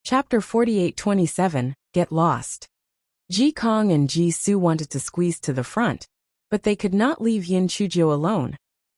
Chapter 48:27, Get Lost. Ji Kong and Ji Su wanted to squeeze to the front, but they could not leave Yin Chujio alone,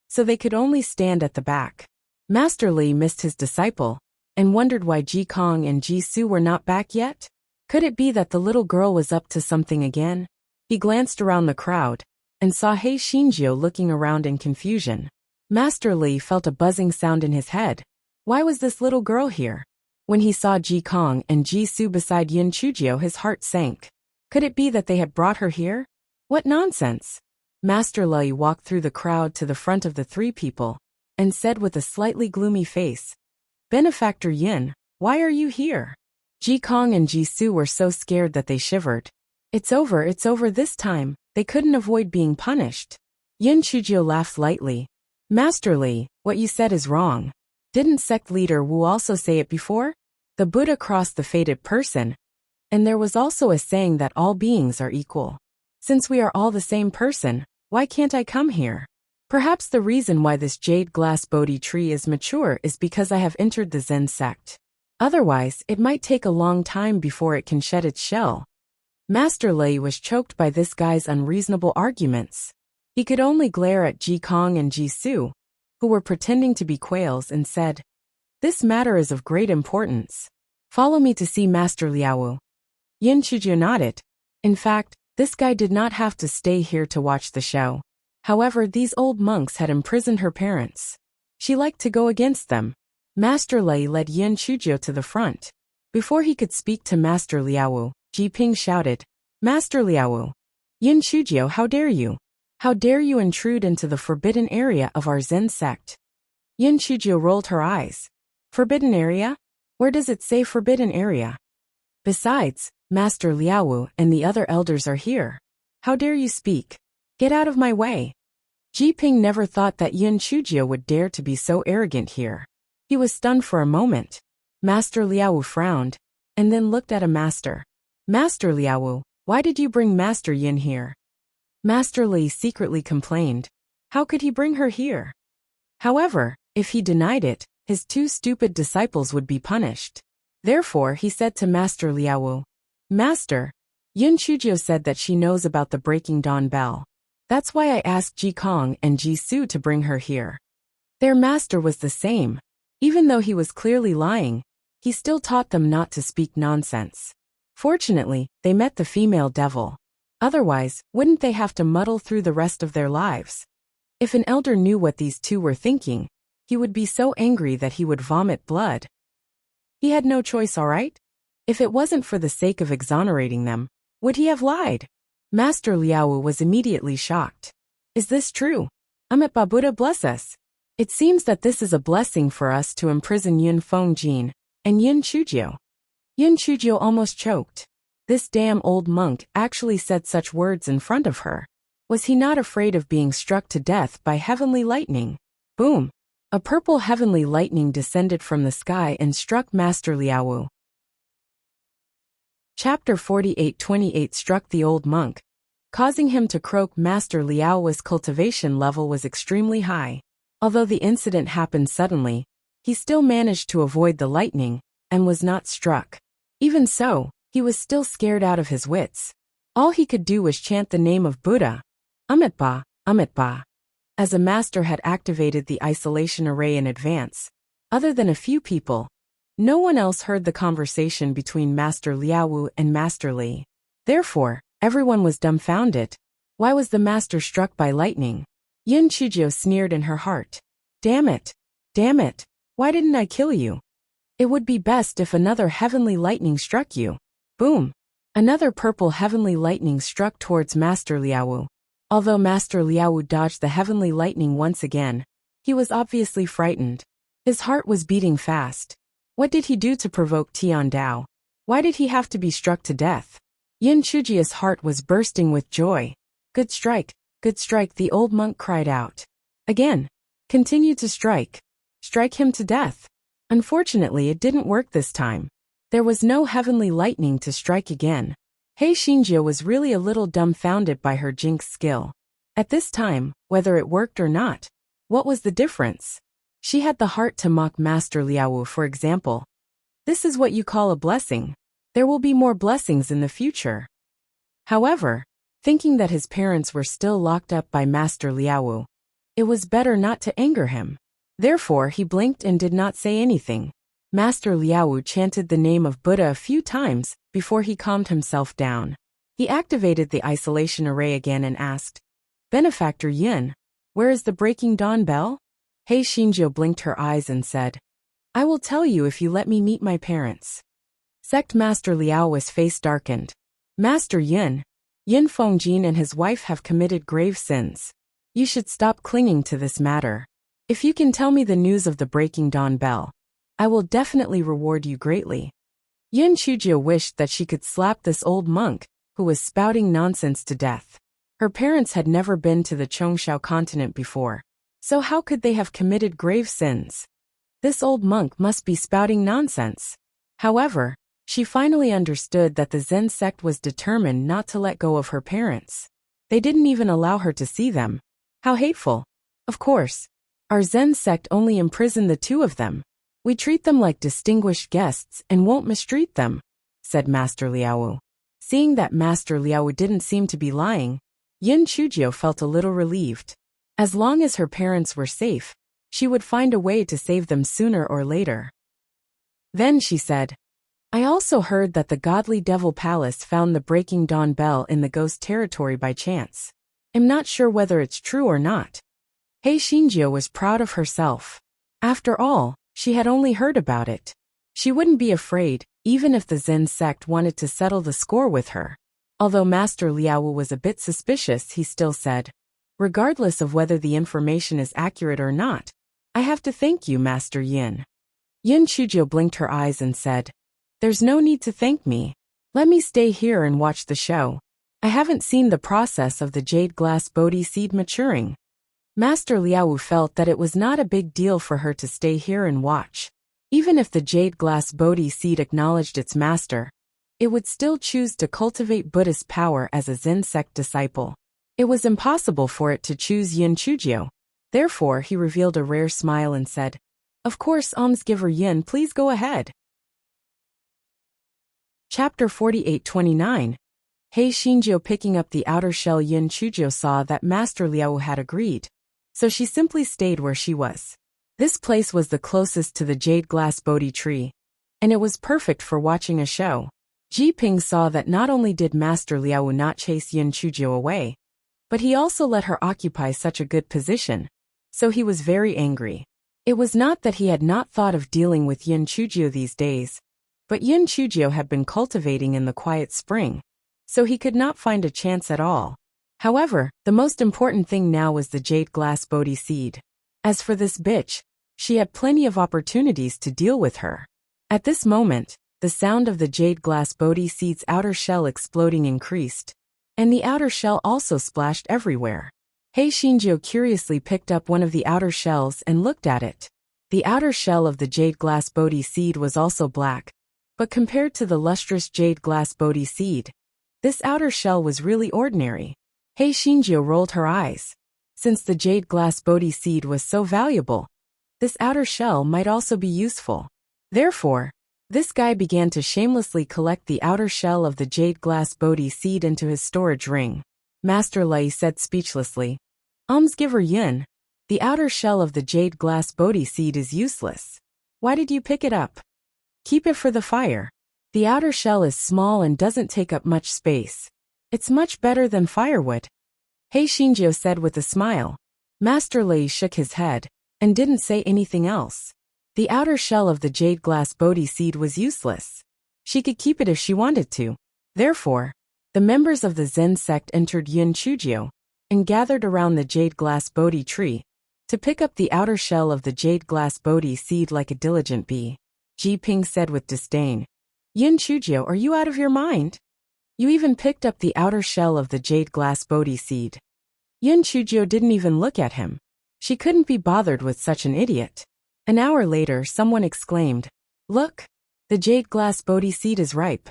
so they could only stand at the back. Master Li missed his disciple, and wondered why Ji Kong and Ji Su were not back yet. Could it be that the little girl was up to something again? He glanced around the crowd, and saw Hei Shinjio looking around in confusion. Master Li felt a buzzing sound in his head. Why was this little girl here? When he saw Ji Kong and Ji Su beside Yin Chujio, his heart sank. Could it be that they had brought her here? What nonsense! Master Li walked through the crowd to the front of the three people, and said with a slightly gloomy face, "Benefactor Yin, why are you here?" Ji Kong and Ji Su were so scared that they shivered. It's over this time, they couldn't avoid being punished. Yin Chujio laughed lightly. Master Li, what you said is wrong. Didn't sect leader Wu also say it before? The Buddha crossed the fated person, and there was also a saying that all beings are equal. Since we are all the same person, why can't I come here? Perhaps the reason why this jade glass Bodhi tree is mature is because I have entered the Zen sect. Otherwise, it might take a long time before it can shed its shell. Master Li was choked by this guy's unreasonable arguments. He could only glare at Ji Kong and Ji Su, who were pretending to be quails, and said, "This matter is of great importance. Follow me to see Master Liao." Yin Chujio nodded. In fact, this guy did not have to stay here to watch the show. However, these old monks had imprisoned her parents. She liked to go against them. Master Li led Yin Chujio to the front. Before he could speak to Master Liao, Ji Ping shouted, "Master Liao! Yin Chujio, how dare you? How dare you intrude into the forbidden area of our Zen sect?" Yin Chujio rolled her eyes. Forbidden area? Where does it say forbidden area? Besides, Master Liao and the other elders are here. How dare you speak? Get out of my way. Ji Ping never thought that Yin Chujio would dare to be so arrogant here. He was stunned for a moment. Master Liao frowned, and then looked at a master. "Master Liao, why did you bring Master Yin here?" Master Li secretly complained. How could he bring her here? However, if he denied it, his two stupid disciples would be punished. Therefore, he said to Master Liao, "Master, Yin Chujio said that she knows about the breaking dawn bell. That's why I asked Ji Kong and Ji Su to bring her here." Their master was the same. Even though he was clearly lying, he still taught them not to speak nonsense. Fortunately, they met the female devil. Otherwise, wouldn't they have to muddle through the rest of their lives? If an elder knew what these two were thinking, he would be so angry that he would vomit blood. He had no choice, all right? If it wasn't for the sake of exonerating them, would he have lied? Master Liao was immediately shocked. Is this true? Amitabha Buddha bless us. It seems that this is a blessing for us to imprison Yun Fengjin and Yin Chujio. Yin Chujio almost choked. This damn old monk actually said such words in front of her. Was he not afraid of being struck to death by heavenly lightning? Boom! A purple heavenly lightning descended from the sky and struck Master Liao. Chapter 48:28 struck the old monk, causing him to croak. Master Liao's cultivation level was extremely high. Although the incident happened suddenly, he still managed to avoid the lightning, and was not struck. Even so, he was still scared out of his wits. All he could do was chant the name of Buddha, Amitabha, Amitabha. As a master had activated the isolation array in advance, other than a few people, no one else heard the conversation between Master Liao and Master Li. Therefore, everyone was dumbfounded. Why was the master struck by lightning? Yin Chujio sneered in her heart. Damn it! Damn it! Why didn't I kill you? It would be best if another heavenly lightning struck you. Boom! Another purple heavenly lightning struck towards Master Liao. Although Master Liao dodged the heavenly lightning once again, he was obviously frightened. His heart was beating fast. What did he do to provoke Tian Dao? Why did he have to be struck to death? Yin Chujio's heart was bursting with joy. Good strike, the old monk cried out. Again. Continue to strike. Strike him to death. Unfortunately, it didn't work this time. There was no heavenly lightning to strike again. Hei Shinjio was really a little dumbfounded by her jinx skill. At this time, whether it worked or not, what was the difference? She had the heart to mock Master Liao, for example. This is what you call a blessing. There will be more blessings in the future. However, thinking that his parents were still locked up by Master Liaowu, it was better not to anger him. Therefore, he blinked and did not say anything. Master Liaowu chanted the name of Buddha a few times before he calmed himself down. He activated the isolation array again and asked, "Benefactor Yin, where is the breaking dawn bell?" Hei Xinjiu blinked her eyes and said, "I will tell you if you let me meet my parents." Sect Master Liao's face darkened. "Master Yin Fengjin and his wife have committed grave sins. You should stop clinging to this matter. If you can tell me the news of the breaking dawn bell, I will definitely reward you greatly." Yin Chujio wished that she could slap this old monk, who was spouting nonsense, to death. Her parents had never been to the Chongshao continent before, so how could they have committed grave sins? This old monk must be spouting nonsense. However, she finally understood that the Zen sect was determined not to let go of her parents. They didn't even allow her to see them. How hateful. Of course, our Zen sect only imprisoned the two of them. We treat them like distinguished guests and won't mistreat them, said Master Liaowu. Seeing that Master Liaowu didn't seem to be lying, Yin Chujio felt a little relieved. As long as her parents were safe, she would find a way to save them sooner or later. Then she said, "I also heard that the godly Devil Palace found the breaking dawn bell in the ghost territory by chance. I'm not sure whether it's true or not." Hei Xinjiu was proud of herself. After all, she had only heard about it. She wouldn't be afraid, even if the Zen sect wanted to settle the score with her. Although Master Liaowu was a bit suspicious, he still said, "Regardless of whether the information is accurate or not, I have to thank you, Master Yin." Yin Chujio blinked her eyes and said, "There's no need to thank me. Let me stay here and watch the show. I haven't seen the process of the jade glass Bodhi seed maturing." Master Liaowu felt that it was not a big deal for her to stay here and watch. Even if the jade glass Bodhi seed acknowledged its master, it would still choose to cultivate Buddhist power as a Zen sect disciple. It was impossible for it to choose Yin Chujio. Therefore, he revealed a rare smile and said, "Of course, almsgiver Yin, please go ahead." Chapter 48-29. Hei Xinjiu picking up the outer shell. Yin Chujio saw that Master Liaowu had agreed, so she simply stayed where she was. This place was the closest to the jade glass Bodhi tree, and it was perfect for watching a show. Ji Ping saw that not only did Master Liaowu not chase Yin Chujio away, but he also let her occupy such a good position, so he was very angry. It was not that he had not thought of dealing with Yin Chujio these days, but Yin Chujio had been cultivating in the quiet spring, so he could not find a chance at all. However, the most important thing now was the jade glass Bodhi seed. As for this bitch, she had plenty of opportunities to deal with her. At this moment, the sound of the jade glass Bodhi seed's outer shell exploding increased, and the outer shell also splashed everywhere. Hei Xinjiu curiously picked up one of the outer shells and looked at it. The outer shell of the jade glass Bodhi seed was also black, but compared to the lustrous jade glass Bodhi seed, this outer shell was really ordinary. Hei Xinjiu rolled her eyes. Since the jade glass Bodhi seed was so valuable, this outer shell might also be useful. Therefore, this guy began to shamelessly collect the outer shell of the jade glass Bodhi seed into his storage ring. Master Lai said speechlessly, "Almsgiver Yin, the outer shell of the jade glass Bodhi seed is useless. Why did you pick it up? Keep it for the fire. The outer shell is small and doesn't take up much space. It's much better than firewood." Hei Xinjiu said with a smile. Master Lai shook his head and didn't say anything else. The outer shell of the jade glass Bodhi seed was useless. She could keep it if she wanted to. Therefore, the members of the Zen sect entered Yin Chujio and gathered around the jade glass Bodhi tree to pick up the outer shell of the jade glass Bodhi seed like a diligent bee. Ji Ping said with disdain, "Yin Chujio, are you out of your mind? You even picked up the outer shell of the jade glass Bodhi seed." Yin Chujio didn't even look at him. She couldn't be bothered with such an idiot. An hour later, someone exclaimed, "Look! The jade glass Bodhi seed is ripe."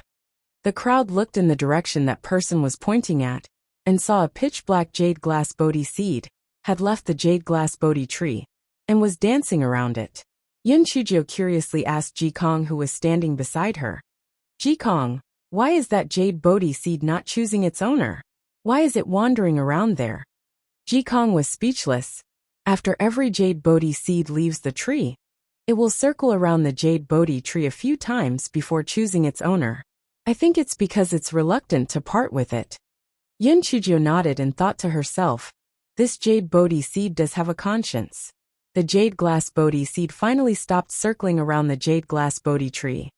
The crowd looked in the direction that person was pointing at, and saw a pitch-black jade glass Bodhi seed had left the jade glass Bodhi tree, and was dancing around it. Yin Chuzhou curiously asked Ji Kong, who was standing beside her. Ji Kong, why is that jade Bodhi seed not choosing its owner? Why is it wandering around there? Ji Kong was speechless. After every jade Bodhi seed leaves the tree, it will circle around the jade Bodhi tree a few times before choosing its owner. I think it's because it's reluctant to part with it. Yin Chuzhou nodded and thought to herself, this jade Bodhi seed does have a conscience. The jade glass Bodhi seed finally stopped circling around the jade glass Bodhi tree.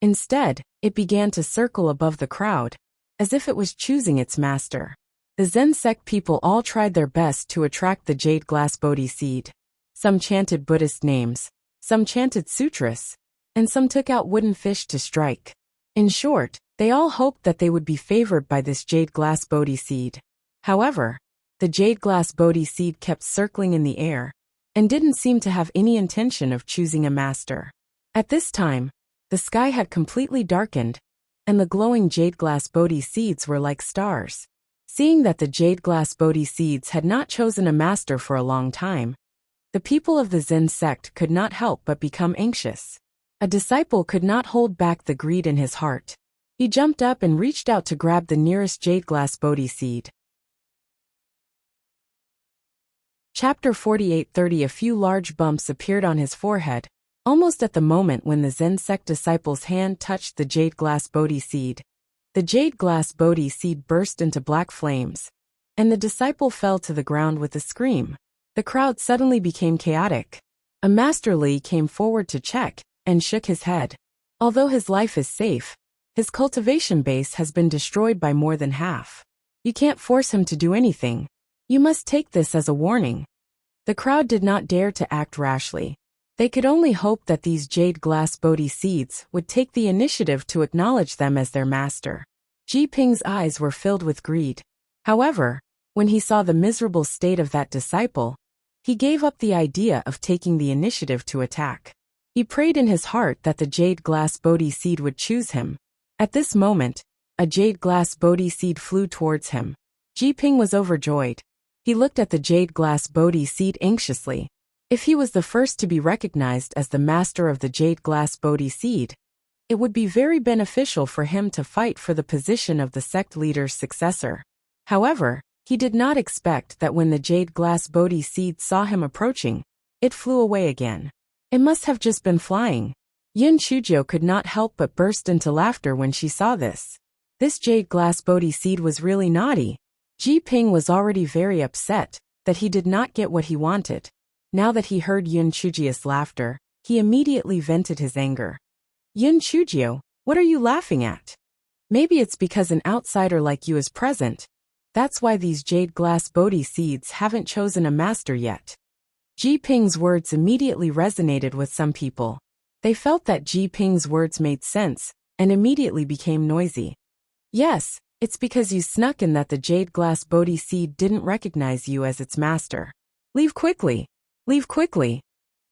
Instead, it began to circle above the crowd, as if it was choosing its master. The Zen sect people all tried their best to attract the jade glass Bodhi seed. Some chanted Buddhist names, some chanted sutras, and some took out wooden fish to strike. In short, they all hoped that they would be favored by this jade glass Bodhi seed. However, the jade glass Bodhi seed kept circling in the air, and didn't seem to have any intention of choosing a master. At this time, the sky had completely darkened, and the glowing jade glass Bodhi seeds were like stars. Seeing that the jade glass Bodhi seeds had not chosen a master for a long time, the people of the Zen sect could not help but become anxious. A disciple could not hold back the greed in his heart. He jumped up and reached out to grab the nearest jade glass Bodhi seed. Chapter 48:30. A few large bumps appeared on his forehead, almost at the moment when the Zen sect disciple's hand touched the jade glass Bodhi seed. The jade glass Bodhi seed burst into black flames, and the disciple fell to the ground with a scream. The crowd suddenly became chaotic. A Master Li came forward to check, and shook his head. Although his life is safe, his cultivation base has been destroyed by more than half. You can't force him to do anything. You must take this as a warning. The crowd did not dare to act rashly. They could only hope that these jade glass Bodhi seeds would take the initiative to acknowledge them as their master. Ji Ping's eyes were filled with greed. However, when he saw the miserable state of that disciple, he gave up the idea of taking the initiative to attack. He prayed in his heart that the jade glass Bodhi seed would choose him. At this moment, a jade glass Bodhi seed flew towards him. Ji Ping was overjoyed. He looked at the jade glass Bodhi seed anxiously. If he was the first to be recognized as the master of the jade glass Bodhi seed, it would be very beneficial for him to fight for the position of the sect leader's successor. However, he did not expect that when the jade glass Bodhi seed saw him approaching, it flew away again. It must have just been flying. Yin Chuzhou could not help but burst into laughter when she saw this. This jade glass Bodhi seed was really naughty. Ji Ping was already very upset that he did not get what he wanted. Now that he heard Yin Chuzhou's laughter, he immediately vented his anger. Yin Chuzhou, what are you laughing at? Maybe it's because an outsider like you is present. That's why these jade glass Bodhi seeds haven't chosen a master yet. Ji Ping's words immediately resonated with some people. They felt that Ji Ping's words made sense, and immediately became noisy. Yes, it's because you snuck in that the jade glass Bodhi seed didn't recognize you as its master. Leave quickly. Leave quickly.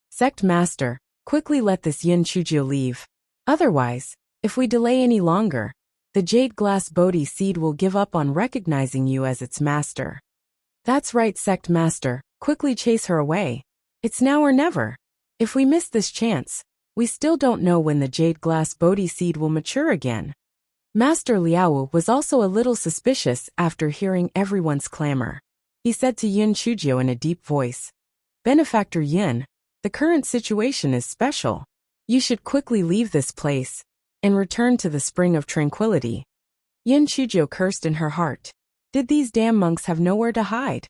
Sect master, quickly let this Yin Chuzhou leave. Otherwise, if we delay any longer, the jade glass Bodhi seed will give up on recognizing you as its master. That's right, sect master, quickly chase her away. It's now or never. If we miss this chance, we still don't know when the jade glass Bodhi seed will mature again. Master Liao was also a little suspicious after hearing everyone's clamor. He said to Yin Chuzhou in a deep voice, Benefactor Yin, the current situation is special. You should quickly leave this place and return to the spring of tranquility. Yin Chuzhou cursed in her heart. Did these damn monks have nowhere to hide?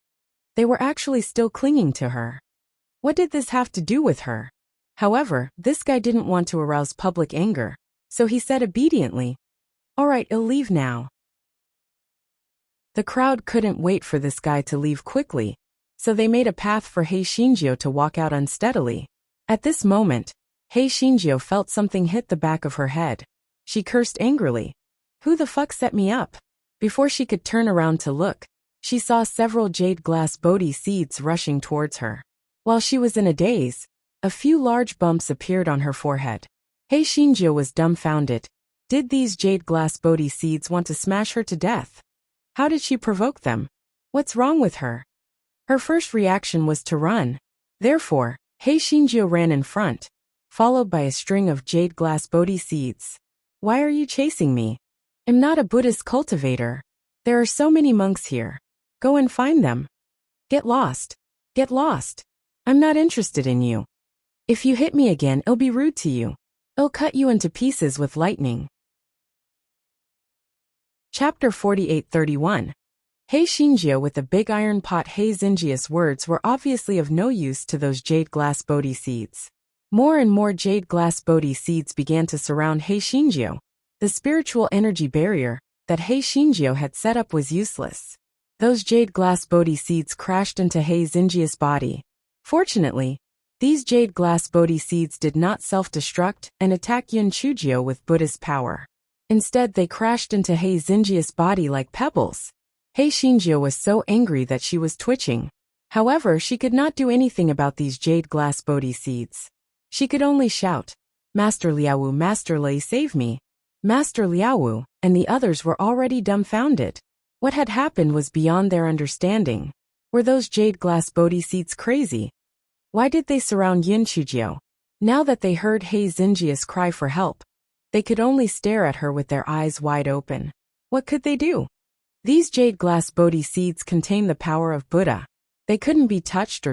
They were actually still clinging to her. What did this have to do with her? However, this guy didn't want to arouse public anger, so he said obediently, All right, I'll leave now. The crowd couldn't wait for this guy to leave quickly, so they made a path for Hei Xinjiu to walk out unsteadily. At this moment, Hei Xinjiu felt something hit the back of her head. She cursed angrily. Who the fuck set me up? Before she could turn around to look, she saw several jade glass Bodhi seeds rushing towards her. While she was in a daze, a few large bumps appeared on her forehead. Hei Xinjiu was dumbfounded. Did these jade glass Bodhi seeds want to smash her to death? How did she provoke them? What's wrong with her? Her first reaction was to run. Therefore, Hei Shinjio ran in front, followed by a string of jade glass Bodhi seeds. Why are you chasing me? I'm not a Buddhist cultivator. There are so many monks here. Go and find them. Get lost. Get lost. I'm not interested in you. If you hit me again, I'll be rude to you. I'll cut you into pieces with lightning. Chapter 48:31. Hei Shinjio with the big iron pot. Hei Xinjia's words were obviously of no use to those jade glass Bodhi seeds. More and more jade glass Bodhi seeds began to surround Hei Shinjio. The spiritual energy barrier that Hei Shinjio had set up was useless. Those jade glass Bodhi seeds crashed into Hei Xinjia's body. Fortunately, these jade glass Bodhi seeds did not self-destruct and attack Yin Chujio with Buddhist power. Instead, they crashed into Hei Xinjia's body like pebbles. Hei Shinjio was so angry that she was twitching. However, she could not do anything about these jade glass Bodhi seeds. She could only shout, Master Liaowu, Master Lei, save me. Master Liaowu and the others were already dumbfounded. What had happened was beyond their understanding. Were those jade glass Bodhi seeds crazy? Why did they surround Yin Chujio? Now that they heard Hei Xinjia's cry for help, they could only stare at her with their eyes wide open. What could they do? These jade glass Bodhi seeds contain the power of Buddha. They couldn't be touched,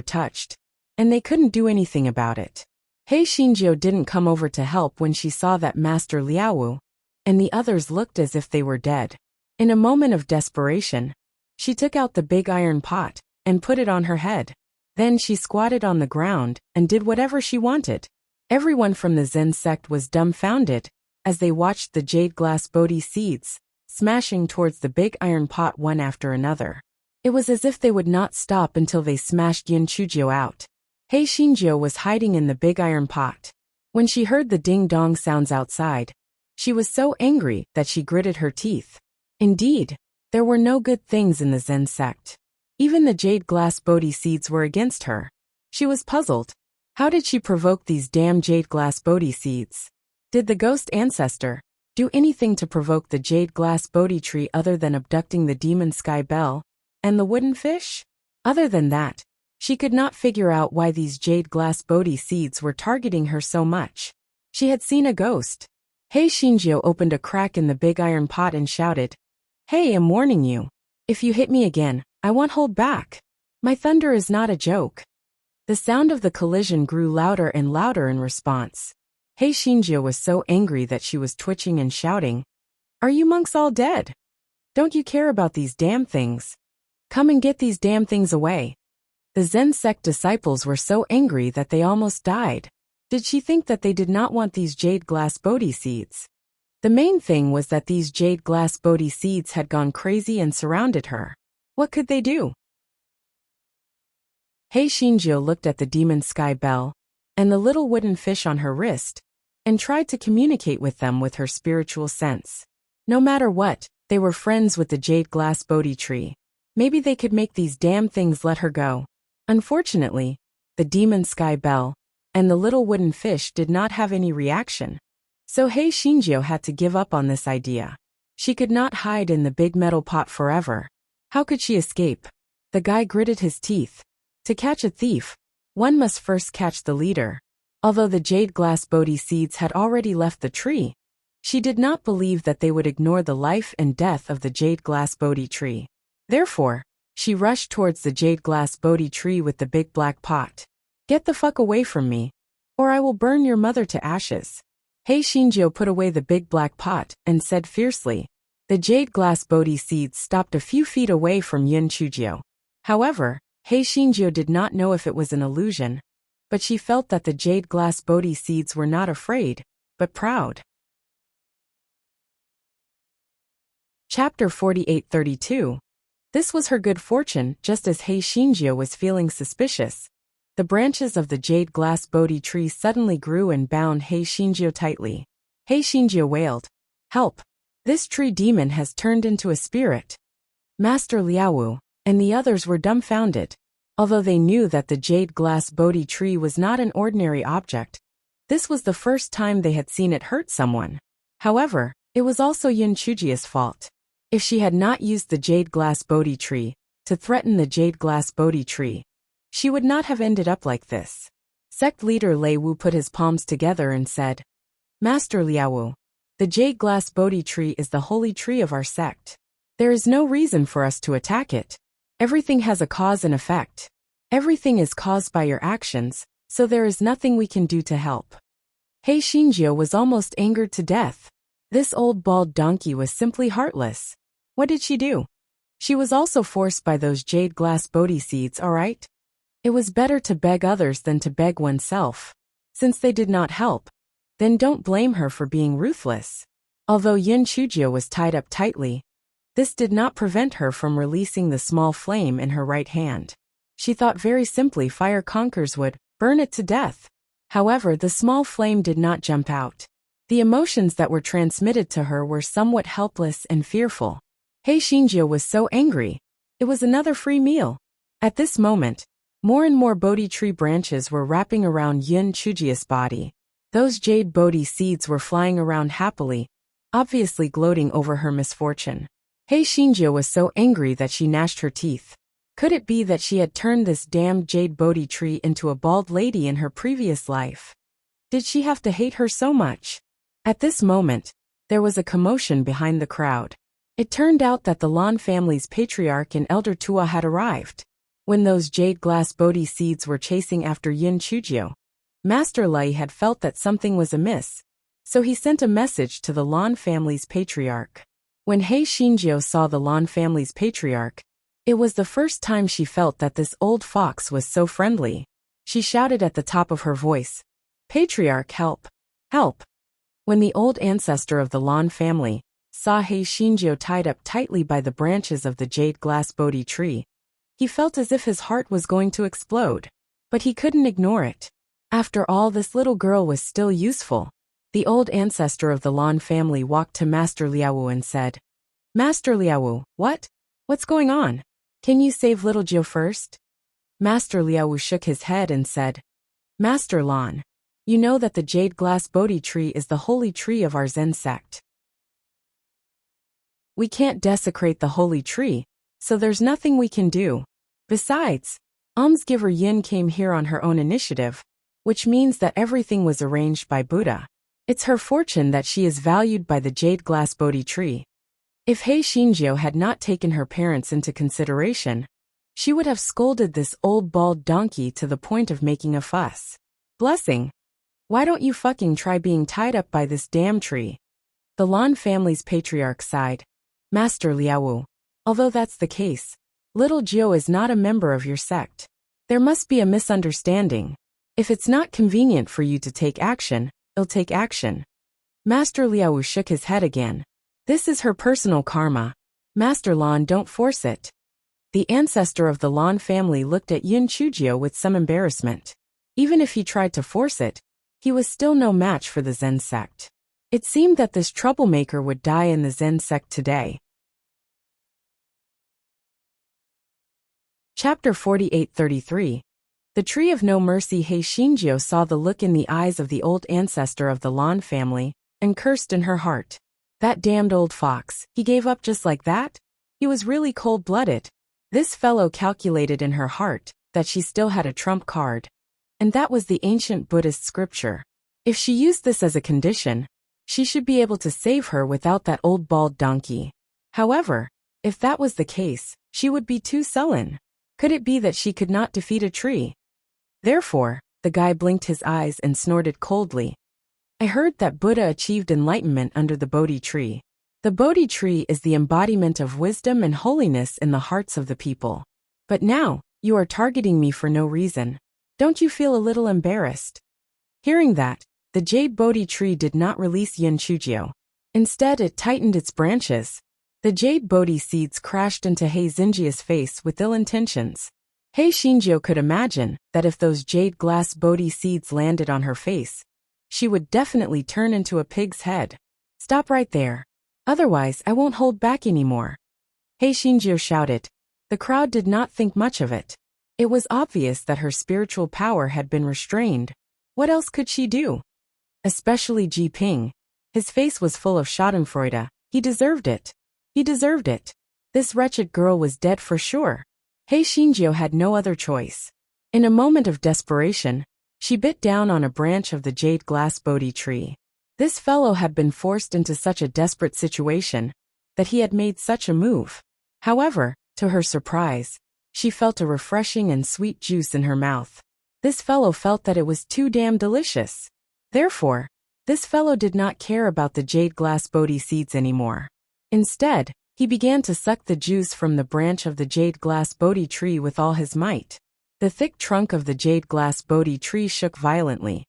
and they couldn't do anything about it. Hei Shinjio didn't come over to help when she saw that Master Liaowu and the others looked as if they were dead. In a moment of desperation, she took out the big iron pot and put it on her head. Then she squatted on the ground and did whatever she wanted. Everyone from the Zen sect was dumbfounded as they watched the jade glass Bodhi seeds smashing towards the big iron pot one after another. It was as if they would not stop until they smashed Yin Chujio out. Hei Shinjio was hiding in the big iron pot. When she heard the ding-dong sounds outside, she was so angry that she gritted her teeth. Indeed, there were no good things in the Zen sect. Even the jade glass Bodhi seeds were against her. She was puzzled. How did she provoke these damn jade glass Bodhi seeds? Did the ghost ancestor do anything to provoke the jade glass Bodhi tree other than abducting the demon sky bell and the wooden fish? Other than that, she could not figure out why these jade glass Bodhi seeds were targeting her so much. She had seen a ghost. Hei Shinjio opened a crack in the big iron pot and shouted, Hey, I'm warning you. If you hit me again, I won't hold back. My thunder is not a joke. The sound of the collision grew louder and louder in response. Hei Shinjio was so angry that she was twitching and shouting, Are you monks all dead? Don't you care about these damn things? Come and get these damn things away. The Zen sect disciples were so angry that they almost died. Did she think that they did not want these jade glass Bodhi seeds? The main thing was that these jade glass Bodhi seeds had gone crazy and surrounded her. What could they do? Hei Shinjio looked at the demon sky bell and the little wooden fish on her wrist and tried to communicate with them with her spiritual sense. No matter what, they were friends with the jade glass Bodhi tree. Maybe they could make these damn things let her go. Unfortunately, the demon sky bell and the little wooden fish did not have any reaction. So Hei Shinjio had to give up on this idea. She could not hide in the big metal pot forever. How could she escape? The guy gritted his teeth. To catch a thief, one must first catch the leader. Although the jade glass Bodhi seeds had already left the tree, she did not believe that they would ignore the life and death of the jade glass Bodhi tree. Therefore, she rushed towards the jade glass Bodhi tree with the big black pot. Get the fuck away from me, or I will burn your mother to ashes. Hei Shinjio put away the big black pot and said fiercely. The jade glass Bodhi seeds stopped a few feet away from Yin Chujio. However, Hei Shinjio did not know if it was an illusion, but she felt that the jade glass Bodhi seeds were not afraid, but proud. Chapter 48:32. This was her good fortune. Just as Hei Shinjio was feeling suspicious, the branches of the jade glass Bodhi tree suddenly grew and bound Hei Shinjio tightly. Hei Shinjio wailed, Help! This tree demon has turned into a spirit. Master Liaowu and the others were dumbfounded. Although they knew that the jade glass Bodhi tree was not an ordinary object, this was the first time they had seen it hurt someone. However, it was also Yin Chujio's fault. If she had not used the jade glass Bodhi tree to threaten the jade glass Bodhi tree, she would not have ended up like this. Sect leader Lei Wu put his palms together and said, Master Liaowu, the jade glass Bodhi tree is the holy tree of our sect. There is no reason for us to attack it. Everything has a cause and effect. Everything is caused by your actions, so there is nothing we can do to help. He Xinjiu was almost angered to death. This old bald donkey was simply heartless. What did she do? She was also forced by those jade glass Bodhi seeds, alright? It was better to beg others than to beg oneself. Since they did not help, then don't blame her for being ruthless. Although Yin Chujio was tied up tightly, this did not prevent her from releasing the small flame in her right hand. She thought very simply fire conquers wood, burn it to death. However, the small flame did not jump out. The emotions that were transmitted to her were somewhat helpless and fearful. He Xinjiu was so angry. It was another free meal. At this moment, more and more Bodhi tree branches were wrapping around Yin Chujia's body. Those jade Bodhi seeds were flying around happily, obviously gloating over her misfortune. He Xinjiu was so angry that she gnashed her teeth. Could it be that she had turned this damned jade Bodhi tree into a bald lady in her previous life? Did she have to hate her so much? At this moment, there was a commotion behind the crowd. It turned out that the Lan family's patriarch and elder Tua had arrived. When those jade glass Bodhi seeds were chasing after Yin Chujio, Master Lei had felt that something was amiss, so he sent a message to the Lan family's patriarch. When He Xinjiu saw the Lan family's patriarch, it was the first time she felt that this old fox was so friendly. She shouted at the top of her voice, Patriarch, help! Help! When the old ancestor of the Lan family saw He Xinjiu tied up tightly by the branches of the jade glass Bodhi tree, he felt as if his heart was going to explode. But he couldn't ignore it. After all, this little girl was still useful. The old ancestor of the Lan family walked to Master Liaowu and said, Master Liaowu, what? What's going on? Can you save little Jiu first? Master Liaowu shook his head and said, Master Lan, you know that the jade glass Bodhi tree is the holy tree of our Zen sect. We can't desecrate the holy tree, so there's nothing we can do. Besides, almsgiver Yin came here on her own initiative, which means that everything was arranged by Buddha. It's her fortune that she is valued by the jade glass Bodhi tree. If He Xinjiu had not taken her parents into consideration, she would have scolded this old bald donkey to the point of making a fuss. Blessing. Why don't you fucking try being tied up by this damn tree? The Lan family's patriarch sighed. Master Liaowu, although that's the case, little Jiu is not a member of your sect. There must be a misunderstanding. If it's not convenient for you to take action, I'll take action. Master Liaowu shook his head again. This is her personal karma. Master Lan, don't force it. The ancestor of the Lan family looked at Yin Chujio with some embarrassment. Even if he tried to force it, he was still no match for the Zen sect. It seemed that this troublemaker would die in the Zen sect today. Chapter 48:33. The Tree of No Mercy. He Xinjiu saw the look in the eyes of the old ancestor of the Lan family, and cursed in her heart. That damned old fox, he gave up just like that? He was really cold-blooded. This fellow calculated in her heart that she still had a trump card. And that was the ancient Buddhist scripture. If she used this as a condition, she should be able to save her without that old bald donkey. However, if that was the case, she would be too sullen. Could it be that she could not defeat a tree? Therefore, the guy blinked his eyes and snorted coldly. I heard that Buddha achieved enlightenment under the Bodhi tree. The Bodhi tree is the embodiment of wisdom and holiness in the hearts of the people. But now, you are targeting me for no reason. Don't you feel a little embarrassed? Hearing that, the jade Bodhi tree did not release Yin Chujio. Instead, it tightened its branches. The jade Bodhi seeds crashed into He Xinjiu's face with ill intentions. He Xinjiu could imagine that if those jade glass Bodhi seeds landed on her face, she would definitely turn into a pig's head. Stop right there. Otherwise, I won't hold back anymore. He Xinjiu shouted. The crowd did not think much of it. It was obvious that her spiritual power had been restrained. What else could she do? Especially Ji Ping. His face was full of schadenfreude. He deserved it. He deserved it. This wretched girl was dead for sure. He Xinjiu had no other choice. In a moment of desperation, She bit down on a branch of the jade glass Bodhi tree. This fellow had been forced into such a desperate situation that he had made such a move. However, to her surprise, she felt a refreshing and sweet juice in her mouth. This fellow felt that it was too damn delicious. Therefore, this fellow did not care about the jade glass Bodhi seeds anymore. Instead, he began to suck the juice from the branch of the jade glass Bodhi tree with all his might. The thick trunk of the jade glass Bodhi tree shook violently,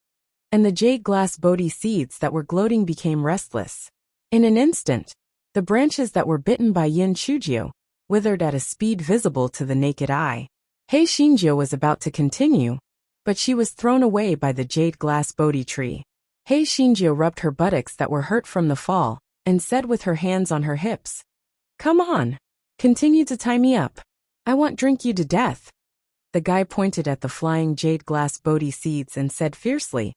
and the jade glass Bodhi seeds that were gloating became restless. In an instant, the branches that were bitten by Yin Chujio withered at a speed visible to the naked eye. Hei Shinjo was about to continue, but she was thrown away by the jade glass Bodhi tree. Hei Shinjo rubbed her buttocks that were hurt from the fall, and said with her hands on her hips, "Come on. Continue to tie me up. I want drink you to death." The guy pointed at the flying jade glass Bodhi seeds and said fiercely,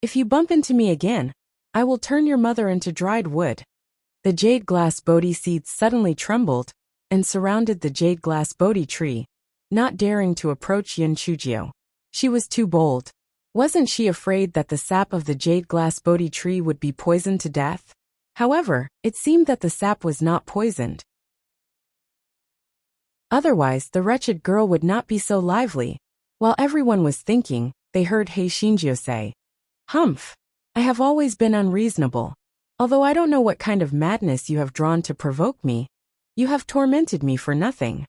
"If you bump into me again, I will turn your mother into dried wood." The jade glass Bodhi seeds suddenly trembled and surrounded the jade glass Bodhi tree, not daring to approach Yin Chujio. She was too bold. Wasn't she afraid that the sap of the jade glass Bodhi tree would be poisoned to death? However, it seemed that the sap was not poisoned. Otherwise, the wretched girl would not be so lively. While everyone was thinking, they heard Hei Shinjo say, "Humph! I have always been unreasonable. Although I don't know what kind of madness you have drawn to provoke me, you have tormented me for nothing.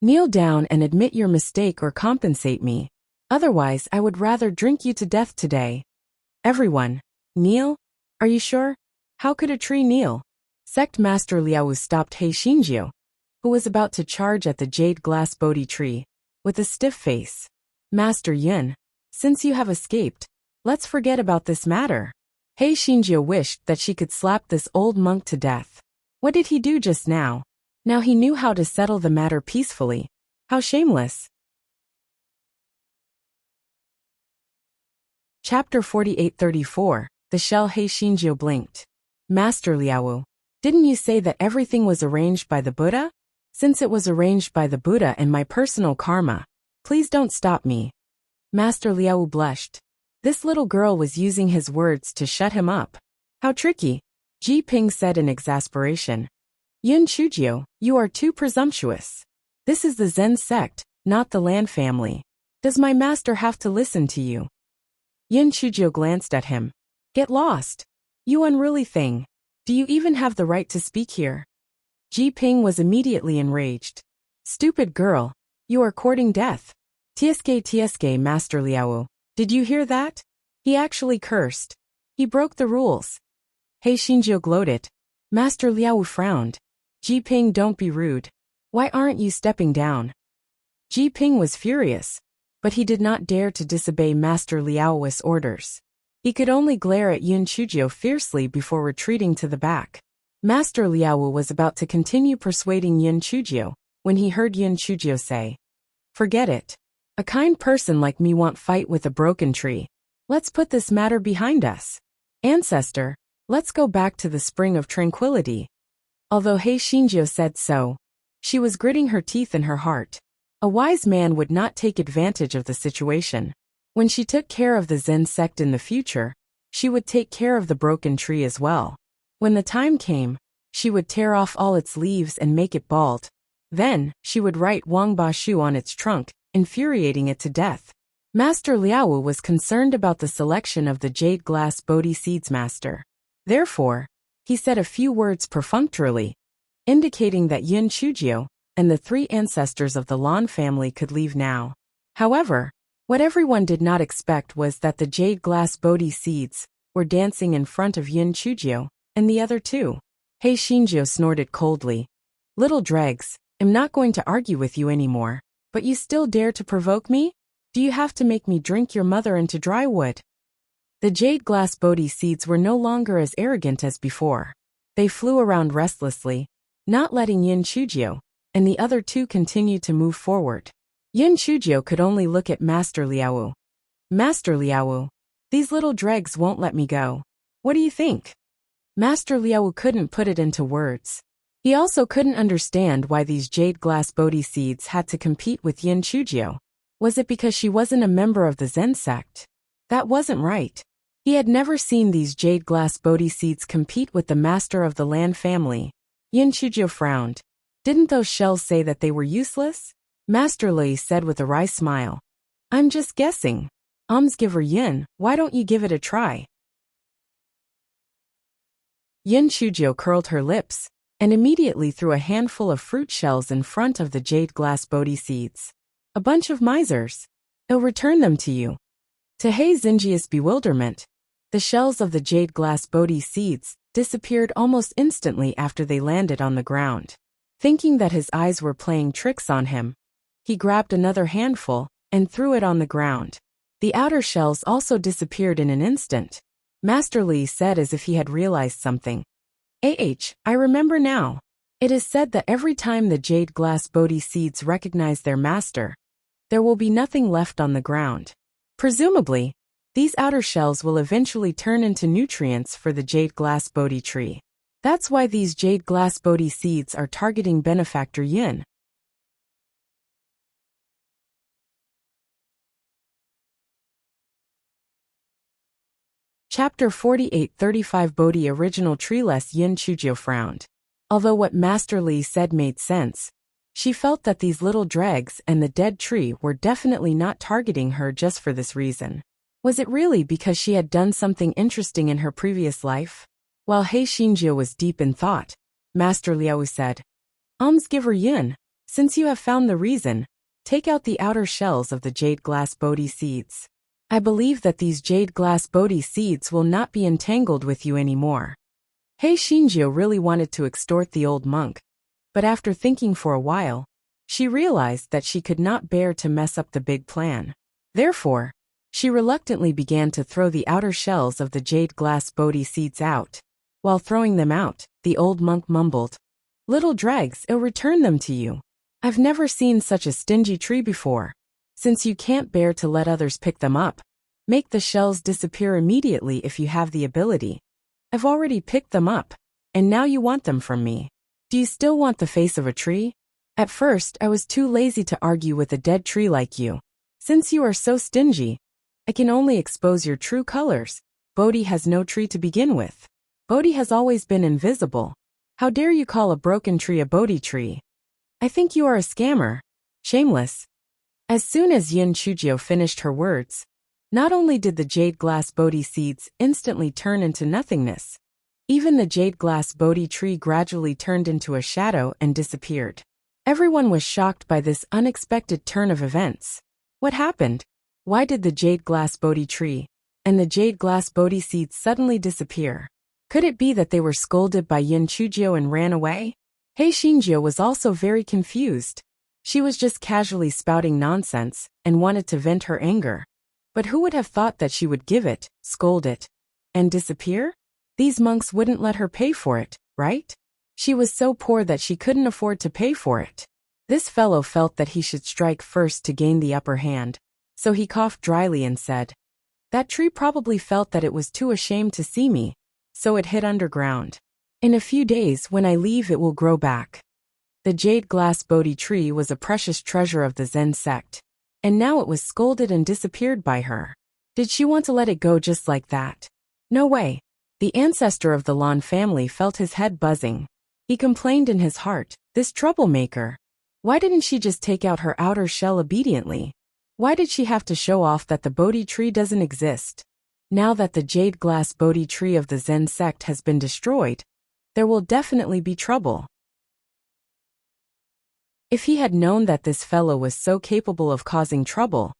Kneel down and admit your mistake or compensate me. Otherwise, I would rather drink you to death today." Everyone, kneel? Are you sure? How could a tree kneel? Sect Master Liao stopped Hei Shinjo, who was about to charge at the jade glass Bodhi tree, with a stiff face. "Master Yin, since you have escaped, let's forget about this matter." Hei Shinjo wished that she could slap this old monk to death. What did he do just now? Now he knew how to settle the matter peacefully. How shameless. Chapter 4834, The Shell. Hei Shinjo blinked. "Master Liao, didn't you say that everything was arranged by the Buddha? Since it was arranged by the Buddha and my personal karma, please don't stop me." Master Liao blushed. This little girl was using his words to shut him up. "How tricky," Ji Ping said in exasperation. "Yin Chujio, you are too presumptuous. This is the Zen sect, not the Lan family. Does my master have to listen to you?" Yin Chujio glanced at him. "Get lost. You unruly thing. Do you even have the right to speak here?" Ji Ping was immediately enraged. "Stupid girl, you are courting death. Tsk, Master Liao. Did you hear that? He actually cursed. He broke the rules." Hei Shinjo gloated. Master Liao frowned. "Ji Ping, don't be rude. Why aren't you stepping down?" Ji Ping was furious, but he did not dare to disobey Master Liao's orders. He could only glare at Yin Chujio fiercely before retreating to the back. Master Liao was about to continue persuading Yin Chujio when he heard Yin Chujio say, "Forget it. A kind person like me won't fight with a broken tree. Let's put this matter behind us. Ancestor, let's go back to the spring of tranquility." Although Hei Shinjo said so, she was gritting her teeth in her heart. A wise man would not take advantage of the situation. When she took care of the Zen sect in the future, she would take care of the broken tree as well. When the time came, she would tear off all its leaves and make it bald. Then, she would write Wang Bashu on its trunk, infuriating it to death. Master Liao was concerned about the selection of the jade glass Bodhi seeds master. Therefore, he said a few words perfunctorily, indicating that Yin Chujio and the three ancestors of the Lan family could leave now. However, what everyone did not expect was that the jade glass Bodhi seeds were dancing in front of Yin Chujio and the other two. Hei Shinjo snorted coldly. "Little dregs, I'm not going to argue with you anymore. But you still dare to provoke me? Do you have to make me drink your mother into dry wood?" The jade glass Bodhi seeds were no longer as arrogant as before. They flew around restlessly, not letting Yin Chujio and the other two continue to move forward. Yin Chujio could only look at Master Liao. "Master Liao, these little dregs won't let me go. What do you think?" Master Liao couldn't put it into words. He also couldn't understand why these jade glass Bodhi seeds had to compete with Yin Chujio. Was it because she wasn't a member of the Zen sect? That wasn't right. He had never seen these jade glass Bodhi seeds compete with the master of the land family. Yin Chujio frowned. Didn't those shells say that they were useless? Master Li said with a wry smile. I'm just guessing. Almsgiver Yin, why don't you give it a try? Yin Chujio curled her lips, and immediately threw a handful of fruit shells in front of the jade glass Bodhi seeds. A bunch of misers. I'll return them to you. To He Xinjia's bewilderment, the shells of the jade glass Bodhi seeds disappeared almost instantly after they landed on the ground. Thinking that his eyes were playing tricks on him, he grabbed another handful and threw it on the ground. The outer shells also disappeared in an instant. Master Li said as if he had realized something. I remember now. It is said that every time the jade glass Bodhi seeds recognize their master, there will be nothing left on the ground. Presumably, these outer shells will eventually turn into nutrients for the jade glass Bodhi tree. That's why these jade glass Bodhi seeds are targeting benefactor Yin. Chapter 48-35 Bodhi Original Treeless Yin Chujio frowned. Although what Master Li said made sense, she felt that these little dregs and the dead tree were definitely not targeting her just for this reason. Was it really because she had done something interesting in her previous life? While He Xinjia was deep in thought, Master Liao said, Almsgiver Yin, since you have found the reason, take out the outer shells of the jade glass Bodhi seeds. I believe that these jade glass Bodhi seeds will not be entangled with you anymore. He Xinjia really wanted to extort the old monk, but after thinking for a while, she realized that she could not bear to mess up the big plan. Therefore, she reluctantly began to throw the outer shells of the jade glass Bodhi seeds out. While throwing them out, the old monk mumbled, Little dregs, I'll return them to you. I've never seen such a stingy tree before. Since you can't bear to let others pick them up, make the shells disappear immediately if you have the ability. I've already picked them up, and now you want them from me. Do you still want the face of a tree? At first, I was too lazy to argue with a dead tree like you. Since you are so stingy, I can only expose your true colors. Bodhi has no tree to begin with. Bodhi has always been invisible. How dare you call a broken tree a Bodhi tree? I think you are a scammer. Shameless. As soon as Yin Chujio finished her words, not only did the jade glass Bodhi seeds instantly turn into nothingness, even the jade glass Bodhi tree gradually turned into a shadow and disappeared. Everyone was shocked by this unexpected turn of events. What happened? Why did the jade glass Bodhi tree and the jade glass Bodhi seeds suddenly disappear? Could it be that they were scolded by Yin Chujio and ran away? He Xinjia was also very confused. She was just casually spouting nonsense and wanted to vent her anger. But who would have thought that she would give it, scold it, and disappear? These monks wouldn't let her pay for it, right? She was so poor that she couldn't afford to pay for it. This fellow felt that he should strike first to gain the upper hand, so he coughed dryly and said, That tree probably felt that it was too ashamed to see me, so it hid underground. In a few days when I leave it will grow back. The jade glass Bodhi tree was a precious treasure of the Zen sect, and now it was scolded and disappeared by her. Did she want to let it go just like that? No way. The ancestor of the Lan family felt his head buzzing. He complained in his heart, this troublemaker. Why didn't she just take out her outer shell obediently? Why did she have to show off that the Bodhi tree doesn't exist? Now that the jade glass Bodhi tree of the Zen sect has been destroyed, there will definitely be trouble. If he had known that this fellow was so capable of causing trouble,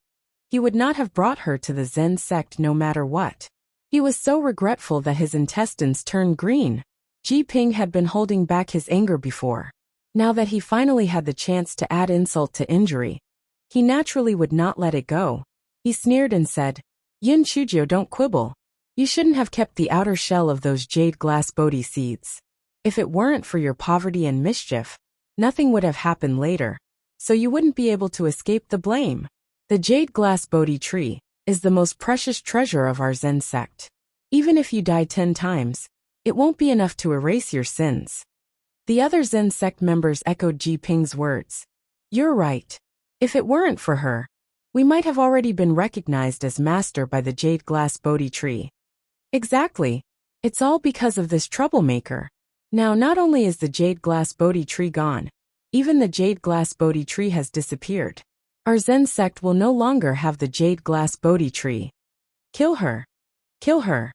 he would not have brought her to the Zen sect no matter what. He was so regretful that his intestines turned green. Ji Ping had been holding back his anger before. Now that he finally had the chance to add insult to injury, he naturally would not let it go. He sneered and said, Yin Chujio, don't quibble. You shouldn't have kept the outer shell of those jade glass Bodhi seeds. If it weren't for your poverty and mischief, nothing would have happened later, so you wouldn't be able to escape the blame. The jade glass Bodhi tree is the most precious treasure of our Zen sect. Even if you die 10 times, it won't be enough to erase your sins. The other Zen sect members echoed Ji Ping's words. You're right. If it weren't for her, We might have already been recognized as master by the jade glass Bodhi tree. Exactly. It's all because of this troublemaker. Now not only is the jade glass Bodhi tree gone, even the jade glass Bodhi tree has disappeared. Our Zen sect will no longer have the jade glass Bodhi tree. Kill her. Kill her.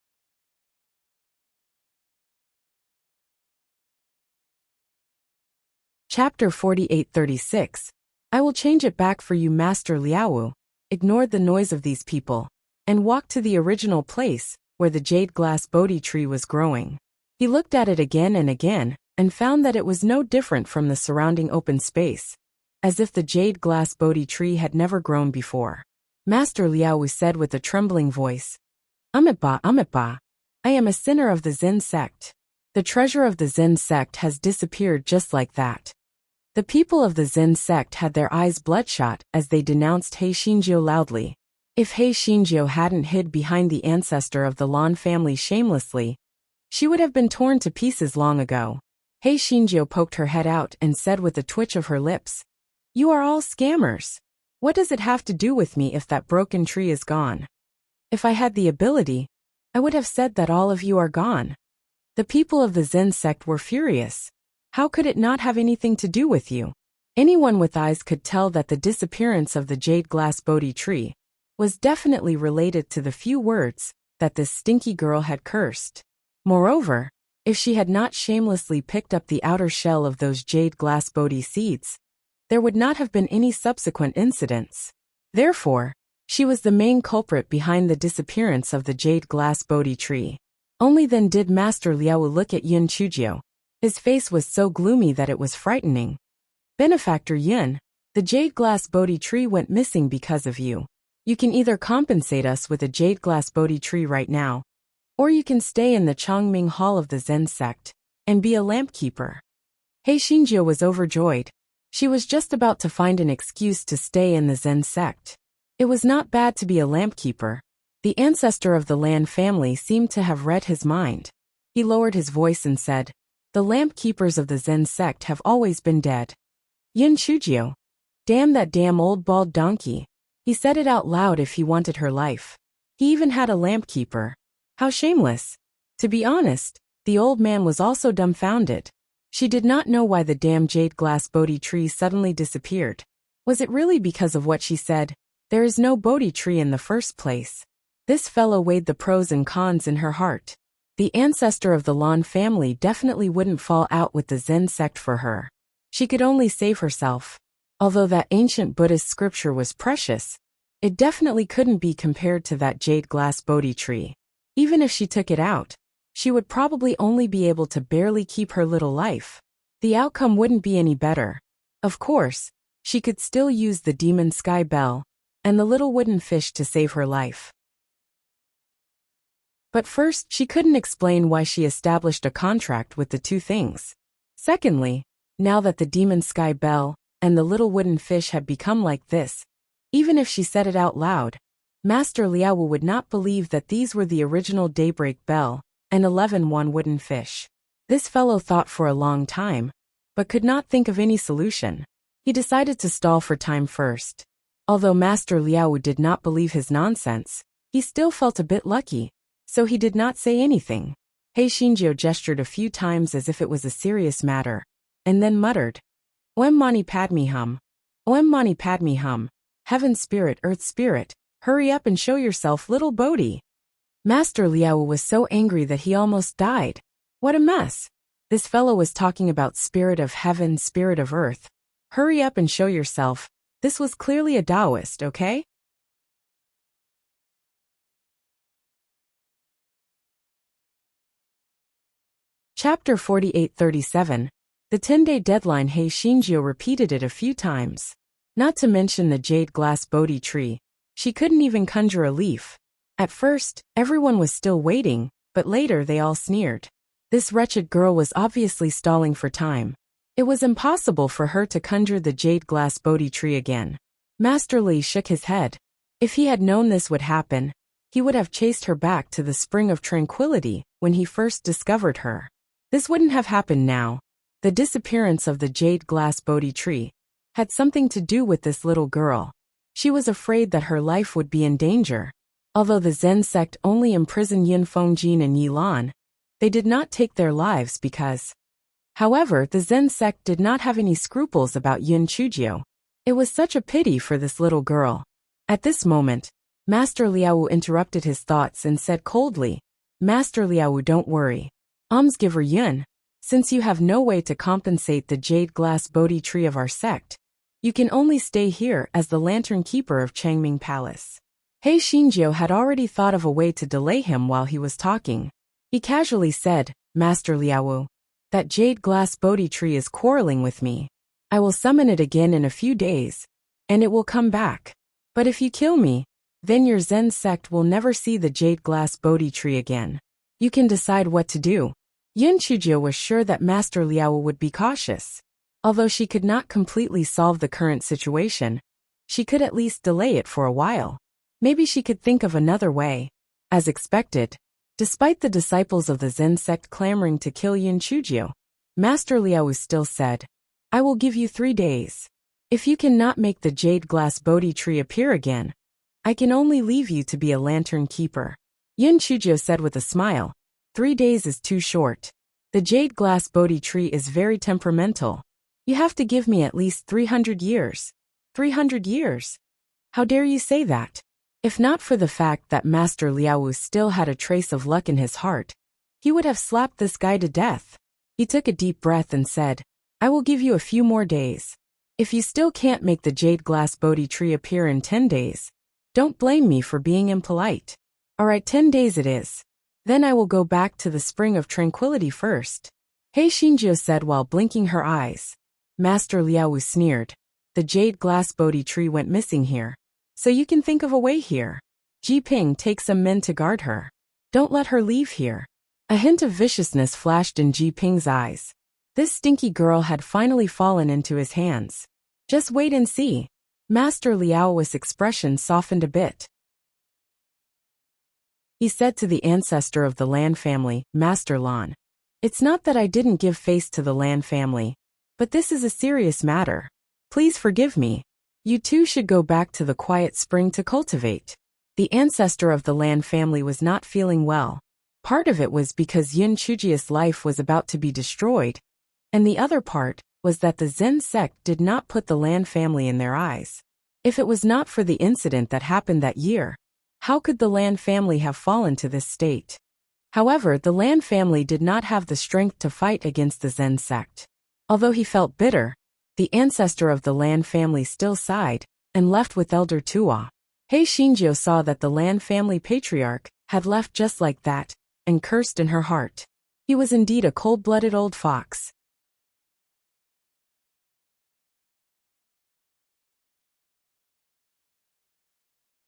Chapter 4836. I will change it back for you, Master Liaowu. Ignored the noise of these people and walked to the original place where the jade glass Bodhi tree was growing. He looked at it again and again and found that it was no different from the surrounding open space, as if the jade glass Bodhi tree had never grown before. Master Liaowu said with a trembling voice, Amipa, I am a sinner of the Zen sect. The treasure of the Zen sect has disappeared just like that. The people of the Zen sect had their eyes bloodshot as they denounced Hei Shinjiu loudly. If Hei Shinjiu hadn't hid behind the ancestor of the Lan family shamelessly, she would have been torn to pieces long ago. Hei Shinjiu poked her head out and said with a twitch of her lips, You are all scammers. What does it have to do with me if that broken tree is gone? If I had the ability, I would have said that all of you are gone. The people of the Zen sect were furious. How could it not have anything to do with you? Anyone with eyes could tell that the disappearance of the jade glass Bodhi tree was definitely related to the few words that this stinky girl had cursed. Moreover, if she had not shamelessly picked up the outer shell of those jade glass Bodhi seeds, there would not have been any subsequent incidents. Therefore, she was the main culprit behind the disappearance of the jade glass Bodhi tree. Only then did Master Liaowu look at Yin Chujio. His face was so gloomy that it was frightening. Benefactor Yin, the jade glass Bodhi tree went missing because of you. You can either compensate us with a jade glass Bodhi tree right now, or you can stay in the Chongming Hall of the Zen sect and be a lamp keeper. Hei Shinjiu was overjoyed. She was just about to find an excuse to stay in the Zen sect. It was not bad to be a lamp keeper. The ancestor of the Lan family seemed to have read his mind. He lowered his voice and said, The lamp keepers of the Zen sect have always been dead. Yin Chujio. Damn that damn old bald donkey. He said it out loud if he wanted her life. He even had a lamp keeper. How shameless. To be honest, the old man was also dumbfounded. She did not know why the damn jade glass Bodhi tree suddenly disappeared. Was it really because of what she said? There is no Bodhi tree in the first place. This fellow weighed the pros and cons in her heart. The ancestor of the Lan family definitely wouldn't fall out with the Zen sect for her. She could only save herself. Although that ancient Buddhist scripture was precious, it definitely couldn't be compared to that jade glass Bodhi tree. Even if she took it out, she would probably only be able to barely keep her little life. The outcome wouldn't be any better. Of course, she could still use the demon sky bell and the little wooden fish to save her life. But first, she couldn't explain why she established a contract with the two things. Secondly, now that the demon sky bell and the little wooden fish had become like this, even if she said it out loud, Master Liaowu would not believe that these were the original daybreak bell and 11 wooden fish. This fellow thought for a long time, but could not think of any solution. He decided to stall for time first. Although Master Liaowu did not believe his nonsense, he still felt a bit lucky. So he did not say anything. Hei Shinjiu gestured a few times as if it was a serious matter, and then muttered, Oem mani padme hum. Oem mani padme hum. Heaven spirit, earth spirit, hurry up and show yourself, little Bodhi. Master Liaowu was so angry that he almost died. What a mess. This fellow was talking about spirit of heaven, spirit of earth. Hurry up and show yourself. This was clearly a Taoist, okay? Chapter 4837. The 10-day deadline. Hei Shinjiu repeated it a few times. Not to mention the jade glass Bodhi tree. She couldn't even conjure a leaf. At first, everyone was still waiting, but later they all sneered. This wretched girl was obviously stalling for time. It was impossible for her to conjure the jade glass Bodhi tree again. Master Li shook his head. If he had known this would happen, he would have chased her back to the spring of tranquility when he first discovered her. This wouldn't have happened now. The disappearance of the jade glass Bodhi tree had something to do with this little girl. She was afraid that her life would be in danger. Although the Zen sect only imprisoned Yin Fengjin and Yi Lan, they did not take their lives because. However, the Zen sect did not have any scruples about Yin Chujio. It was such a pity for this little girl. At this moment, Master Liao interrupted his thoughts and said coldly, "Master Liao, don't worry. Almsgiver Yun, since you have no way to compensate the jade glass Bodhi tree of our sect, you can only stay here as the lantern keeper of Changming Palace." He Xinjiu had already thought of a way to delay him while he was talking. He casually said, "Master Liao, that jade glass Bodhi tree is quarreling with me. I will summon it again in a few days, and it will come back. But if you kill me, then your Zen sect will never see the jade glass Bodhi tree again. You can decide what to do." Yin Chujio was sure that Master Liao would be cautious. Although she could not completely solve the current situation, she could at least delay it for a while. Maybe she could think of another way. As expected, despite the disciples of the Zen sect clamoring to kill Yin Chujio, Master Liao still said, "I will give you 3 days. If you cannot make the jade glass Bodhi tree appear again, I can only leave you to be a lantern keeper." Yin Chujio said with a smile, 3 days is too short. The jade glass Bodhi tree is very temperamental. You have to give me at least 300 years. 300 years? How dare you say that? If not for the fact that Master Liao still had a trace of luck in his heart, he would have slapped this guy to death. He took a deep breath and said, "I will give you a few more days. If you still can't make the jade glass Bodhi tree appear in 10 days, don't blame me for being impolite. Alright, 10 days it is. Then I will go back to the Spring of Tranquility first." He Xinjiu said while blinking her eyes. Master Liao sneered. "The jade glass Bodhi tree went missing here. So you can think of a way here. Ji Ping, take some men to guard her. Don't let her leave here." A hint of viciousness flashed in Ji Ping's eyes. This stinky girl had finally fallen into his hands. Just wait and see. Master Liao's expression softened a bit. He said to the ancestor of the Lan family, "Master Lan, it's not that I didn't give face to the Lan family, but this is a serious matter. Please forgive me. You two should go back to the quiet spring to cultivate." The ancestor of the Lan family was not feeling well. Part of it was because Yin Chujio's life was about to be destroyed, and the other part was that the Zen sect did not put the Lan family in their eyes. If it was not for the incident that happened that year, how could the Lan family have fallen to this state? However, the Lan family did not have the strength to fight against the Zen sect. Although he felt bitter, the ancestor of the Lan family still sighed and left with Elder Tua. He Xinjiu saw that the Lan family patriarch had left just like that and cursed in her heart. He was indeed a cold-blooded old fox.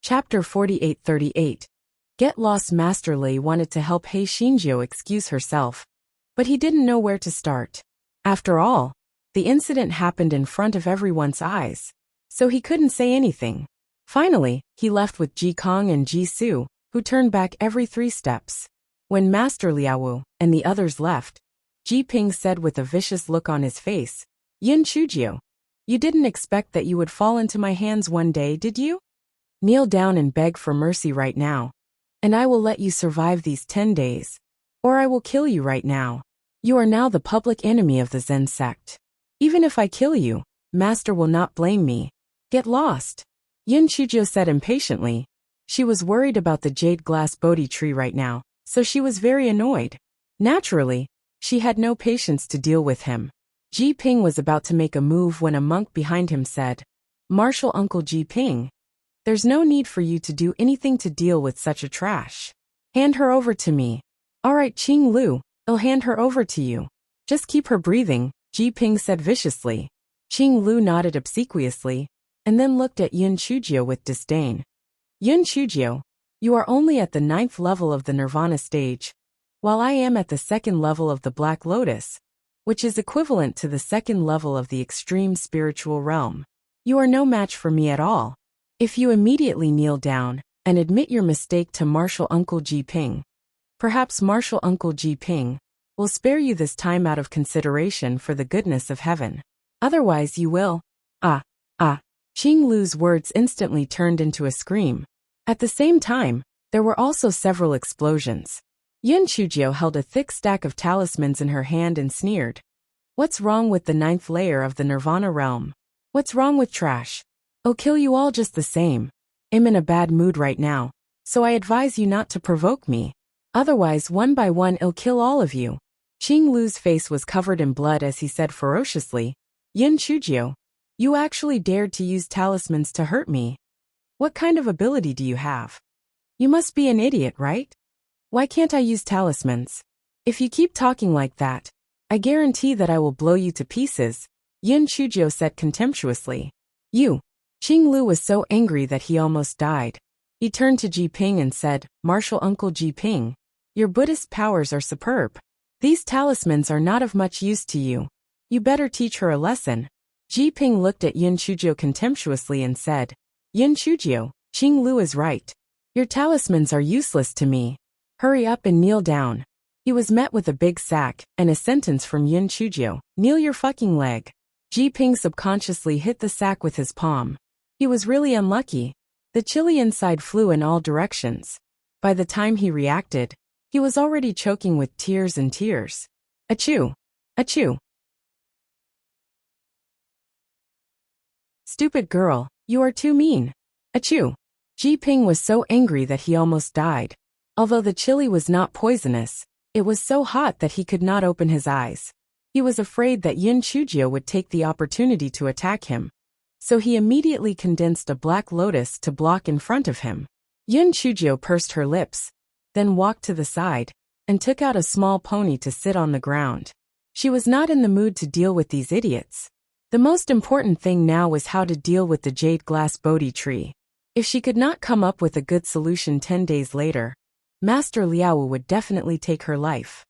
Chapter 4838. Get Lost. Master Lei wanted to help He Xinjiu excuse herself, but he didn't know where to start. After all, the incident happened in front of everyone's eyes, so he couldn't say anything. Finally, he left with Ji Kong and Ji Su, who turned back every 3 steps. When Master Liao and the others left, Ji Ping said with a vicious look on his face, "Yin Chujio, you didn't expect that you would fall into my hands one day, did you? Kneel down and beg for mercy right now, and I will let you survive these 10 days, or I will kill you right now. You are now the public enemy of the Zen sect. Even if I kill you, Master will not blame me. Get lost." Yin Chujio said impatiently. She was worried about the jade glass Bodhi tree right now, so she was very annoyed. Naturally, she had no patience to deal with him. Ji Ping was about to make a move when a monk behind him said, "Martial Uncle Ji Ping, there's no need for you to do anything to deal with such a trash. Hand her over to me." "Alright, Qing Lu, I'll hand her over to you. Just keep her breathing," Ji Ping said viciously. Qing Lu nodded obsequiously, and then looked at Yin Chujio with disdain. "Yin Chujio, you are only at the 9th level of the Nirvana stage, while I am at the 2nd level of the Black Lotus, which is equivalent to the 2nd level of the extreme spiritual realm. You are no match for me at all. If you immediately kneel down and admit your mistake to Martial Uncle Ji Ping, perhaps Martial Uncle Ji Ping will spare you this time out of consideration for the goodness of heaven. Otherwise you will." Qing Lu's words instantly turned into a scream. At the same time, there were also several explosions. Yin Chujio held a thick stack of talismans in her hand and sneered. What's wrong with the 9th layer of the Nirvana realm? What's wrong with trash? I'll kill you all just the same. I'm in a bad mood right now, so I advise you not to provoke me. Otherwise, one by one I'll kill all of you. Qing Lu's face was covered in blood as he said ferociously, Yin Chujio, you actually dared to use talismans to hurt me. What kind of ability do you have? You must be an idiot, right? Why can't I use talismans? If you keep talking like that, I guarantee that I will blow you to pieces, Yin Chujio said contemptuously. You. Qing Lu was so angry that he almost died. He turned to Ji Ping and said, Martial Uncle Ji Ping, your Buddhist powers are superb. These talismans are not of much use to you. You better teach her a lesson. Ji Ping looked at Yin Chujio contemptuously and said, Yin Chujio, Qing Lu is right. Your talismans are useless to me. Hurry up and kneel down. He was met with a big sack and a sentence from Yin Chujio, kneel your fucking leg. Ji Ping subconsciously hit the sack with his palm. He was really unlucky. The chili inside flew in all directions. By the time he reacted, he was already choking with tears and tears. Achoo! Achoo! Stupid girl, you are too mean. Achoo! Ji Ping was so angry that he almost died. Although the chili was not poisonous, it was so hot that he could not open his eyes. He was afraid that Yin Chujio would take the opportunity to attack him. So he immediately condensed a black lotus to block in front of him. Yin Chujio pursed her lips, then walked to the side, and took out a small pony to sit on the ground. She was not in the mood to deal with these idiots. The most important thing now was how to deal with the jade glass Bodhi tree. If she could not come up with a good solution 10 days later, Master Liao would definitely take her life.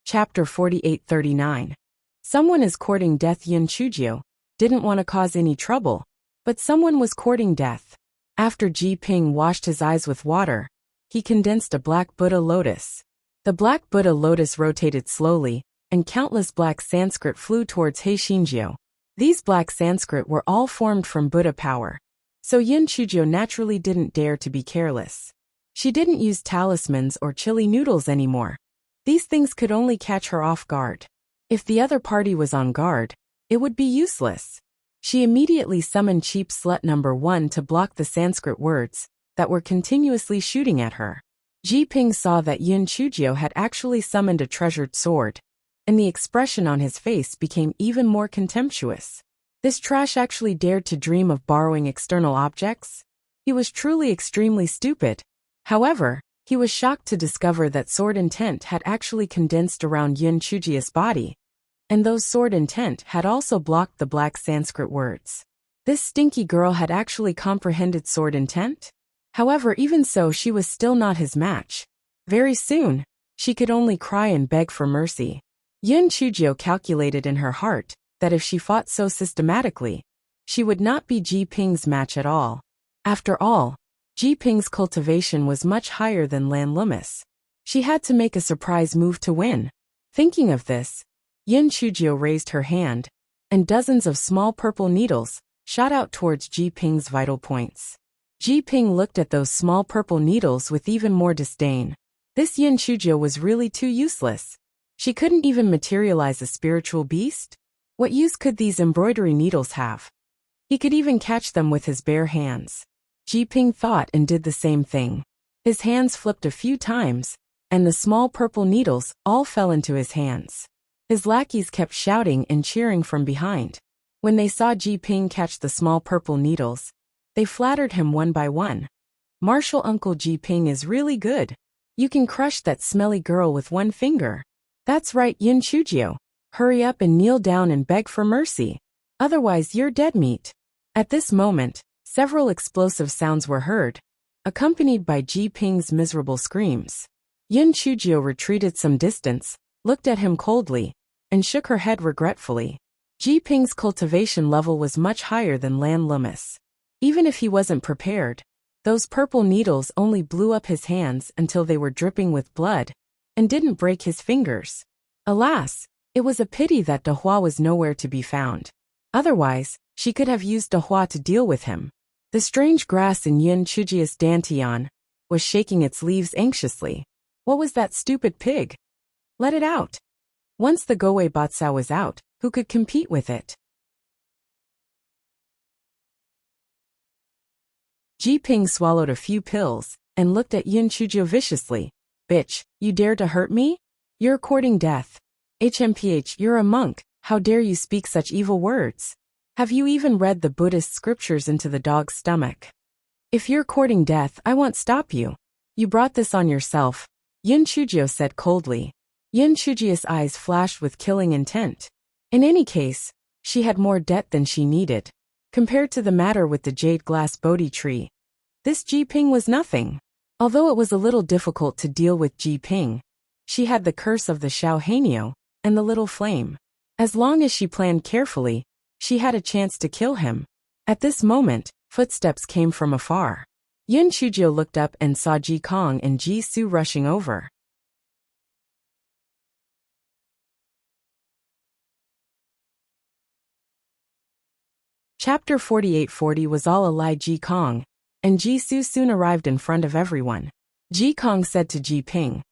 Chapter 4839. Someone is courting death. Yin Chujio didn't want to cause any trouble, but someone was courting death. After Ji Ping washed his eyes with water, he condensed a black Buddha lotus. The black Buddha lotus rotated slowly, and countless black Sanskrit flew towards He Xinjiu. These black Sanskrit were all formed from Buddha power. So Yin Chujio naturally didn't dare to be careless. She didn't use talismans or chili noodles anymore. These things could only catch her off guard. If the other party was on guard, it would be useless. She immediately summoned cheap slut number 1 to block the Sanskrit words that were continuously shooting at her. Ji Ping saw that Yin Chujio had actually summoned a treasured sword, and the expression on his face became even more contemptuous. This trash actually dared to dream of borrowing external objects? He was truly extremely stupid. However, he was shocked to discover that sword intent had actually condensed around Yin Chujio's body, and those sword intent had also blocked the black Sanskrit words. This stinky girl had actually comprehended sword intent? However, even so, she was still not his match. Very soon, she could only cry and beg for mercy. Yin Chujio calculated in her heart that if she fought so systematically, she would not be Ji Ping's match at all. After all, Ji Ping's cultivation was much higher than Lan Lumis. She had to make a surprise move to win. Thinking of this, Yin Chujio raised her hand, and dozens of small purple needles shot out towards Ji Ping's vital points. Ji Ping looked at those small purple needles with even more disdain. This Yin Chujio was really too useless. She couldn't even materialize a spiritual beast? What use could these embroidery needles have? He could even catch them with his bare hands. Ji Ping thought and did the same thing. His hands flipped a few times, and the small purple needles all fell into his hands. His lackeys kept shouting and cheering from behind. When they saw Ji Ping catch the small purple needles, they flattered him one by one. Martial Uncle Ji Ping is really good. You can crush that smelly girl with one finger. That's right, Yin Chujio. Hurry up and kneel down and beg for mercy. Otherwise you're dead meat. At this moment, several explosive sounds were heard, accompanied by Ji Ping's miserable screams. Yin Chujio retreated some distance, looked at him coldly, and shook her head regretfully. Ji Ping's cultivation level was much higher than Lan Lumis. Even if he wasn't prepared, those purple needles only blew up his hands until they were dripping with blood, and didn't break his fingers. Alas, it was a pity that De Hua was nowhere to be found. Otherwise, she could have used De Hua to deal with him. The strange grass in Yin Chujia's dantian was shaking its leaves anxiously. What was that stupid pig? Let it out. Once the Gowei Batsao was out, who could compete with it? Ji Ping swallowed a few pills and looked at Yin Chujio viciously. Bitch, you dare to hurt me? You're courting death. HMPH, you're a monk. How dare you speak such evil words? Have you even read the Buddhist scriptures into the dog's stomach? If you're courting death, I won't stop you. You brought this on yourself, Yin Chujio said coldly. Yin Chujio's eyes flashed with killing intent. In any case, she had more debt than she needed. Compared to the matter with the jade glass Bodhi tree, this Ji Ping was nothing. Although it was a little difficult to deal with Ji Ping, she had the curse of the Xiao Hanyo and the little flame. As long as she planned carefully, she had a chance to kill him. At this moment, footsteps came from afar. Yin Chujio looked up and saw Ji Kong and Ji Su rushing over. Chapter 4840 was all a lie. Ji Kong and Ji Su soon arrived in front of everyone. Ji Kong said to Ji Ping,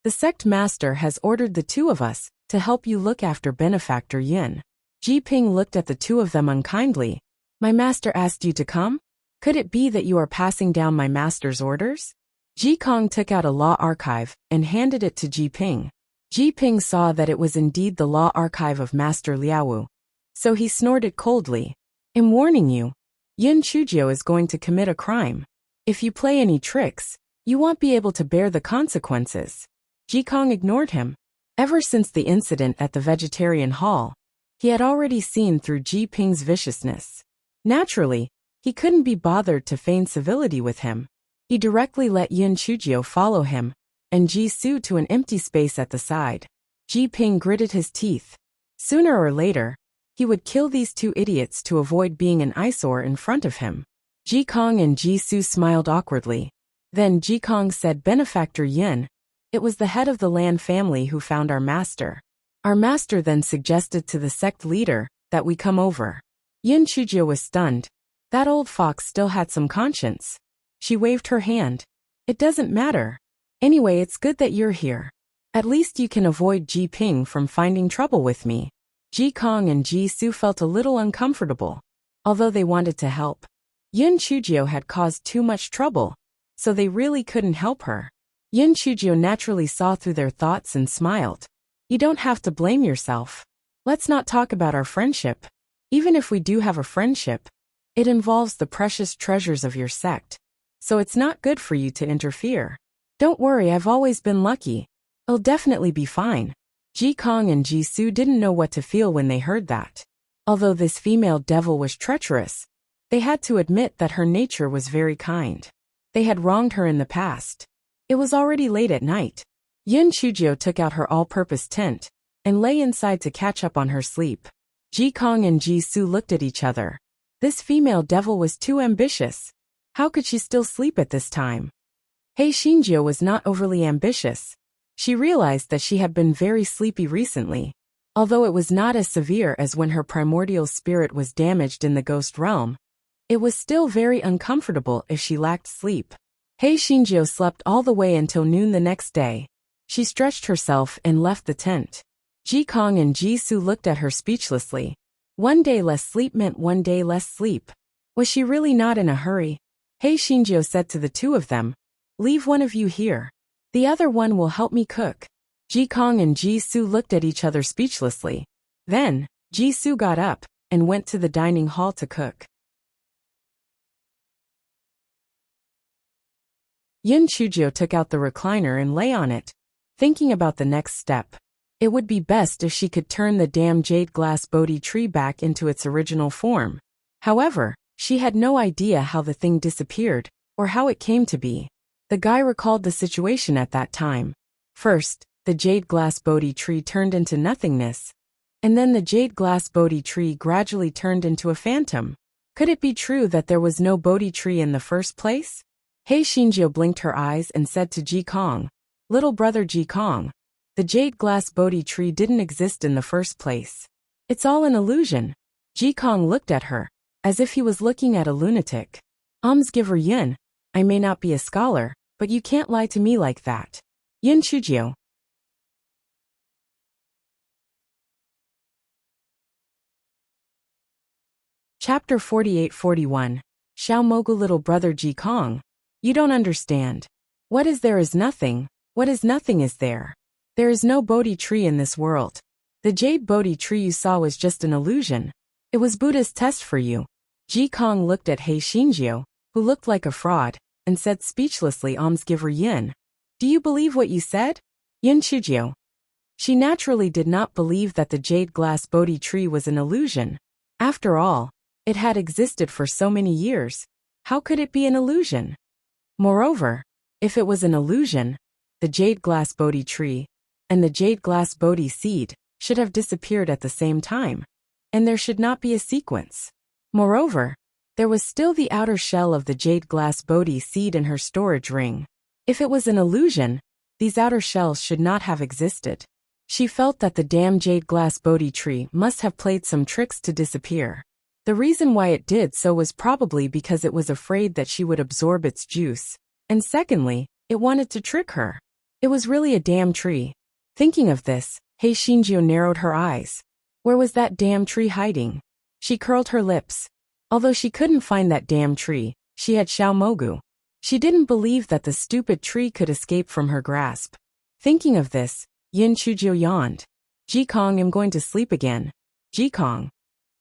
"The sect master has ordered the two of us to help you look after benefactor Yin." Ji Ping looked at the two of them unkindly. "My master asked you to come? Could it be that you are passing down my master's orders?" Ji Kong took out a law archive and handed it to Ji Ping. Ji Ping saw that it was indeed the law archive of Master Liaowu. So he snorted coldly. "I'm warning you, Yin Chujio is going to commit a crime. If you play any tricks, you won't be able to bear the consequences." Ji Kong ignored him. Ever since the incident at the vegetarian hall, he had already seen through Ji Ping's viciousness. Naturally, he couldn't be bothered to feign civility with him. He directly let Yin Chujio follow him, and Ji Su to an empty space at the side. Ji Ping gritted his teeth. Sooner or later, he would kill these two idiots to avoid being an eyesore in front of him. Ji Kong and Ji Su smiled awkwardly. Then Ji Kong said, "Benefactor Yin, it was the head of the Lan family who found our master. Our master then suggested to the sect leader that we come over." Yin Chujio was stunned. That old fox still had some conscience. She waved her hand. "It doesn't matter. Anyway, it's good that you're here. At least you can avoid Ji Ping from finding trouble with me." Ji Kong and Ji Su felt a little uncomfortable, although they wanted to help. Yin Chujio had caused too much trouble, so they really couldn't help her. Yin Chujio naturally saw through their thoughts and smiled. "You don't have to blame yourself. Let's not talk about our friendship. Even if we do have a friendship, it involves the precious treasures of your sect, so it's not good for you to interfere. Don't worry, I've always been lucky. I'll definitely be fine." Ji Kong and Ji Su didn't know what to feel when they heard that. Although this female devil was treacherous, they had to admit that her nature was very kind. They had wronged her in the past. It was already late at night. Yin Chujio took out her all-purpose tent and lay inside to catch up on her sleep. Ji Kong and Ji Su looked at each other. This female devil was too ambitious. How could she still sleep at this time? Hei Shinjio was not overly ambitious. She realized that she had been very sleepy recently. Although it was not as severe as when her primordial spirit was damaged in the ghost realm, it was still very uncomfortable if she lacked sleep. Hei Shinjio slept all the way until noon the next day. She stretched herself and left the tent. Ji Kong and Ji Su looked at her speechlessly. One day less sleep meant one day less sleep. Was she really not in a hurry? Hei Shinjio said to the two of them, "Leave one of you here. The other one will help me cook." Ji Kong and Ji Su looked at each other speechlessly. Then, Ji Su got up and went to the dining hall to cook. Yin Chujio took out the recliner and lay on it, thinking about the next step. It would be best if she could turn the damn jade glass Bodhi tree back into its original form. However, she had no idea how the thing disappeared, or how it came to be. The guy recalled the situation at that time. First, the jade glass Bodhi tree turned into nothingness, and then the jade glass Bodhi tree gradually turned into a phantom. Could it be true that there was no Bodhi tree in the first place? Hei Shinjio blinked her eyes and said to Ji Kong, Little brother Ji Kong. The jade glass Bodhi tree didn't exist in the first place. It's all an illusion. Ji Kong looked at her, as if he was looking at a lunatic. Almsgiver Yin, I may not be a scholar, but you can't lie to me like that. Yin Chujio. Chapter 48-41. Xiaomogu little brother Ji Kong. You don't understand. What is there is nothing. What is nothing is there. There is no Bodhi tree in this world. The jade Bodhi tree you saw was just an illusion. It was Buddha's test for you. Ji Kong looked at He Xinjiu, who looked like a fraud, and said speechlessly, Almsgiver Yin. Do you believe what you said? Yin Chujio. She naturally did not believe that the jade glass Bodhi tree was an illusion. After all, it had existed for so many years. How could it be an illusion? Moreover, if it was an illusion, the jade glass Bodhi tree and the jade glass Bodhi seed should have disappeared at the same time, and there should not be a sequence. Moreover, there was still the outer shell of the jade glass Bodhi seed in her storage ring. If it was an illusion, these outer shells should not have existed. She felt that the damn jade glass Bodhi tree must have played some tricks to disappear. The reason why it did so was probably because it was afraid that she would absorb its juice, and secondly, it wanted to trick her. It was really a damn tree. Thinking of this, He Xinjiu narrowed her eyes. Where was that damn tree hiding? She curled her lips. Although she couldn't find that damn tree, she had Xiaomogu. She didn't believe that the stupid tree could escape from her grasp. Thinking of this, Yin Chujio yawned. Ji Kong, I'm going to sleep again. Ji Kong.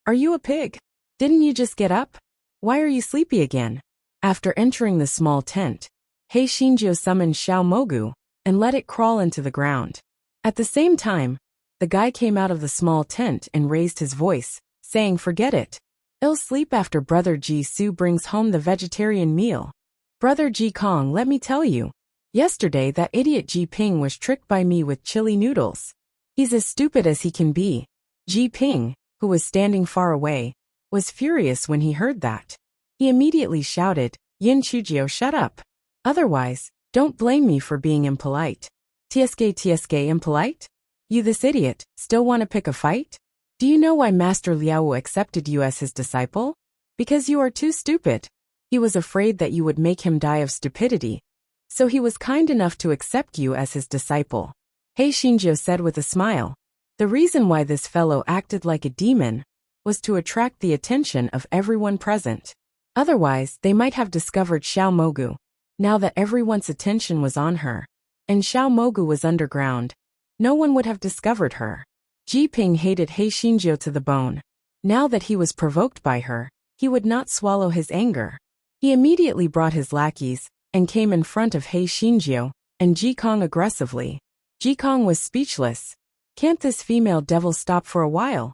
Are you a pig? Didn't you just get up? Why are you sleepy again? After entering the small tent, He Xinjiu summoned Xiaomogu and let it crawl into the ground. At the same time, the guy came out of the small tent and raised his voice, saying, forget it. I'll sleep after Brother Ji Su brings home the vegetarian meal. Brother Ji Kong, let me tell you. Yesterday that idiot Ji Ping was tricked by me with chili noodles. He's as stupid as he can be. Ji Ping, who was standing far away, was furious when he heard that. He immediately shouted, Yin Chujio, shut up. Otherwise, don't blame me for being impolite. TSK impolite? You this idiot, still want to pick a fight? Do you know why Master Liao accepted you as his disciple? Because you are too stupid. He was afraid that you would make him die of stupidity, so he was kind enough to accept you as his disciple. He Xinjiu said with a smile. The reason why this fellow acted like a demon was to attract the attention of everyone present. Otherwise, they might have discovered Xiaomogu. Now that everyone's attention was on her, and Xiaomogu was underground, no one would have discovered her. Ji Ping hated He Xinjiu to the bone. Now that he was provoked by her, he would not swallow his anger. He immediately brought his lackeys and came in front of He Xinjiu and Ji Kong aggressively. Ji Kong was speechless. Can't this female devil stop for a while?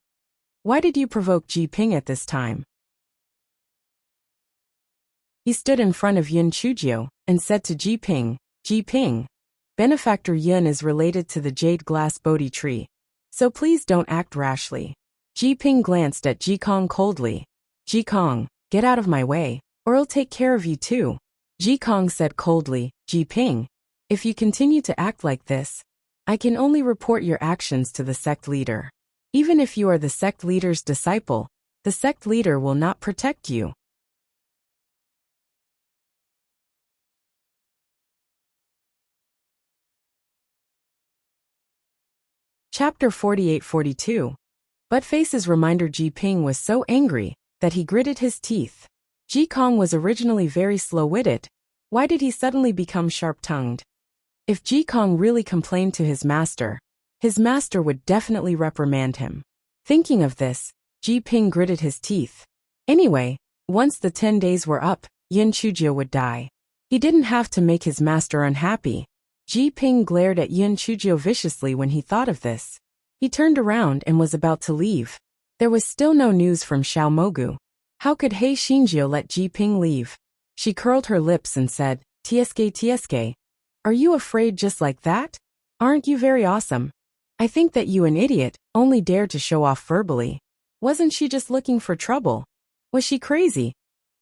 Why did you provoke Ji Ping at this time? He stood in front of Yin Chujio and said to Ji Ping, Ji Ping, Benefactor Yin is related to the jade glass Bodhi tree, so please don't act rashly. Ji Ping glanced at Ji Kong coldly. Ji Kong, get out of my way, or I'll take care of you too. Ji Kong said coldly, Ji Ping, if you continue to act like this, I can only report your actions to the sect leader. Even if you are the sect leader's disciple, the sect leader will not protect you. Chapter 48-42. Buttface's reminder. Ji Ping was so angry that he gritted his teeth. Ji Kong was originally very slow-witted. Why did he suddenly become sharp-tongued? If Ji Kong really complained to his master would definitely reprimand him. Thinking of this, Ji Ping gritted his teeth. Anyway, once the 10 days were up, Yin Chujio would die. He didn't have to make his master unhappy. Ji Ping glared at Yin Chujio viciously when he thought of this. He turned around and was about to leave. There was still no news from Xiaomogu. How could He Xinjiu let Ji Ping leave? She curled her lips and said, TSK, are you afraid just like that? Aren't you very awesome? I think that you, an idiot, only dared to show off verbally. Wasn't she just looking for trouble? Was she crazy?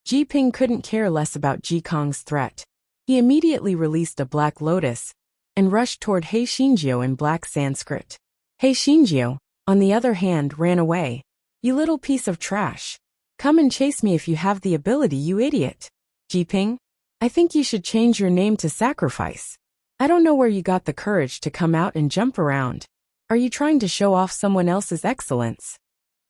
Ji Ping couldn't care less about Ji Kong's threat. He immediately released a black lotus and rushed toward Hei Shinjio in black Sanskrit. Hei Shinjio, on the other hand, ran away. "You little piece of trash. Come and chase me if you have the ability, you idiot. Jiping, I think you should change your name to Sacrifice. I don't know where you got the courage to come out and jump around. Are you trying to show off someone else's excellence?"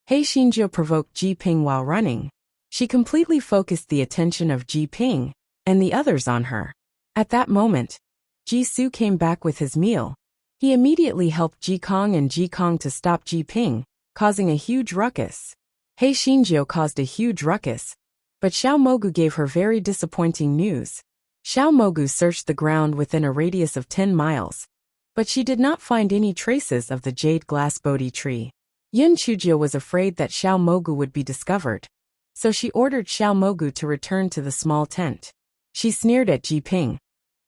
Hei Shinjio provoked Jiping while running. She completely focused the attention of Jiping and the others on her. At that moment, Jisoo came back with his meal. He immediately helped Jikong and Jikong to stop Jiping, causing a huge ruckus. Hei Shinjio caused a huge ruckus, but Xiao Mogu gave her very disappointing news. Xiao Mogu searched the ground within a radius of 10 miles, but she did not find any traces of the jade glass Bodhi tree. Yun Chujio was afraid that Xiao Mogu would be discovered, so she ordered Xiao Mogu to return to the small tent. She sneered at Jiping.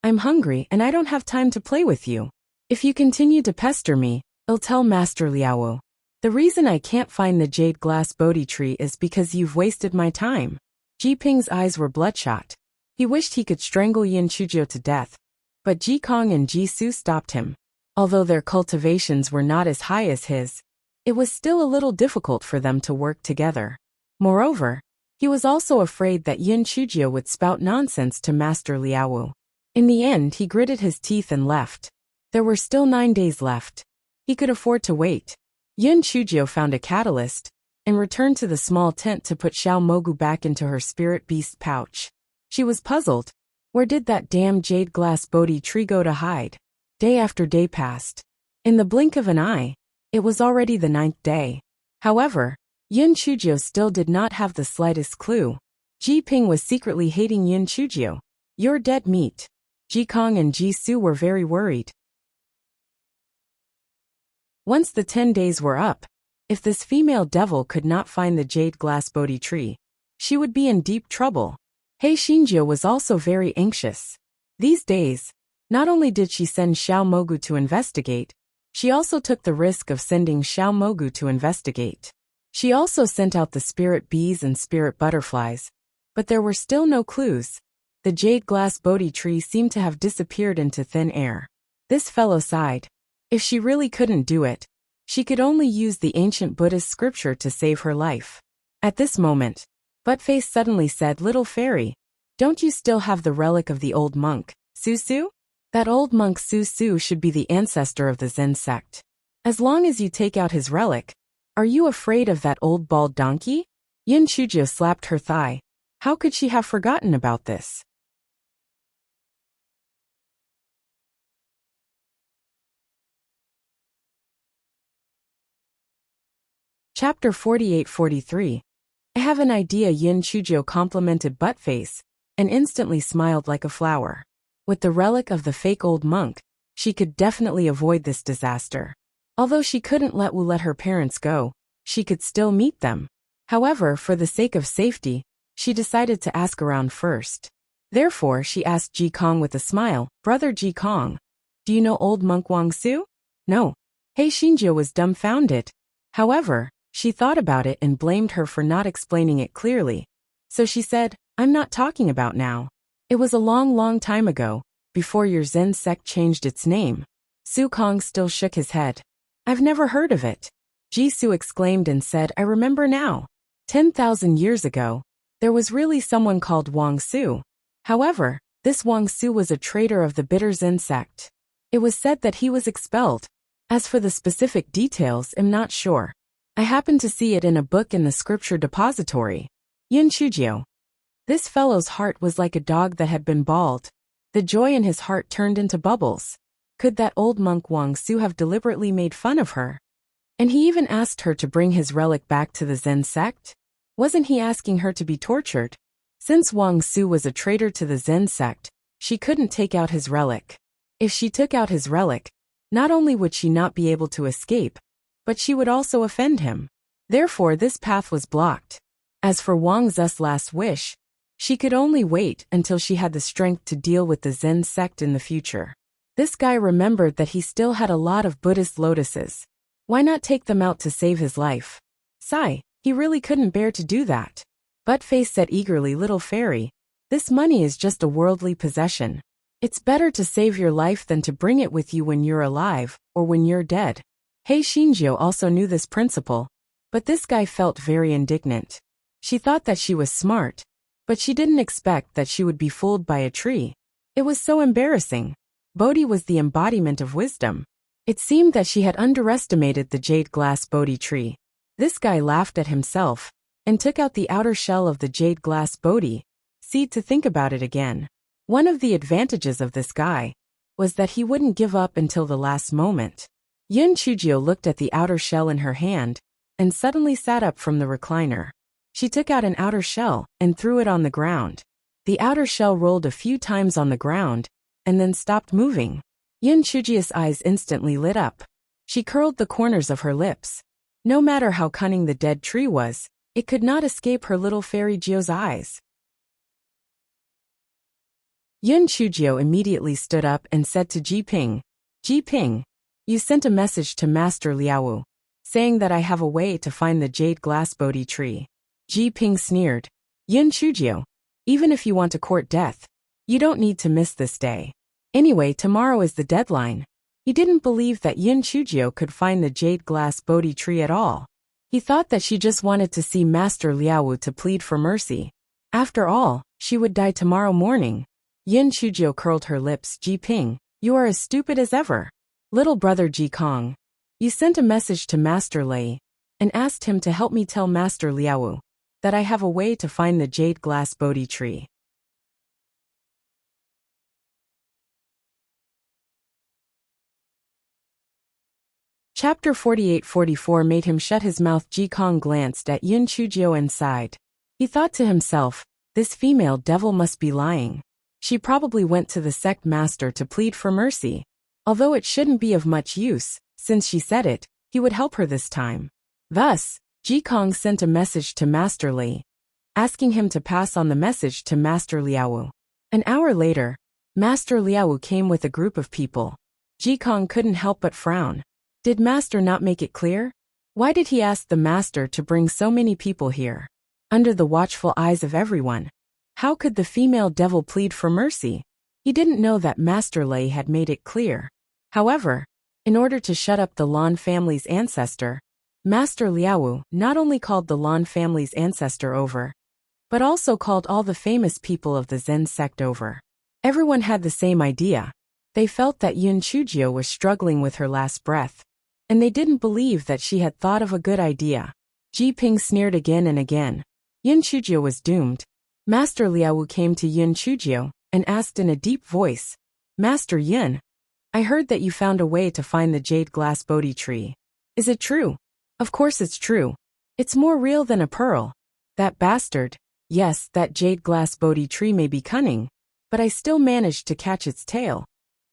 "I'm hungry and I don't have time to play with you. If you continue to pester me, I'll tell Master Liao. The reason I can't find the jade glass Bodhi tree is because you've wasted my time." Jiping's eyes were bloodshot. He wished he could strangle Yin Chujio to death, but Jikong and Jisoo stopped him. Although their cultivations were not as high as his, it was still a little difficult for them to work together. Moreover, he was also afraid that Yin Chujio would spout nonsense to Master Liao. In the end, he gritted his teeth and left. There were still 9 days left. He could afford to wait. Yin Chujio found a catalyst and returned to the small tent to put Xiao Mogu back into her spirit beast pouch. She was puzzled. Where did that damn jade glass Bodhi tree go to hide? Day after day passed. In the blink of an eye, it was already the 9th day. However, Yin Chujio still did not have the slightest clue. Jiping was secretly hating Yin Chujio. "You're dead meat." Jikong and Jisoo were very worried. Once the 10 days were up, if this female devil could not find the jade glass Bodhi tree, she would be in deep trouble. Hei Shinjio was also very anxious. These days, not only did she send Xiao Mogu to investigate, she also took the risk of sending Xiao Mogu to investigate. She also sent out the spirit bees and spirit butterflies, but there were still no clues. The jade glass Bodhi tree seemed to have disappeared into thin air. This fellow sighed. If she really couldn't do it, she could only use the ancient Buddhist scripture to save her life. At this moment, Buttface suddenly said, "Little fairy, don't you still have the relic of the old monk, Susu? That old monk Susu should be the ancestor of the Zen sect. As long as you take out his relic, are you afraid of that old bald donkey?" Yin Chujio slapped her thigh. How could she have forgotten about this? Chapter 48-43. I have an idea. Yin Chujio complimented Buttface and instantly smiled like a flower. With the relic of the fake old monk, she could definitely avoid this disaster. Although she couldn't let her parents go, she could still meet them. However, for the sake of safety, she decided to ask around first. Therefore, she asked Jikong with a smile, "Brother Jikong, do you know old monk Wang Su?" "No." Hei Shinjio was dumbfounded. However, she thought about it and blamed her for not explaining it clearly. So she said, "I'm not talking about now. It was a long time ago, before your Zen sect changed its name." Su Kong still shook his head. "I've never heard of it." Jisoo exclaimed and said, "I remember now. 10,000 years ago, there was really someone called Wang Su. However, this Wang Su was a traitor of the bitter Zen sect. It was said that he was expelled. As for the specific details, I'm not sure. I happened to see it in a book in the scripture depository." Yin Chujio. This fellow's heart was like a dog that had been bald. The joy in his heart turned into bubbles. Could that old monk Wang Su have deliberately made fun of her? And he even asked her to bring his relic back to the Zen sect? Wasn't he asking her to be tortured? Since Wang Su was a traitor to the Zen sect, she couldn't take out his relic. If she took out his relic, not only would she not be able to escape, but she would also offend him. Therefore, this path was blocked. As for Wang Zu's last wish, she could only wait until she had the strength to deal with the Zen sect in the future. This guy remembered that he still had a lot of Buddhist lotuses. Why not take them out to save his life? Sigh, he really couldn't bear to do that. Buttface said eagerly, "Little fairy, this money is just a worldly possession. It's better to save your life than to bring it with you when you're alive, or when you're dead. Hei Shinjio also knew this principle, but this guy felt very indignant. She thought that she was smart, but she didn't expect that she would be fooled by a tree. It was so embarrassing. Bodhi was the embodiment of wisdom. It seemed that she had underestimated the jade glass Bodhi tree. This guy laughed at himself and took out the outer shell of the jade glass Bodhi seed to think about it again. One of the advantages of this guy was that he wouldn't give up until the last moment. Yun Chujio looked at the outer shell in her hand and suddenly sat up from the recliner. She took out an outer shell and threw it on the ground. The outer shell rolled a few times on the ground and then stopped moving. Yun Chujio's eyes instantly lit up. She curled the corners of her lips. No matter how cunning the dead tree was, it could not escape her little fairy Jio's eyes. Yun Chujio immediately stood up and said to Ji Ping, "Ji Ping, you sent a message to Master Liaowu, saying that I have a way to find the jade glass Bodhi tree." Ji Ping sneered, "Yun Chujio, even if you want to court death, you don't need to miss this day. Anyway, tomorrow is the deadline." He didn't believe that Yun Chujio could find the jade glass Bodhi tree at all. He thought that she just wanted to see Master Liaowu to plead for mercy. After all, she would die tomorrow morning. Yun Chujio curled her lips. "Ji Ping, you are as stupid as ever. Little brother Ji Kong, you sent a message to Master Lei and asked him to help me tell Master Liaowu that I have a way to find the jade glass Bodhi tree." Chapter 48-44 made him shut his mouth. Ji Kong glanced at Yun Chujio and sighed. He thought to himself, this female devil must be lying. She probably went to the sect master to plead for mercy. Although it shouldn't be of much use, since she said it, he would help her this time. Thus, Ji Kong sent a message to Master Lei, asking him to pass on the message to Master Liaowu. An hour later, Master Liaowu came with a group of people. Ji Kong couldn't help but frown. Did Master not make it clear? Why did he ask the Master to bring so many people here? Under the watchful eyes of everyone, how could the female devil plead for mercy? He didn't know that Master Lei had made it clear. However, in order to shut up the Lan family's ancestor, Master Liaowu not only called the Lan family's ancestor over, but also called all the famous people of the Zen sect over. Everyone had the same idea. They felt that Yun Chujio was struggling with her last breath, and they didn't believe that she had thought of a good idea. Ji Ping sneered again and again. Yun Chujio was doomed. Master Liaowu came to Yun Chujio and asked in a deep voice, "Master Yun, I heard that you found a way to find the jade glass Bodhi tree. Is it true?" "Of course it's true. It's more real than a pearl." "That bastard. Yes, that jade glass Bodhi tree may be cunning, but I still managed to catch its tail,"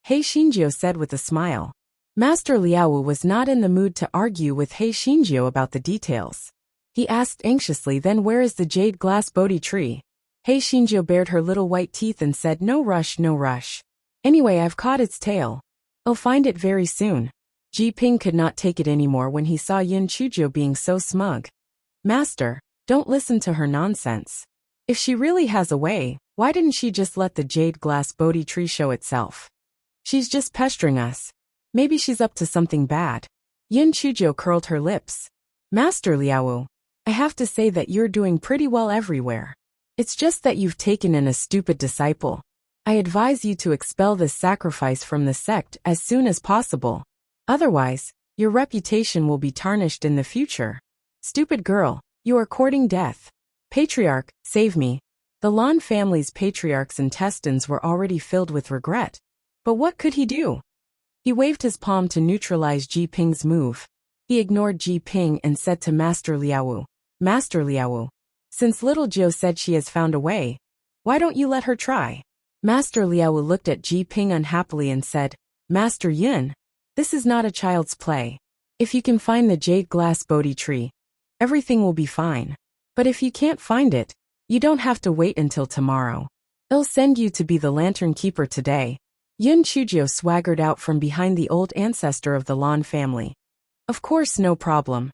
Hei Shinjio said with a smile. Master Liaowu was not in the mood to argue with Hei Shinjio about the details. He asked anxiously, "Then where is the jade glass Bodhi tree?" Hei Shinjio bared her little white teeth and said, "No rush, no rush. Anyway, I've caught its tail. I'll find it very soon." Ji Ping could not take it anymore when he saw Yun Chujio being so smug. "Master, don't listen to her nonsense. If she really has a way, why didn't she just let the jade glass Bodhi tree show itself? She's just pestering us. Maybe she's up to something bad." Yun Chujio curled her lips. "Master Liaowu, I have to say that you're doing pretty well everywhere. It's just that you've taken in a stupid disciple. I advise you to expel this sacrifice from the sect as soon as possible. Otherwise, your reputation will be tarnished in the future. Stupid girl, you are courting death. Patriarch, save me." The Lan family's patriarch's intestines were already filled with regret. But what could he do? He waved his palm to neutralize Ji Ping's move. He ignored Ji Ping and said to Master Liaowu, "Master Liaowu, since little Jiu said she has found a way, why don't you let her try?" Master Liaowu looked at Ji Ping unhappily and said, "Master Yun, this is not a child's play. If you can find the jade glass Bodhi tree, everything will be fine. But if you can't find it, you don't have to wait until tomorrow. I'll send you to be the lantern keeper today." Yun Chujio swaggered out from behind the old ancestor of the Lan family. "Of course, no problem.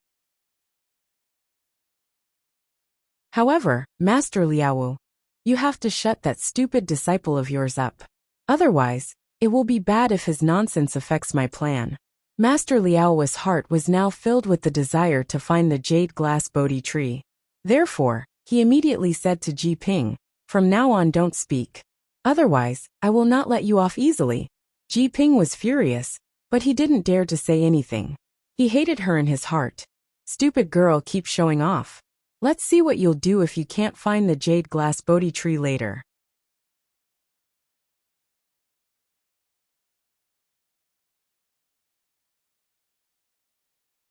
However, Master Liaowu, you have to shut that stupid disciple of yours up. Otherwise, it will be bad if his nonsense affects my plan. Master Liao's heart was now filled with the desire to find the jade glass Bodhi tree. Therefore, he immediately said to Ji Ping, "From now on don't speak. Otherwise, I will not let you off easily." Ji Ping was furious, but he didn't dare to say anything. He hated her in his heart. Stupid girl, keep showing off. Let's see what you'll do if you can't find the jade glass Bodhi tree later.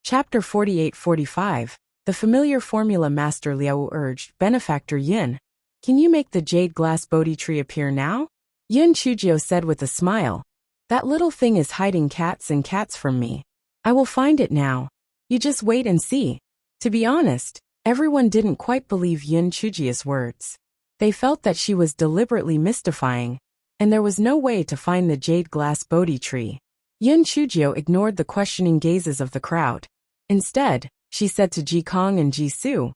Chapter 48-45. The familiar formula. Master Liao urged, "Benefactor Yin, can you make the jade glass Bodhi tree appear now?" Yin Chujio said with a smile, "That little thing is hiding cats and cats from me. I will find it now. You just wait and see." To be honest, everyone didn't quite believe Yin Chujio's words. They felt that she was deliberately mystifying, and there was no way to find the jade glass Bodhi tree. Yin Chujio ignored the questioning gazes of the crowd. Instead, she said to Ji Kong and Ji Su,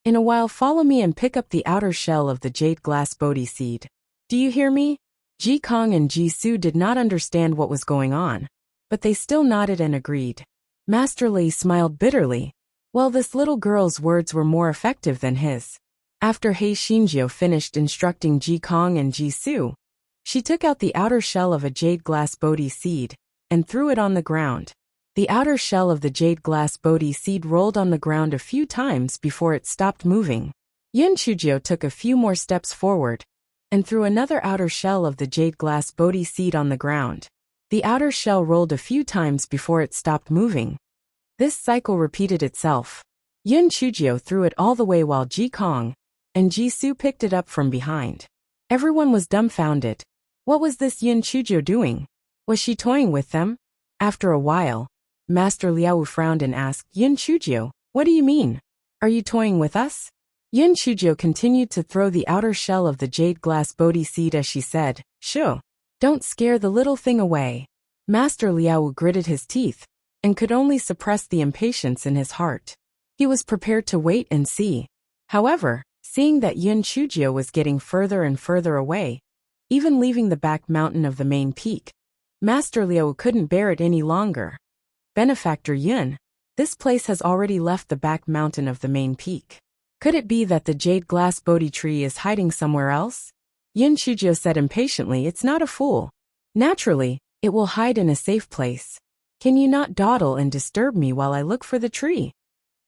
"In a while follow me and pick up the outer shell of the jade glass Bodhi seed. Do you hear me?" Ji Kong and Ji Su did not understand what was going on, but they still nodded and agreed. Master Li smiled bitterly. Well, this little girl's words were more effective than his. After He Xinjiu finished instructing Ji Kong and Ji Su, she took out the outer shell of a jade glass Bodhi seed and threw it on the ground. The outer shell of the jade glass Bodhi seed rolled on the ground a few times before it stopped moving. Yin Chujio took a few more steps forward and threw another outer shell of the jade glass Bodhi seed on the ground. The outer shell rolled a few times before it stopped moving. This cycle repeated itself. Yin Chujio threw it all the way while Ji Kong and Ji Su picked it up from behind. Everyone was dumbfounded. What was this Yin Chujio doing? Was she toying with them? After a while, Master Liao frowned and asked, "Yin Chujio, what do you mean? Are you toying with us?" Yin Chujio continued to throw the outer shell of the jade glass Bodhi seed as she said, "Shoo! Don't scare the little thing away." Master Liao gritted his teeth and could only suppress the impatience in his heart. He was prepared to wait and see. However, seeing that Yin Chujio was getting further and further away, even leaving the back mountain of the main peak, Master Liao couldn't bear it any longer. "Benefactor Yin, this place has already left the back mountain of the main peak. Could it be that the jade glass Bodhi tree is hiding somewhere else?" Yin Chujio said impatiently, "It's not a fool. Naturally, it will hide in a safe place. Can you not dawdle and disturb me while I look for the tree?"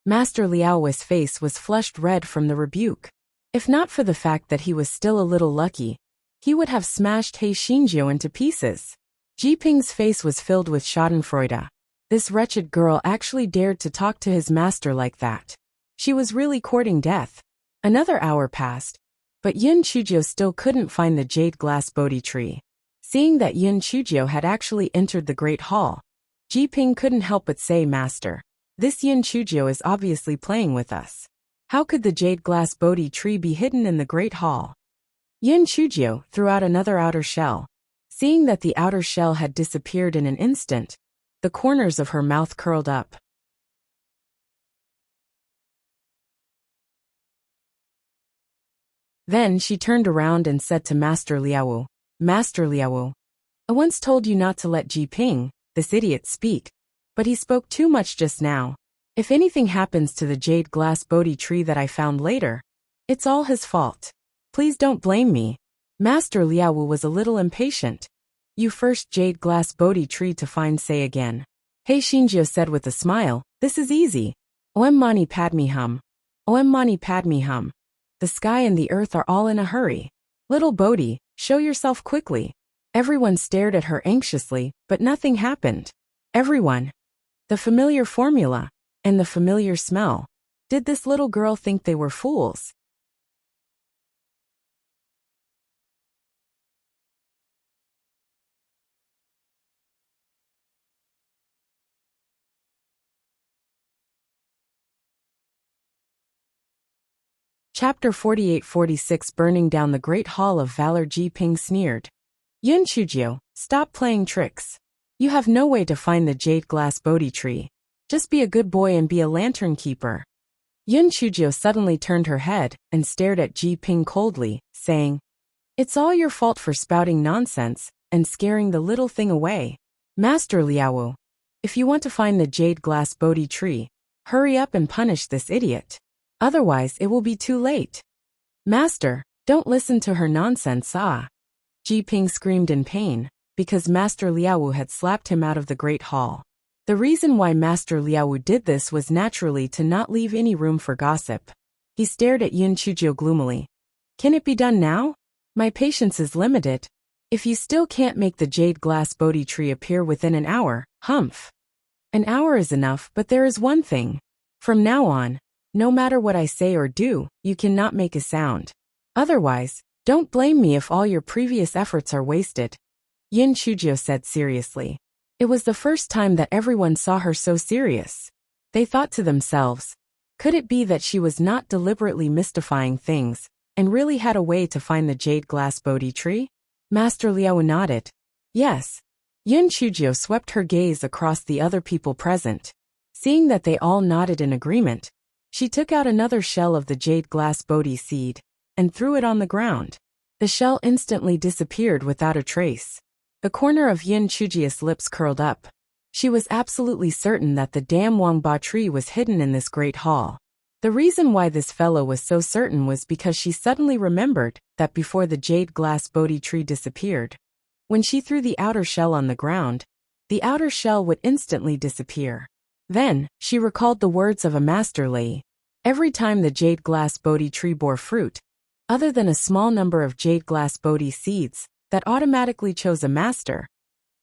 Master Liao's face was flushed red from the rebuke. If not for the fact that he was still a little lucky, he would have smashed He Xinjiu into pieces. Ji Ping's face was filled with schadenfreude. This wretched girl actually dared to talk to his master like that. She was really courting death. Another hour passed, but Yin Chujio still couldn't find the jade glass Bodhi tree. Seeing that Yin Chujio had actually entered the Great Hall, Ji Ping couldn't help but say, "Master, this Yin Chujio is obviously playing with us. How could the jade glass Bodhi tree be hidden in the Great Hall?" Yin Chujio threw out another outer shell. Seeing that the outer shell had disappeared in an instant, the corners of her mouth curled up. Then she turned around and said to Master Liao, "Master Liao, I once told you not to let Ji Ping, this idiot, speak, but he spoke too much just now. If anything happens to the jade glass Bodhi tree that I found later, it's all his fault. Please don't blame me." Master Liao was a little impatient. "You first jade glass Bodhi tree to find, say again." He Xinjiu said with a smile, "This is easy. Om mani padme hum. Om mani padme hum. The sky and the earth are all in a hurry. Little Bodhi, show yourself quickly." Everyone stared at her anxiously, but nothing happened. Everyone. The familiar formula, and the familiar smell. Did this little girl think they were fools? Chapter 48-46. Burning down the Great Hall of Valor. Ji Ping sneered. "Yin Chujio, stop playing tricks. You have no way to find the jade glass Bodhi tree. Just be a good boy and be a lantern keeper." Yin Chujio suddenly turned her head and stared at Ji Ping coldly, saying, It's all your fault for spouting nonsense and scaring the little thing away. Master Liaowu, if you want to find the jade glass Bodhi tree, hurry up and punish this idiot. Otherwise it will be too late. Master, don't listen to her nonsense, ah! Ji Ping screamed in pain, because Master Liaowu had slapped him out of the Great Hall. The reason why Master Liaowu did this was naturally to not leave any room for gossip. He stared at Yin Chuzhou gloomily. Can it be done now? My patience is limited. If you still can't make the jade glass Bodhi tree appear within an hour, humph. An hour is enough, but there is one thing. From now on, no matter what I say or do, you cannot make a sound. Otherwise, don't blame me if all your previous efforts are wasted. Yin Chuzhou said seriously. It was the first time that everyone saw her so serious. They thought to themselves, could it be that she was not deliberately mystifying things, and really had a way to find the jade glass Bodhi tree? Master Liaowu nodded. Yes. Yin Chuzhou swept her gaze across the other people present. Seeing that they all nodded in agreement, she took out another shell of the jade glass Bodhi seed, and threw it on the ground. The shell instantly disappeared without a trace. The corner of Yin Chuzhou's lips curled up. She was absolutely certain that the damn Wangba tree was hidden in this great hall. The reason why this fellow was so certain was because she suddenly remembered that before the jade glass Bodhi tree disappeared, when she threw the outer shell on the ground, the outer shell would instantly disappear. Then, she recalled the words of a master lei. Every time the jade glass Bodhi tree bore fruit, other than a small number of jade glass Bodhi seeds that automatically chose a master,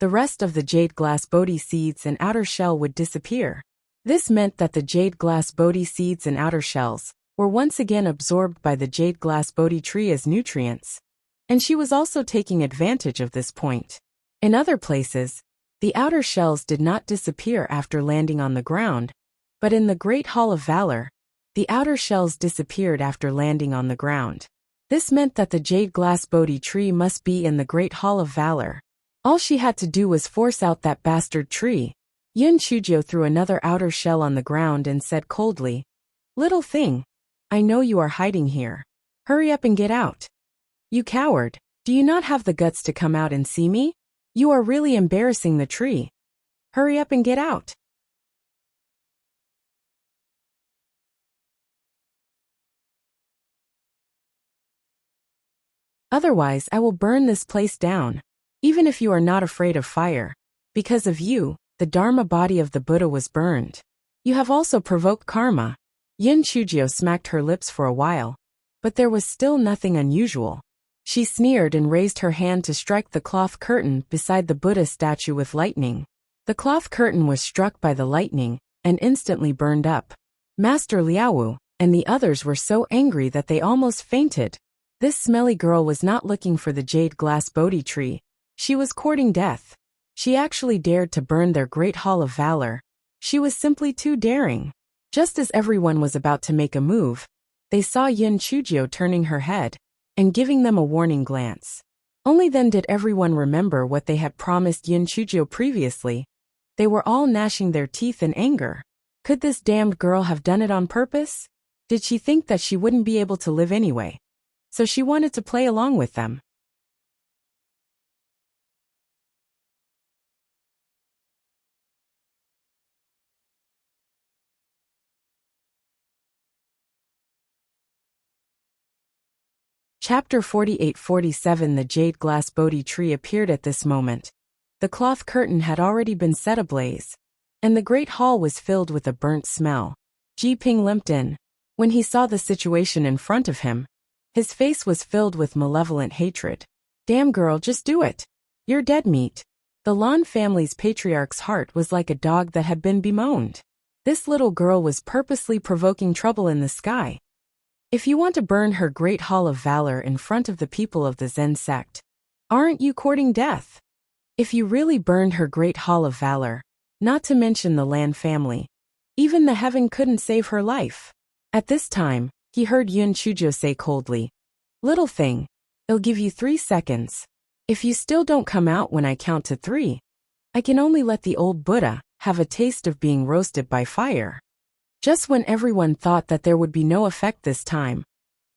the rest of the jade glass Bodhi seeds and outer shell would disappear. This meant that the jade glass Bodhi seeds and outer shells were once again absorbed by the jade glass Bodhi tree as nutrients, and she was also taking advantage of this point. In other places, the outer shells did not disappear after landing on the ground, but in the Great Hall of Valor, the outer shells disappeared after landing on the ground. This meant that the jade glass Bodhi tree must be in the Great Hall of Valor. All she had to do was force out that bastard tree. Yin Chuzhou threw another outer shell on the ground and said coldly, "Little thing, I know you are hiding here. Hurry up and get out. You coward, do you not have the guts to come out and see me? You are really embarrassing the tree. Hurry up and get out." Otherwise, I will burn this place down, even if you are not afraid of fire. Because of you, the Dharma body of the Buddha was burned. You have also provoked karma. Yin Chuzhou smacked her lips for a while, but there was still nothing unusual. She sneered and raised her hand to strike the cloth curtain beside the Buddha statue with lightning. The cloth curtain was struck by the lightning and instantly burned up. Master Liaowu and the others were so angry that they almost fainted. This smelly girl was not looking for the jade glass Bodhi tree. She was courting death. She actually dared to burn their Great Hall of Valor. She was simply too daring. Just as everyone was about to make a move, they saw Yin Chuzhou turning her head and giving them a warning glance. Only then did everyone remember what they had promised Yin Chuzhou previously. They were all gnashing their teeth in anger. Could this damned girl have done it on purpose? Did she think that she wouldn't be able to live anyway? So she wanted to play along with them. Chapter 48-47 The jade glass Bodhi tree appeared at this moment. The cloth curtain had already been set ablaze, and the great hall was filled with a burnt smell. Ji Ping limped in. When he saw the situation in front of him, his face was filled with malevolent hatred. Damn girl, just do it. You're dead meat. The Lan family's patriarch's heart was like a dog that had been bemoaned. This little girl was purposely provoking trouble in the sky. If you want to burn her Great Hall of Valor in front of the people of the Zen sect, aren't you courting death? If you really burned her Great Hall of Valor, not to mention the Lan family, even the heaven couldn't save her life. At this time, he heard Yin Chuzhou say coldly, "Little thing, I'll give you 3 seconds. If you still don't come out when I count to 3, I can only let the old Buddha have a taste of being roasted by fire." Just when everyone thought that there would be no effect this time,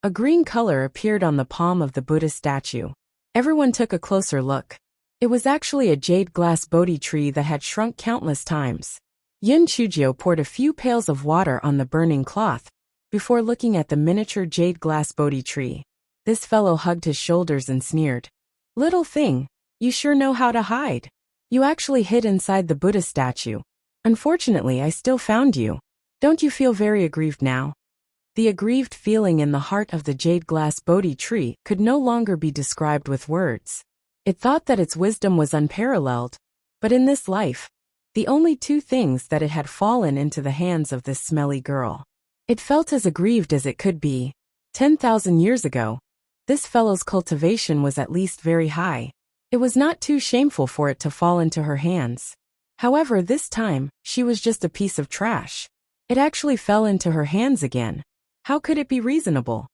A green color appeared on the palm of the Buddha statue. Everyone took a closer look. It was actually a jade glass Bodhi tree that had shrunk countless times. Yin Chujio poured a few pails of water on the burning cloth before looking at the miniature jade glass Bodhi tree. This fellow hugged his shoulders and sneered. "Little thing, you sure know how to hide. You actually hid inside the Buddha statue. Unfortunately, I still found you. Don't you feel very aggrieved now?" The aggrieved feeling in the heart of the jade glass Bodhi tree could no longer be described with words. It thought that its wisdom was unparalleled, but in this life, the only two things that it had fallen into the hands of this smelly girl. It felt as aggrieved as it could be. 10,000 years ago, this fellow's cultivation was at least very high. It was not too shameful for it to fall into her hands. However, this time, she was just a piece of trash. It actually fell into her hands again. How could it be reasonable?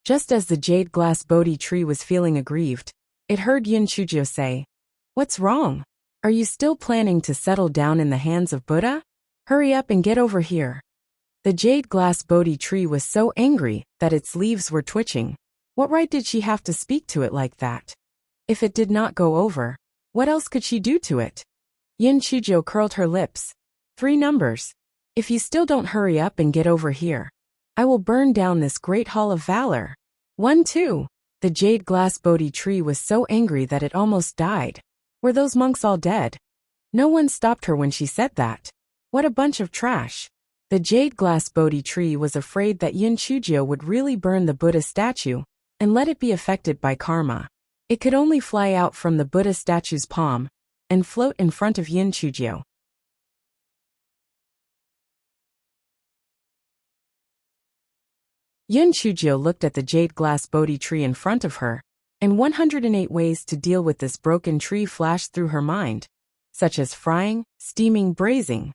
Just as the jade glass Bodhi tree was feeling aggrieved, it heard Yin Chujio say, "What's wrong? Are you still planning to settle down in the hands of Buddha? Hurry up and get over here." The jade glass Bodhi tree was so angry that its leaves were twitching. What right did she have to speak to it like that? If it did not go over, what else could she do to it? Yin Chujio curled her lips. 3 numbers. If you still don't hurry up and get over here, I will burn down this great hall of valor. 1, 2. The jade glass Bodhi tree was so angry that it almost died. Were those monks all dead? No one stopped her when she said that. What a bunch of trash. The jade glass Bodhi tree was afraid that Yin Chujio would really burn the Buddha statue and let it be affected by karma. It could only fly out from the Buddha statue's palm and float in front of Yin Chujio. Yin Chujio looked at the jade glass Bodhi tree in front of her, and 108 ways to deal with this broken tree flashed through her mind, such as frying, steaming, braising.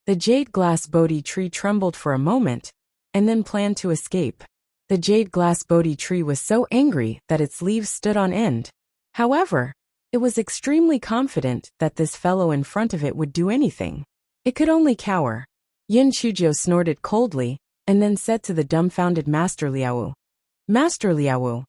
The jade glass Bodhi tree trembled for a moment, and then planned to escape. The jade glass Bodhi tree was so angry that its leaves stood on end. However, it was extremely confident that this fellow in front of it would do anything. It could only cower. Yin Chujio snorted coldly, and then said to the dumbfounded Master Liao, "Master Liao,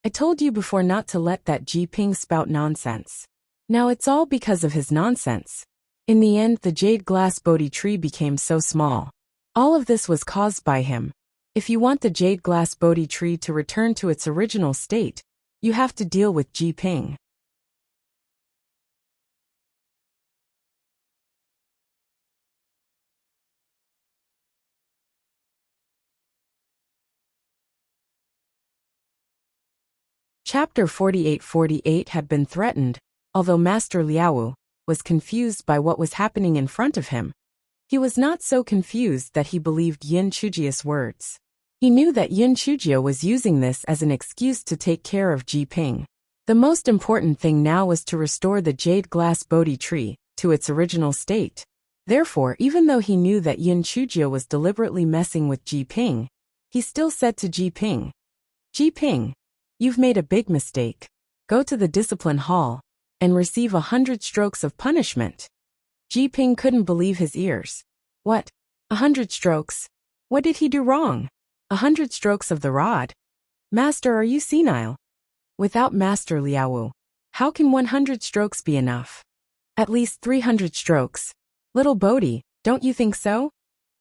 I told you before not to let that Ji Ping spout nonsense. Now it's all because of his nonsense." In the end, the jade glass Bodhi tree became so small. All of this was caused by him. If you want the jade glass Bodhi tree to return to its original state, you have to deal with Ji Ping. Chapter 48 had been threatened, although Master Liao was confused by what was happening in front of him. He was not so confused that he believed Yin Chujio's words. He knew that Yin Chujio was using this as an excuse to take care of Ji Ping. The most important thing now was to restore the jade glass Bodhi tree to its original state. Therefore, even though he knew that Yin Chujio was deliberately messing with Ji Ping, he still said to Ji Ping, "Ji Ping, you've made a big mistake. Go to the discipline hall and receive 100 strokes of punishment." Ji Ping couldn't believe his ears. What? 100 strokes? What did he do wrong? 100 strokes of the rod? Master, are you senile? Without Master Liao, how can 100 strokes be enough? At least 300 strokes. Little Bodhi, don't you think so?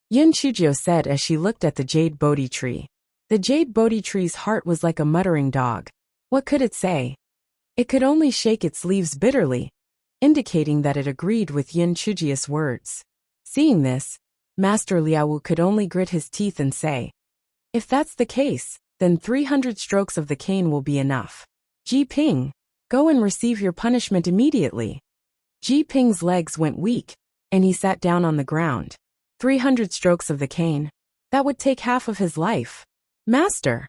Yin Chujio said as she looked at the jade Bodhi tree. The jade Bodhi tree's heart was like a muttering dog. What could it say? It could only shake its leaves bitterly, indicating that it agreed with Yin Chujio's words. Seeing this, Master Liao could only grit his teeth and say, "If that's the case, then 300 strokes of the cane will be enough. Ji Ping, go and receive your punishment immediately." Ji Ping's legs went weak, and he sat down on the ground. 300 strokes of the cane? That would take half of his life. "Master!"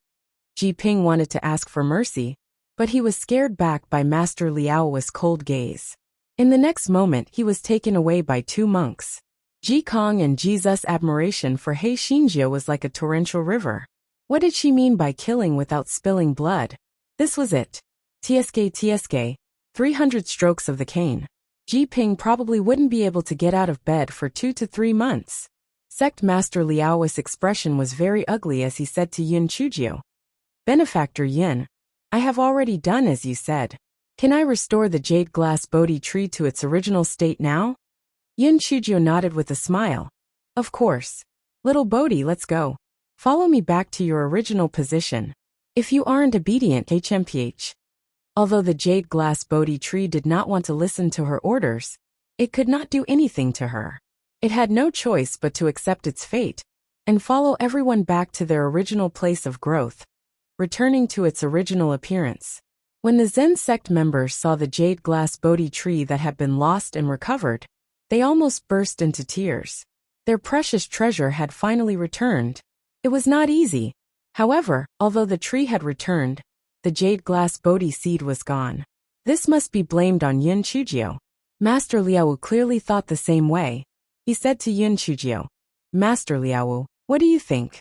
Ji Ping wanted to ask for mercy, but he was scared back by Master Liao's cold gaze. In the next moment, he was taken away by 2 monks. Ji Kong and Ji's admiration for He Xinjiu was like a torrential river. What did she mean by killing without spilling blood? This was it. TSK, 300 strokes of the cane. Ji Ping probably wouldn't be able to get out of bed for 2 to 3 months. Sect Master Liao's expression was very ugly as he said to Yin Chujio, Benefactor Yin, I have already done as you said. Can I restore the jade glass Bodhi tree to its original state now? Yin Chujio nodded with a smile. Of course. Little Bodhi, let's go. Follow me back to your original position. If you aren't obedient, HMPH. Although the jade glass Bodhi tree did not want to listen to her orders, it could not do anything to her. It had no choice but to accept its fate and follow everyone back to their original place of growth, returning to its original appearance. When the Zen sect members saw the jade glass Bodhi tree that had been lost and recovered, they almost burst into tears. Their precious treasure had finally returned. It was not easy. However, although the tree had returned, the jade glass Bodhi seed was gone. This must be blamed on Yin Chujio. Master Liao clearly thought the same way. He said to Yin Chujio, Master Liao, what do you think?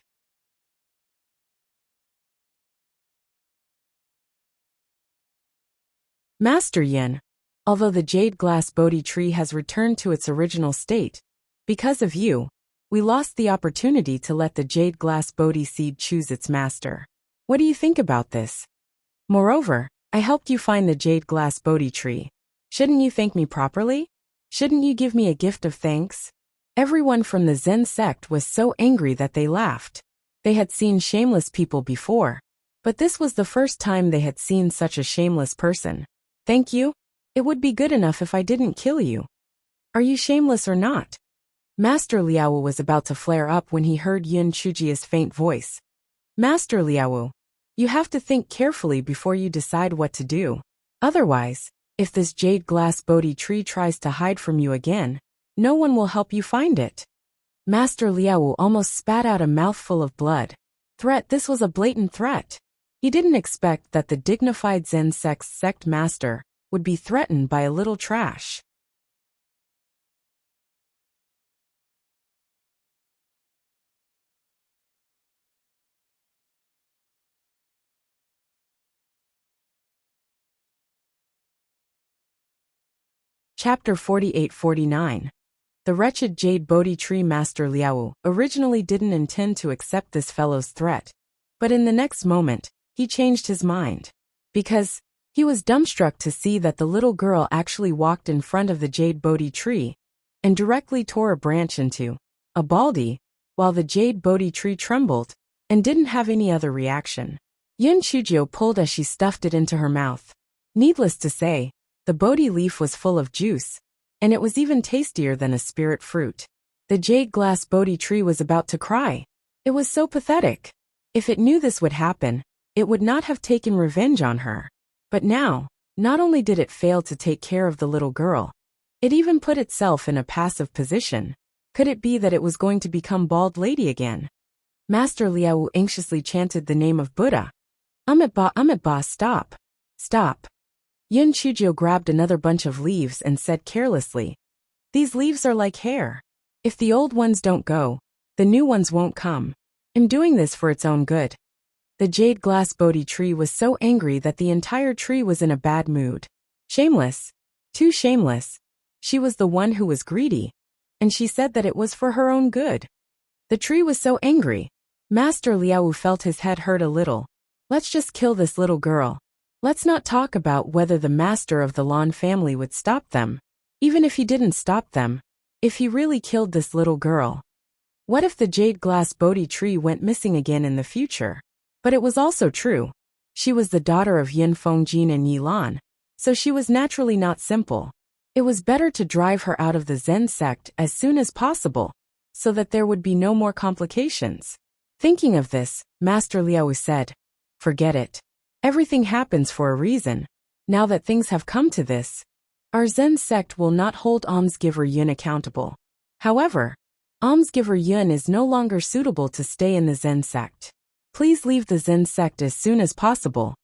Master Yin, although the jade glass Bodhi tree has returned to its original state, because of you, we lost the opportunity to let the jade glass Bodhi seed choose its master. What do you think about this? Moreover, I helped you find the jade glass Bodhi tree. Shouldn't you thank me properly? Shouldn't you give me a gift of thanks? Everyone from the Zen sect was so angry that they laughed. They had seen shameless people before, but this was the first time they had seen such a shameless person. Thank you? It would be good enough if I didn't kill you. Are you shameless or not? Master Liao was about to flare up when he heard Yin Chujio's faint voice. Master Liao, you have to think carefully before you decide what to do. Otherwise, if this jade glass Bodhi tree tries to hide from you again, no one will help you find it. Master Liao almost spat out a mouthful of blood. This was a blatant threat. He didn't expect that the dignified Zen sect master would be threatened by a little trash. Chapter 48-49. The wretched jade Bodhi tree Master Liao originally didn't intend to accept this fellow's threat, but in the next moment, he changed his mind. Because he was dumbstruck to see that the little girl actually walked in front of the jade Bodhi tree and directly tore a branch into a baldy, while the jade Bodhi tree trembled and didn't have any other reaction. Yin Chujio pulled as she stuffed it into her mouth. Needless to say, the Bodhi leaf was full of juice, and it was even tastier than a spirit fruit. The jade glass Bodhi tree was about to cry. It was so pathetic. If it knew this would happen, it would not have taken revenge on her. But now, not only did it fail to take care of the little girl, it even put itself in a passive position. Could it be that it was going to become bald lady again? Master Liao anxiously chanted the name of Buddha. Amitabha, stop. Stop. Yin Chujio grabbed another bunch of leaves and said carelessly, These leaves are like hair. If the old ones don't go, the new ones won't come. I'm doing this for its own good. The jade glass Bodhi tree was so angry that the entire tree was in a bad mood. Shameless. Too shameless. She was the one who was greedy, and she said that it was for her own good. The tree was so angry. Master Liao felt his head hurt a little. Let's just kill this little girl. Let's not talk about whether the master of the Lan family would stop them. Even if he didn't stop them, if he really killed this little girl. What if the jade glass Bodhi tree went missing again in the future? But it was also true. She was the daughter of Yin Fengjin and Yi Lan, so she was naturally not simple. It was better to drive her out of the Zen sect as soon as possible, so that there would be no more complications. Thinking of this, Master Liao said, Forget it. Everything happens for a reason. Now that things have come to this, our Zen sect will not hold almsgiver Yin accountable. However, almsgiver Yin is no longer suitable to stay in the Zen sect. Please leave the Zen sect as soon as possible.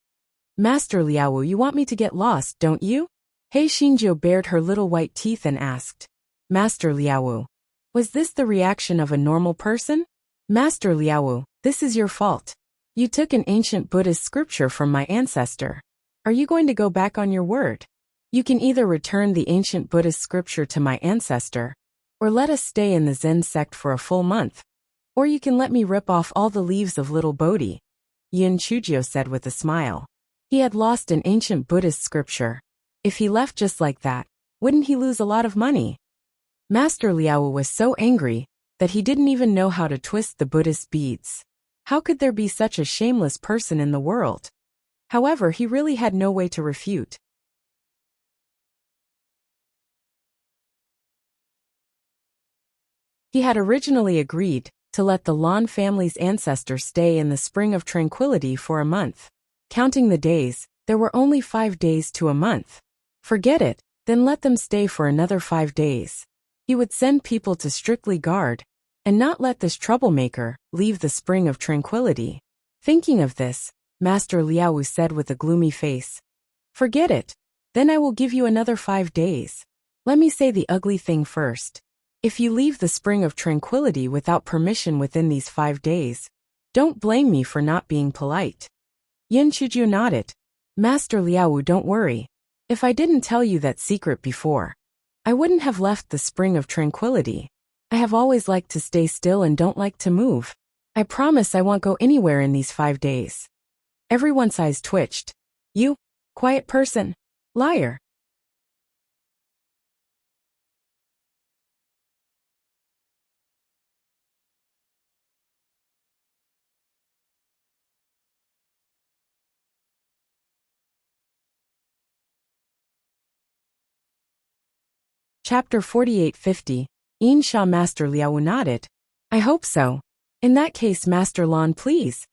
Master Liao, you want me to get lost, don't you? Hei Xinjiu bared her little white teeth and asked. Master Liao, was this the reaction of a normal person? Master Liao, this is your fault. You took an ancient Buddhist scripture from my ancestor. Are you going to go back on your word? You can either return the ancient Buddhist scripture to my ancestor, or let us stay in the Zen sect for a full month, or you can let me rip off all the leaves of little Bodhi. Yin Chujio said with a smile. He had lost an ancient Buddhist scripture. If he left just like that, wouldn't he lose a lot of money? Master Liao was so angry that he didn't even know how to twist the Buddhist beads. How could there be such a shameless person in the world? However, he really had no way to refute. He had originally agreed to let the Lan family's ancestor stay in the Spring of Tranquility for a month. Counting the days, there were only 5 days to a month. Forget it, then let them stay for another 5 days. He would send people to strictly guard, and not let this troublemaker leave the Spring of Tranquility. Thinking of this, Master Liao said with a gloomy face, "Forget it, then I will give you another 5 days. Let me say the ugly thing first. If you leave the Spring of Tranquility without permission within these 5 days, don't blame me for not being polite." Yin Chujio nodded. "Master Liao, don't worry. If I didn't tell you that secret before, I wouldn't have left the Spring of Tranquility. I have always liked to stay still and don't like to move. I promise I won't go anywhere in these 5 days." Everyone's eyes twitched. "You, quiet person, liar." Chapter 4850. Insha. Master Liao nodded. "I hope so. In that case, Master Lan, please."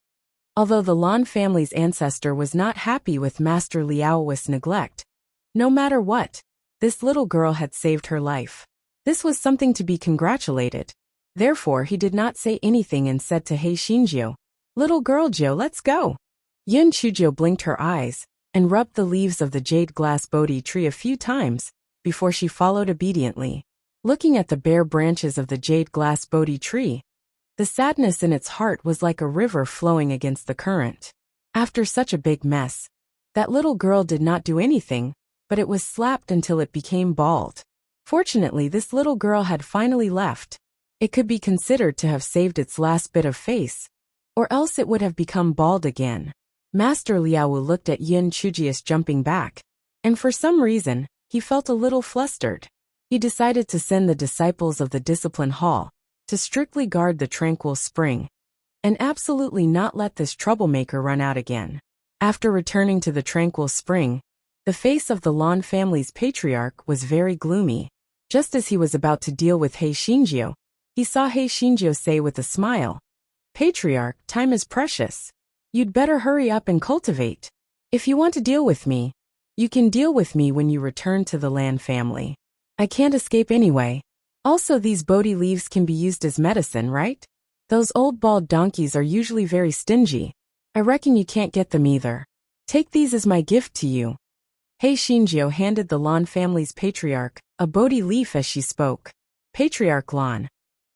Although the Lan family's ancestor was not happy with Master Liao's neglect, no matter what, this little girl had saved her life. This was something to be congratulated. Therefore, he did not say anything and said to He Xinjiu, "Little girl Jiu, let's go." Yin Chujio blinked her eyes and rubbed the leaves of the jade glass Bodhi tree a few times before she followed obediently. Looking at the bare branches of the jade glass Bodhi tree, the sadness in its heart was like a river flowing against the current. After such a big mess, that little girl did not do anything, but it was slapped until it became bald. Fortunately, this little girl had finally left. It could be considered to have saved its last bit of face, or else it would have become bald again. Master Liao looked at Yin Chujio's jumping back, and for some reason, he felt a little flustered. He decided to send the disciples of the Discipline Hall to strictly guard the tranquil spring, and absolutely not let this troublemaker run out again. After returning to the tranquil spring, the face of the Lan family's patriarch was very gloomy. Just as he was about to deal with He Xinjiu, he saw He Xinjiu say with a smile, "Patriarch, time is precious. You'd better hurry up and cultivate. If you want to deal with me, you can deal with me when you return to the Lan family. I can't escape anyway. Also, these Bodhi leaves can be used as medicine, right? Those old bald donkeys are usually very stingy. I reckon you can't get them either. Take these as my gift to you." He Xinjiu handed the Lan family's patriarch a Bodhi leaf as she spoke. "Patriarch Lan,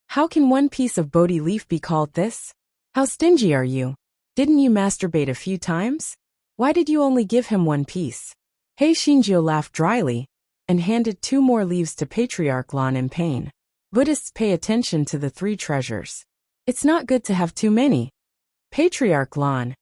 how can one piece of Bodhi leaf be called this? How stingy are you? Didn't you masturbate a few times? Why did you only give him one piece?" He Xinjiu laughed dryly and handed 2 more leaves to Patriarch Lan in pain. Buddhists pay attention to the 3 treasures. It's not good to have too many. Patriarch Lan.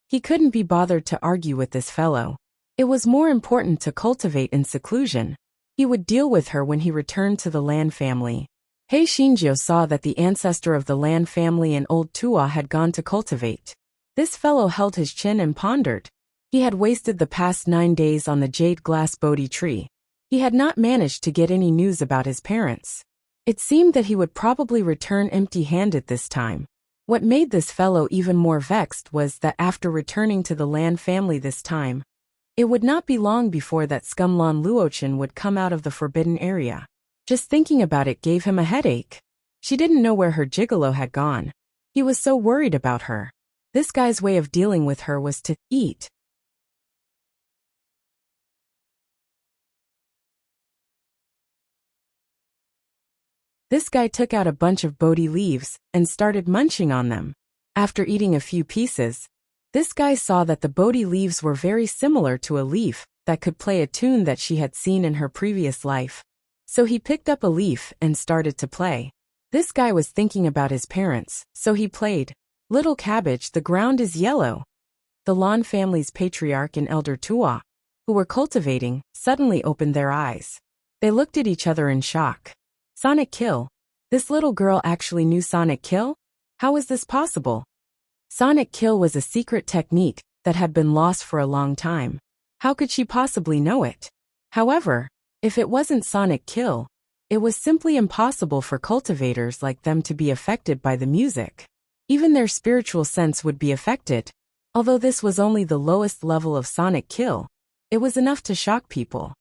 He couldn't be bothered to argue with this fellow. It was more important to cultivate in seclusion. He would deal with her when he returned to the Lan family. He Xinjiu saw that the ancestor of the Lan family and old Tua had gone to cultivate. This fellow held his chin and pondered. He had wasted the past 9 days on the jade glass Bodhi tree. He had not managed to get any news about his parents. It seemed that he would probably return empty-handed this time. What made this fellow even more vexed was that after returning to the Lan family this time, it would not be long before that scum Lan Luochen would come out of the forbidden area. Just thinking about it gave him a headache. She didn't know where her gigolo had gone. He was so worried about her. This guy's way of dealing with her was to eat. This guy took out a bunch of Bodhi leaves and started munching on them. After eating a few pieces, this guy saw that the Bodhi leaves were very similar to a leaf that could play a tune that she had seen in her previous life. So he picked up a leaf and started to play. This guy was thinking about his parents, so he played, "Little cabbage, the ground is yellow. the Lan family's patriarch and elder Tua, who were cultivating, suddenly opened their eyes. They looked at each other in shock. Sonic Kill? This little girl actually knew Sonic Kill? How was this possible? Sonic Kill was a secret technique that had been lost for a long time. How could she possibly know it? However, if it wasn't Sonic Kill, it was simply impossible for cultivators like them to be affected by the music. Even their spiritual sense would be affected. Although this was only the lowest level of Sonic Kill, it was enough to shock people.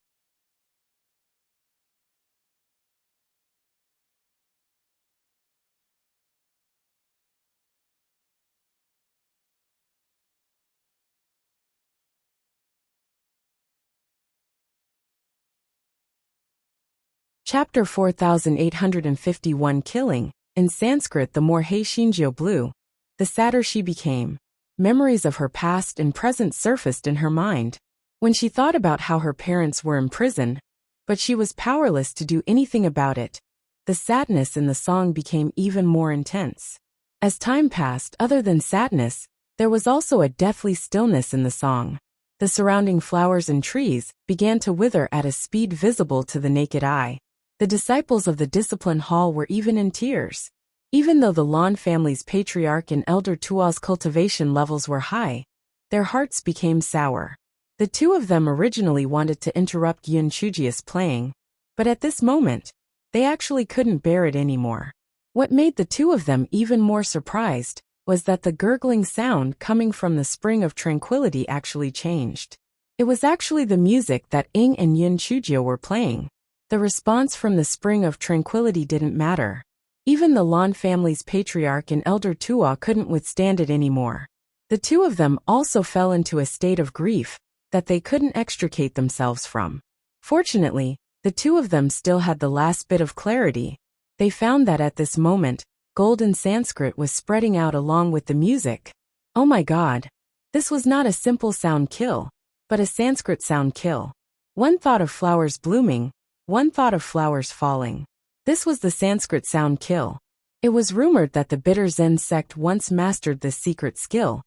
Chapter 4851 Killing. In Sanskrit, the more Hei Shinjio blew, the sadder she became. Memories of her past and present surfaced in her mind. When she thought about how her parents were in prison, but she was powerless to do anything about it, the sadness in the song became even more intense. As time passed, other than sadness, there was also a deathly stillness in the song. The surrounding flowers and trees began to wither at a speed visible to the naked eye. The disciples of the discipline hall were even in tears. Even though the Lan family's patriarch and elder Tua's cultivation levels were high, their hearts became sour. The two of them originally wanted to interrupt Yun Chujia's playing, but at this moment, they actually couldn't bear it anymore. What made the two of them even more surprised was that the gurgling sound coming from the spring of tranquility actually changed. It was actually the music that Ing and Yun Chujia were playing. The response from the spring of tranquility didn't matter. Even the Lan family's patriarch and elder Tua couldn't withstand it anymore. The two of them also fell into a state of grief that they couldn't extricate themselves from. Fortunately, the two of them still had the last bit of clarity. They found that at this moment, golden Sanskrit was spreading out along with the music. Oh my God! This was not a simple sound kill, but a Sanskrit sound kill. One thought of flowers blooming, one thought of flowers falling. This was the Sanskrit sound kill. It was rumored that the bitter Zen sect once mastered this secret skill,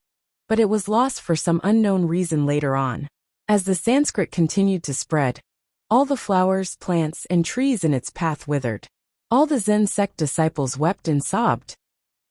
but it was lost for some unknown reason later on. As the Sanskrit continued to spread, all the flowers, plants, and trees in its path withered. All the Zen sect disciples wept and sobbed.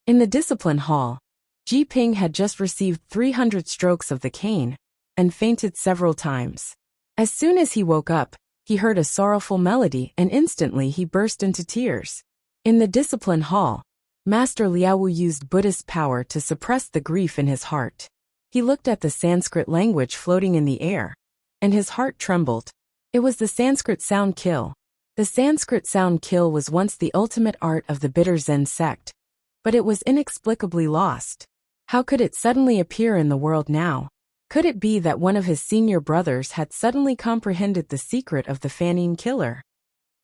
In the discipline hall, Ji Ping had just received 300 strokes of the cane and fainted several times. As soon as he woke up, he heard a sorrowful melody and instantly he burst into tears. In the discipline hall, Master Liaowu used Buddhist power to suppress the grief in his heart. He looked at the Sanskrit language floating in the air, and his heart trembled. It was the Sanskrit sound kill. The Sanskrit sound kill was once the ultimate art of the bitter Zen sect, but it was inexplicably lost. How could it suddenly appear in the world now? Could it be that one of his senior brothers had suddenly comprehended the secret of the Fanine killer?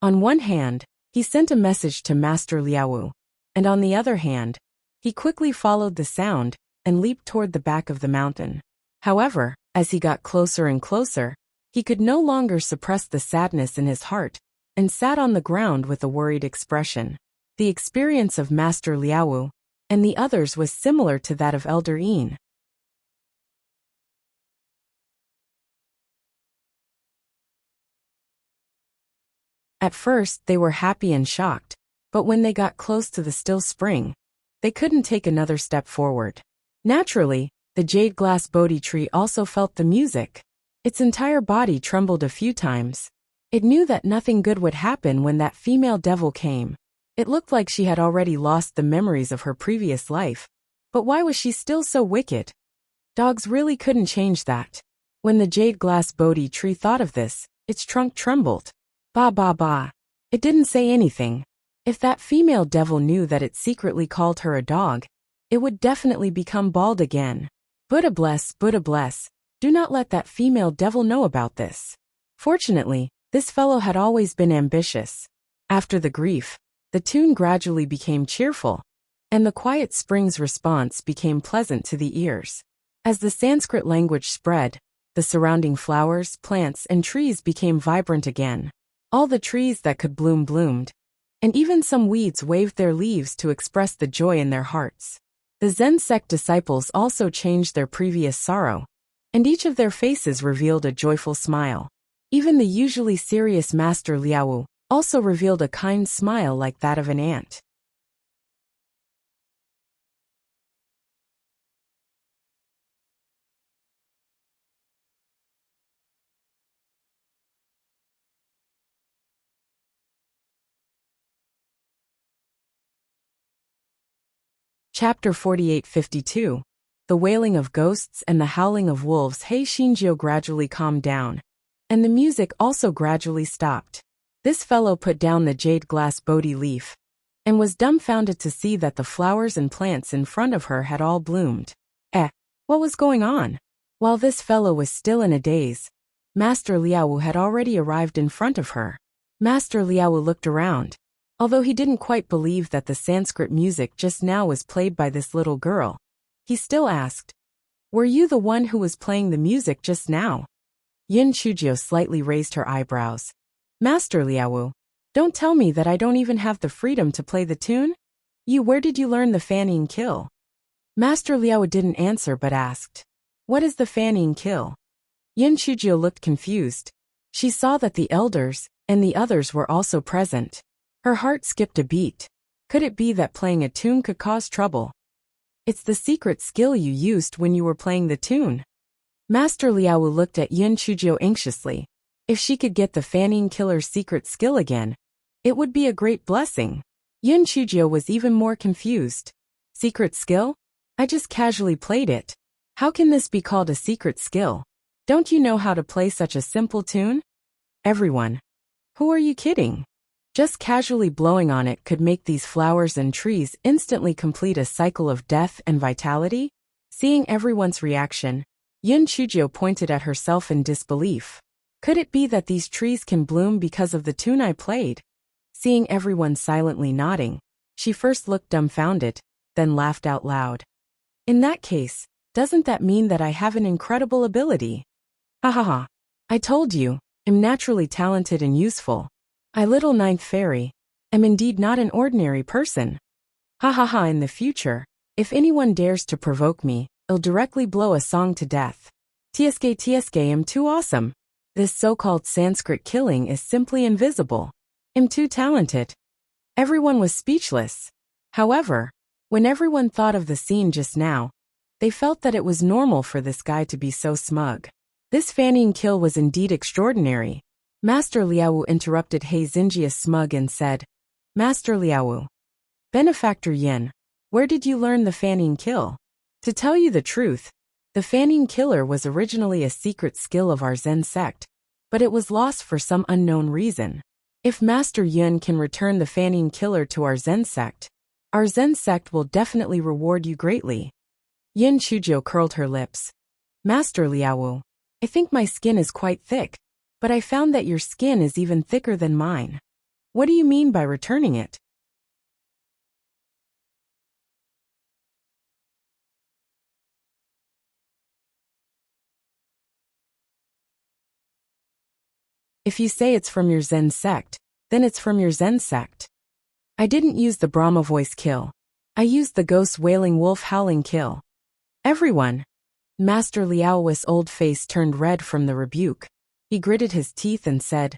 On one hand, he sent a message to Master Liaowu, and on the other hand, he quickly followed the sound and leaped toward the back of the mountain. However, as he got closer and closer, he could no longer suppress the sadness in his heart and sat on the ground with a worried expression. The experience of Master Liaowu and the others was similar to that of Elder Yin. At first, they were happy and shocked, but when they got close to the still spring, they couldn't take another step forward. Naturally, the jade glass Bodhi tree also felt the music. Its entire body trembled a few times. It knew that nothing good would happen when that female devil came. It looked like she had already lost the memories of her previous life. But why was she still so wicked? Dogs really couldn't change that. When the jade glass Bodhi tree thought of this, its trunk trembled. Ba ba ba. It didn't say anything. If that female devil knew that it secretly called her a dog, it would definitely become bald again. Buddha bless, do not let that female devil know about this. Fortunately, this fellow had always been ambitious. After the grief, the tune gradually became cheerful, and the quiet spring's response became pleasant to the ears. As the Sanskrit language spread, the surrounding flowers, plants, and trees became vibrant again. All the trees that could bloom bloomed, and even some weeds waved their leaves to express the joy in their hearts. The Zen sect disciples also changed their previous sorrow, and each of their faces revealed a joyful smile. Even the usually serious Master Liao also revealed a kind smile like that of an ant. Chapter 4852. The wailing of ghosts and the howling of wolves. Hei Shinjio gradually calmed down, and the music also gradually stopped. This fellow put down the jade glass Bodhi leaf, and was dumbfounded to see that the flowers and plants in front of her had all bloomed. What was going on? While this fellow was still in a daze, Master Liao had already arrived in front of her. Master Liao looked around. Although he didn't quite believe that the Sanskrit music just now was played by this little girl, he still asked, "Were you the one who was playing the music just now?" Yin Chujio slightly raised her eyebrows. "Master Liao, don't tell me that I don't even have the freedom to play the tune? Where did you learn the fanning kill?" Master Liao didn't answer but asked, "What is the fanning kill?" Yin Chujio looked confused. She saw that the elders and the others were also present. Her heart skipped a beat. Could it be that playing a tune could cause trouble? "It's the secret skill you used when you were playing the tune." Master Liao looked at Yin Chujio anxiously. If she could get the fanning killer's secret skill again, it would be a great blessing. Yin Chujio was even more confused. "Secret skill? I just casually played it. How can this be called a secret skill? Don't you know how to play such a simple tune?" "Everyone. Who are you kidding? Just casually blowing on it could make these flowers and trees instantly complete a cycle of death and vitality?" Seeing everyone's reaction, Yin Chujio pointed at herself in disbelief. "Could it be that these trees can bloom because of the tune I played?" Seeing everyone silently nodding, she first looked dumbfounded, then laughed out loud. "In that case, doesn't that mean that I have an incredible ability? Ha ha ha. I told you, I'm naturally talented and useful. I, little ninth fairy, am indeed not an ordinary person. Ha ha ha. In the future, if anyone dares to provoke me, I'll directly blow a song to death. Tsk, I'm too awesome. This so-called Sanskrit killing is simply invisible. I'm too talented." Everyone was speechless. However, when everyone thought of the scene just now, they felt that it was normal for this guy to be so smug. This fanning kill was indeed extraordinary. Master Liao interrupted Hei Xinjia's smug and said, "Master Liao, Benefactor Yin, where did you learn the fanning kill?" To tell you the truth, the fanning killer was originally a secret skill of our Zen sect, but it was lost for some unknown reason. If Master Yin can return the fanning killer to our Zen sect will definitely reward you greatly. Yin Chujio curled her lips. "Master Liao, I think my skin is quite thick, but I found that your skin is even thicker than mine. What do you mean by returning it?" "If you say it's from your Zen sect, then it's from your Zen sect. I didn't use the Brahma voice kill. I used the ghost wailing wolf howling kill." Everyone. Master Liao's old face turned red from the rebuke. He gritted his teeth and said,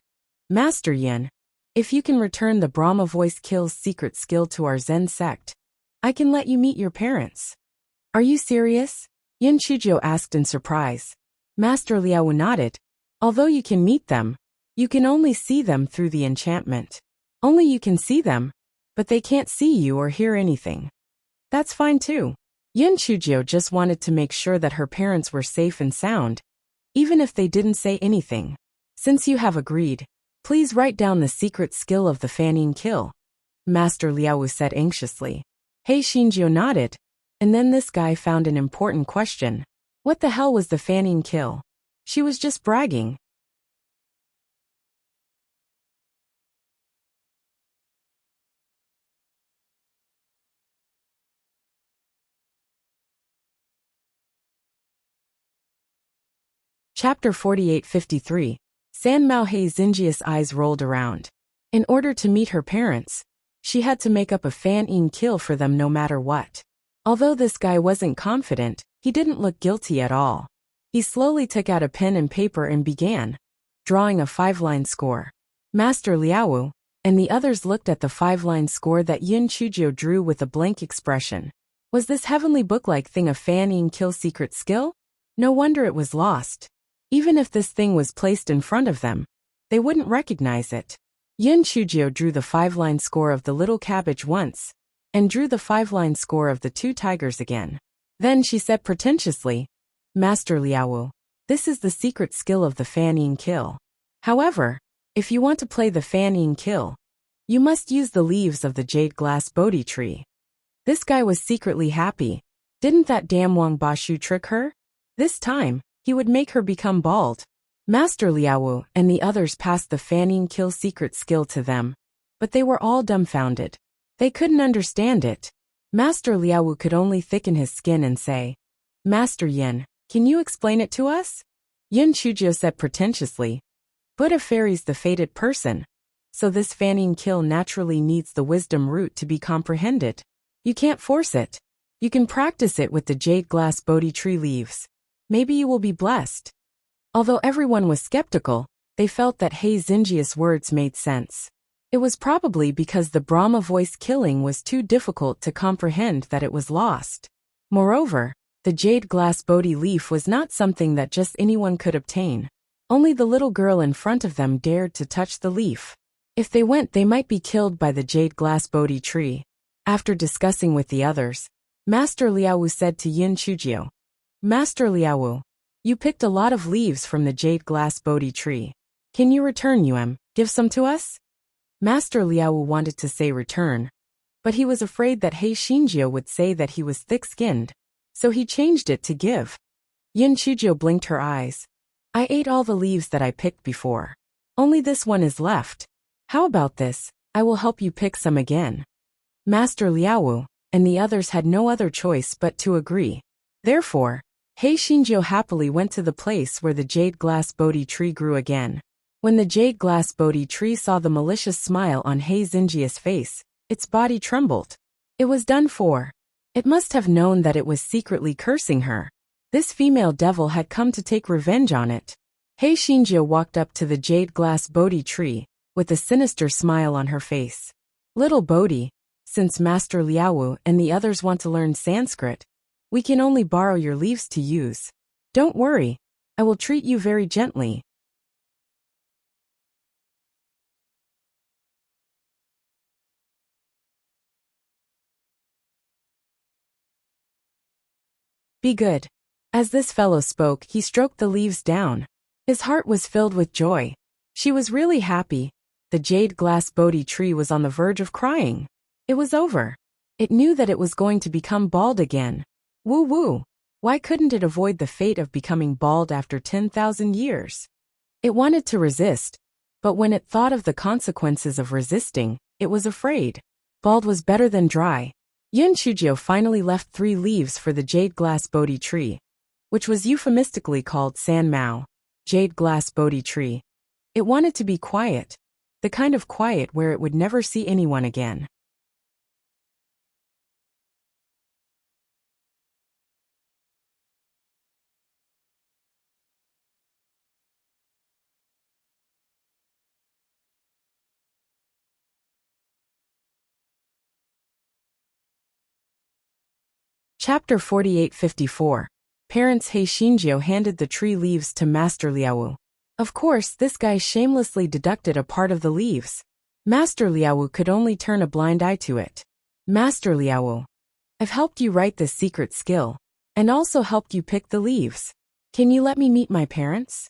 "Master Yin, if you can return the Brahma voice kill's secret skill to our Zen sect, I can let you meet your parents." "Are you serious?" Yin Chujio asked in surprise. Master Liao nodded. "Although you can meet them, you can only see them through the enchantment. Only you can see them, but they can't see you or hear anything." "That's fine too." Yin Chujio just wanted to make sure that her parents were safe and sound, even if they didn't say anything. "Since you have agreed, please write down the secret skill of the fanning kill," Master Liao said anxiously. Hei Shinjio nodded, and then this guy found an important question. What the hell was the fanning kill? She was just bragging. Chapter 4853. San Mao Hei Xinjia's eyes rolled around. In order to meet her parents, she had to make up a fanning kill for them no matter what. Although this guy wasn't confident, he didn't look guilty at all. He slowly took out a pen and paper and began drawing a 5-line score. Master Liao and the others looked at the 5-line score that Yin Chujio drew with a blank expression. Was this heavenly book-like thing a fanning kill secret skill? No wonder it was lost. Even if this thing was placed in front of them, they wouldn't recognize it. Yin Chujio drew the 5-line score of the little cabbage once, and drew the 5-line score of the 2 tigers again. Then she said pretentiously, Master Liao, this is the secret skill of the fanning kill. However, if you want to play the fanning kill, you must use the leaves of the jade glass Bodhi tree. This guy was secretly happy. Didn't that damn Wang Bashu trick her? This time, he would make her become bald. Master Liao and the others passed the fanning kill secret skill to them, but they were all dumbfounded. They couldn't understand it. Master Liao could only thicken his skin and say, Master Yin, can you explain it to us? Yin Chujio said pretentiously, Buddha fairy's the fated person, so this fanning kill naturally needs the wisdom root to be comprehended. You can't force it. You can practice it with the jade glass Bodhi tree leaves. Maybe you will be blessed. Although everyone was skeptical, they felt that He Xinjia's words made sense. It was probably because the Brahma voice killing was too difficult to comprehend that it was lost. Moreover, the jade glass Bodhi leaf was not something that just anyone could obtain. Only the little girl in front of them dared to touch the leaf. If they went, they might be killed by the jade glass Bodhi tree. After discussing with the others, Master Liao said to Yin Chujio, Master Liao, you picked a lot of leaves from the jade glass Bodhi tree. Can you return give some to us? Master Liao wanted to say return, but he was afraid that He Xinjio would say that he was thick-skinned, so he changed it to give. Yin Chujio blinked her eyes. I ate all the leaves that I picked before. Only this one is left. How about this? I will help you pick some again. Master Liao and the others had no other choice but to agree. Therefore, He Xinjio happily went to the place where the jade glass Bodhi tree grew again. When the jade glass Bodhi tree saw the malicious smile on He Xinjia's face, its body trembled. It was done for. It must have known that it was secretly cursing her. This female devil had come to take revenge on it. He Xinjio walked up to the jade glass Bodhi tree, with a sinister smile on her face. Little Bodhi, since Master Liao and the others want to learn Sanskrit, we can only borrow your leaves to use. Don't worry, I will treat you very gently. Be good. As this fellow spoke, he stroked the leaves down. His heart was filled with joy. She was really happy. The jade glass Bodhi tree was on the verge of crying. It was over. It knew that it was going to become bald again. Woo woo. Why couldn't it avoid the fate of becoming bald after 10,000 years? It wanted to resist, but when it thought of the consequences of resisting, it was afraid. Bald was better than dry. Yin Chujio finally left 3 leaves for the jade glass Bodhi tree, which was euphemistically called San Mao, jade glass Bodhi tree. It wanted to be quiet, the kind of quiet where it would never see anyone again. Chapter 4854. Parents. He Xinjio handed the tree leaves to Master Liao. Of course, this guy shamelessly deducted a part of the leaves. Master Liao could only turn a blind eye to it. Master Liao, I've helped you write this secret skill, and also helped you pick the leaves. Can you let me meet my parents?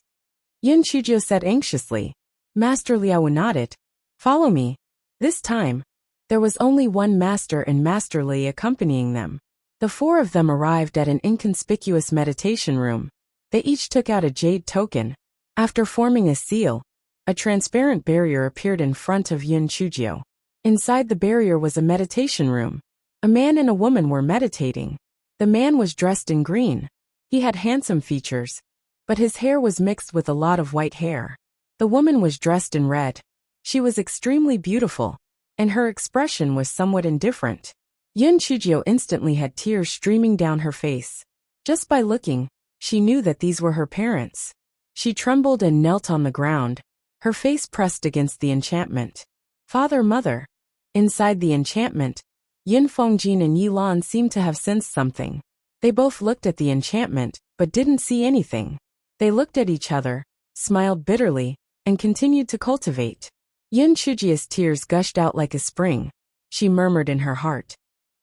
Yin Chujio said anxiously. Master Liao nodded. Follow me. This time, there was only one master and Master Li accompanying them. The 4 of them arrived at an inconspicuous meditation room. They each took out a jade token. After forming a seal, a transparent barrier appeared in front of Yin Chujio. Inside the barrier was a meditation room. A man and a woman were meditating. The man was dressed in green. He had handsome features, but his hair was mixed with a lot of white hair. The woman was dressed in red. She was extremely beautiful, and her expression was somewhat indifferent. Yin Chujio instantly had tears streaming down her face. Just by looking, she knew that these were her parents. She trembled and knelt on the ground, her face pressed against the enchantment. Father, mother. Inside the enchantment, Yin Fengjin and Yi Lan seemed to have sensed something. They both looked at the enchantment, but didn't see anything. They looked at each other, smiled bitterly, and continued to cultivate. Yin Chujio's tears gushed out like a spring. She murmured in her heart.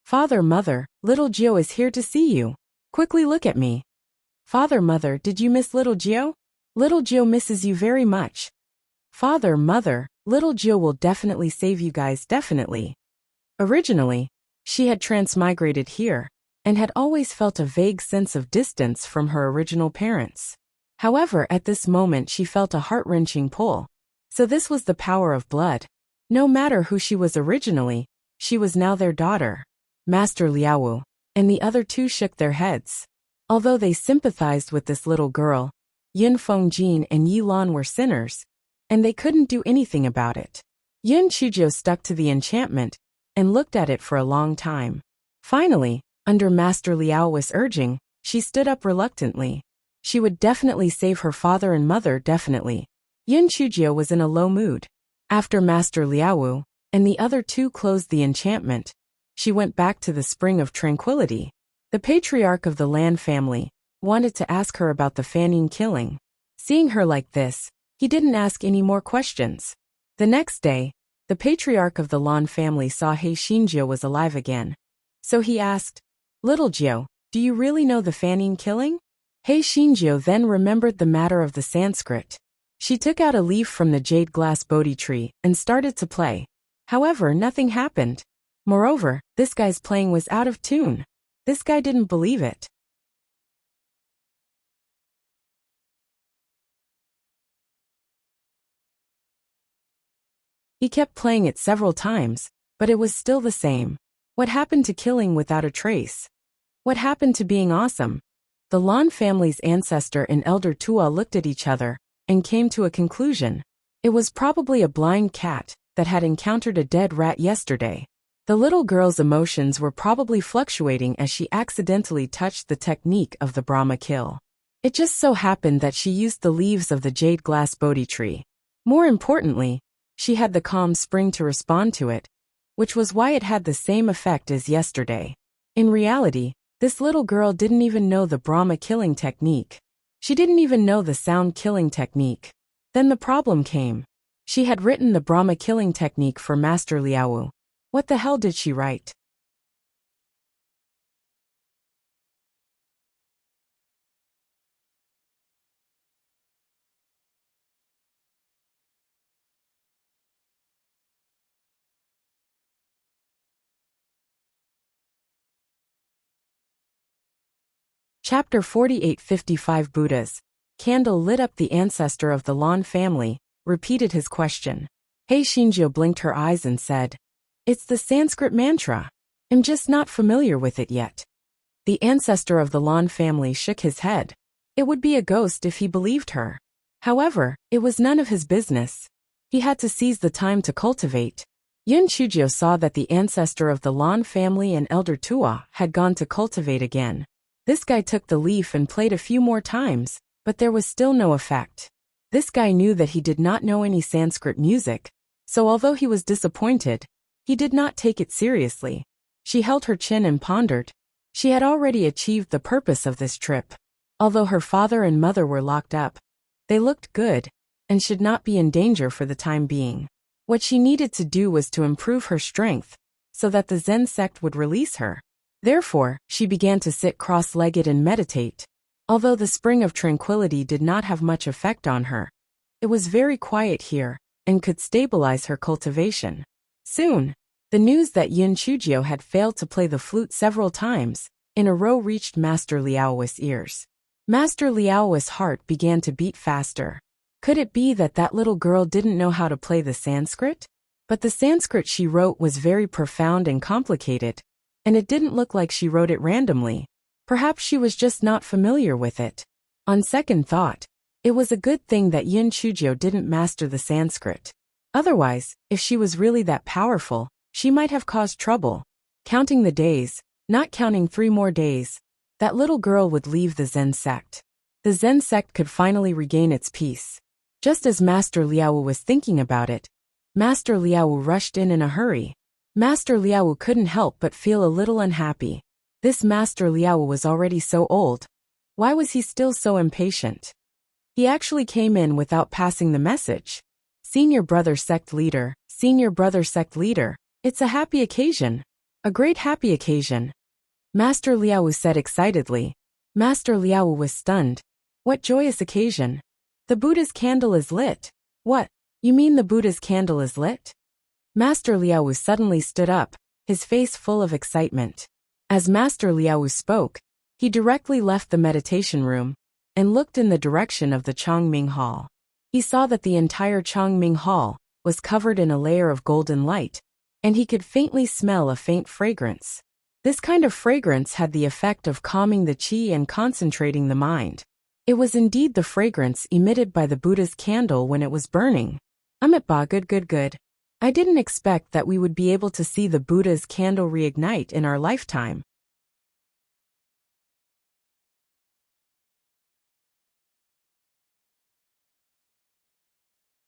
Father, mother, little Jio is here to see you. Quickly look at me. Father, mother, did you miss little Jio? Little Jio misses you very much. Father, mother, little Jio will definitely save you guys, definitely. Originally, she had transmigrated here, and had always felt a vague sense of distance from her original parents. However, at this moment she felt a heart-wrenching pull. So this was the power of blood. No matter who she was originally, she was now their daughter. Master Liaowu and the other two shook their heads. Although they sympathized with this little girl, Yin Fengjin and Yi Lan were sinners, and they couldn't do anything about it. Yin Chujio stuck to the enchantment and looked at it for a long time. Finally, under Master Liaowu's urging, she stood up reluctantly. She would definitely save her father and mother, definitely. Yin Chujio was in a low mood. After Master Liaowu and the other two closed the enchantment, she went back to the Spring of Tranquility. The patriarch of the Lan family wanted to ask her about the Fanning killing. Seeing her like this, he didn't ask any more questions. The next day, the patriarch of the Lan family saw He Xinjiu was alive again. So he asked, Little Jiu, do you really know the Fanning killing? He Xinjiu then remembered the matter of the Sanskrit. She took out a leaf from the jade glass Bodhi tree and started to play. However, nothing happened. Moreover, this guy's playing was out of tune. This guy didn't believe it. He kept playing it several times, but it was still the same. What happened to killing without a trace? What happened to being awesome? The Lan family's ancestor and elder Tua looked at each other and came to a conclusion. It was probably a blind cat that had encountered a dead rat yesterday. The little girl's emotions were probably fluctuating as she accidentally touched the technique of the Brahma kill. It just so happened that she used the leaves of the jade glass Bodhi tree. More importantly, she had the calm spring to respond to it, which was why it had the same effect as yesterday. In reality, this little girl didn't even know the Brahma killing technique. She didn't even know the sound killing technique. Then the problem came. She had written the Brahma killing technique for Master Liaowu. What the hell did she write? Chapter 4855 Buddhas. Candle lit up. The ancestor of the Lan family repeated his question. He Xinjiu blinked her eyes and said, It's the Sanskrit mantra. I'm just not familiar with it yet. The ancestor of the Lan family shook his head. It would be a ghost if he believed her. However, it was none of his business. He had to seize the time to cultivate. Yin Chujio saw that the ancestor of the Lan family and elder Tua had gone to cultivate again. This guy took the leaf and played a few more times, but there was still no effect. This guy knew that he did not know any Sanskrit music, so although he was disappointed, he did not take it seriously. She held her chin and pondered. She had already achieved the purpose of this trip. Although her father and mother were locked up, they looked good and should not be in danger for the time being. What she needed to do was to improve her strength so that the Zen sect would release her. Therefore, she began to sit cross-legged and meditate. Although the spring of tranquility did not have much effect on her, it was very quiet here and could stabilize her cultivation. Soon, the news that Yin Chujio had failed to play the flute several times in a row reached Master Liaowu's ears. Master Liaowu's heart began to beat faster. Could it be that that little girl didn't know how to play the Sanskrit? But the Sanskrit she wrote was very profound and complicated, and it didn't look like she wrote it randomly. Perhaps she was just not familiar with it. On second thought, it was a good thing that Yin Chujio didn't master the Sanskrit. Otherwise, if she was really that powerful, she might have caused trouble. counting the days, not counting 3 more days, that little girl would leave the Zen sect. The Zen sect could finally regain its peace. Just as Master Liao was thinking about it, Master Liao rushed in a hurry. Master Liao couldn't help but feel a little unhappy. This Master Liao was already so old. Why was he still so impatient? He actually came in without passing the message. Senior brother sect leader, it's a happy occasion. A great happy occasion. Master Liao said excitedly. Master Liao was stunned. What joyous occasion? The Buddha's candle is lit. What? You mean the Buddha's candle is lit? Master Liao suddenly stood up, his face full of excitement. As Master Liao spoke, he directly left the meditation room and looked in the direction of the Chongming Hall. He saw that the entire Chongming Hall was covered in a layer of golden light, and he could faintly smell a faint fragrance. This kind of fragrance had the effect of calming the qi and concentrating the mind. It was indeed the fragrance emitted by the Buddha's candle when it was burning. Good. I didn't expect that we would be able to see the Buddha's candle reignite in our lifetime.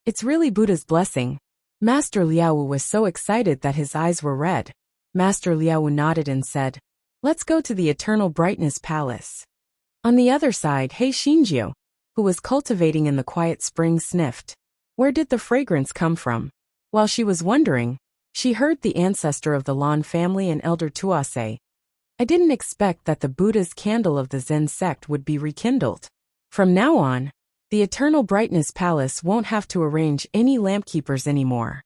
It's really Buddha's blessing. Master Liao was so excited that his eyes were red. Master Liao nodded and said, "Let's go to the Eternal Brightness Palace." On the other side, He Xinjiu, who was cultivating in the quiet spring, sniffed. Where did the fragrance come from? While she was wondering, she heard the ancestor of the Lan family and Elder Tua say, "I didn't expect that the Buddha's candle of the Zen sect would be rekindled. From now on, the Eternal Brightness Palace won't have to arrange any lampkeepers anymore."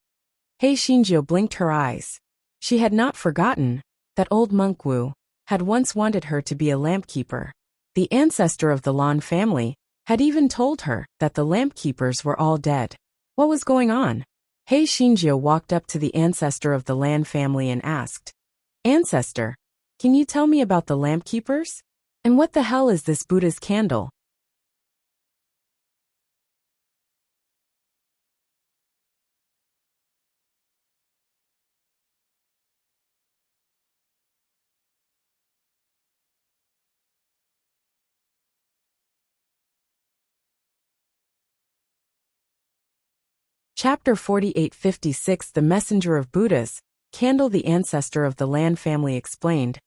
He Xinjiu blinked her eyes. She had not forgotten that old monk Wu had once wanted her to be a lampkeeper. The ancestor of the Lan family had even told her that the lampkeepers were all dead. What was going on? He Xinjiu walked up to the ancestor of the Lan family and asked, "Ancestor, can you tell me about the lampkeepers? And what the hell is this Buddha's candle?" Chapter 4856 The Messenger of Buddhas, Candle. The ancestor of the Lan family explained,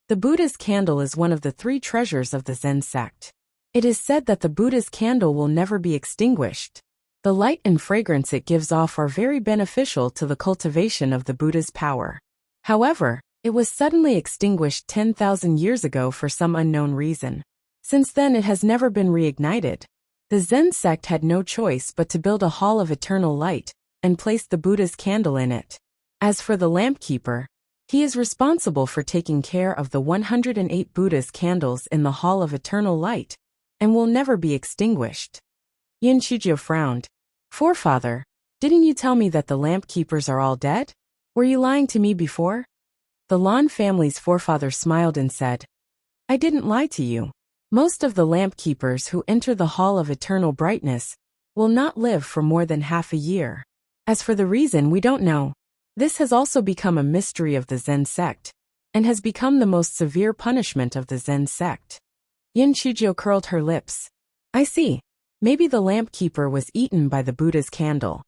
"The Buddha's candle is one of the 3 treasures of the Zen sect. It is said that the Buddha's candle will never be extinguished. The light and fragrance it gives off are very beneficial to the cultivation of the Buddha's power. However, it was suddenly extinguished 10,000 years ago for some unknown reason. Since then it has never been reignited. The Zen sect had no choice but to build a hall of eternal light and place the Buddha's candle in it. As for the lampkeeper, he is responsible for taking care of the 108 Buddha's candles in the hall of eternal light and will never be extinguished." Yin Chujio frowned. "Forefather, didn't you tell me that the lampkeepers are all dead? Were you lying to me before?" The Lan family's forefather smiled and said, "I didn't lie to you. Most of the lampkeepers who enter the Hall of Eternal Brightness will not live for more than half a year. As for the reason, we don't know. This has also become a mystery of the Zen sect, and has become the most severe punishment of the Zen sect." Yin Chujio curled her lips. "I see. Maybe the lampkeeper was eaten by the Buddha's candle."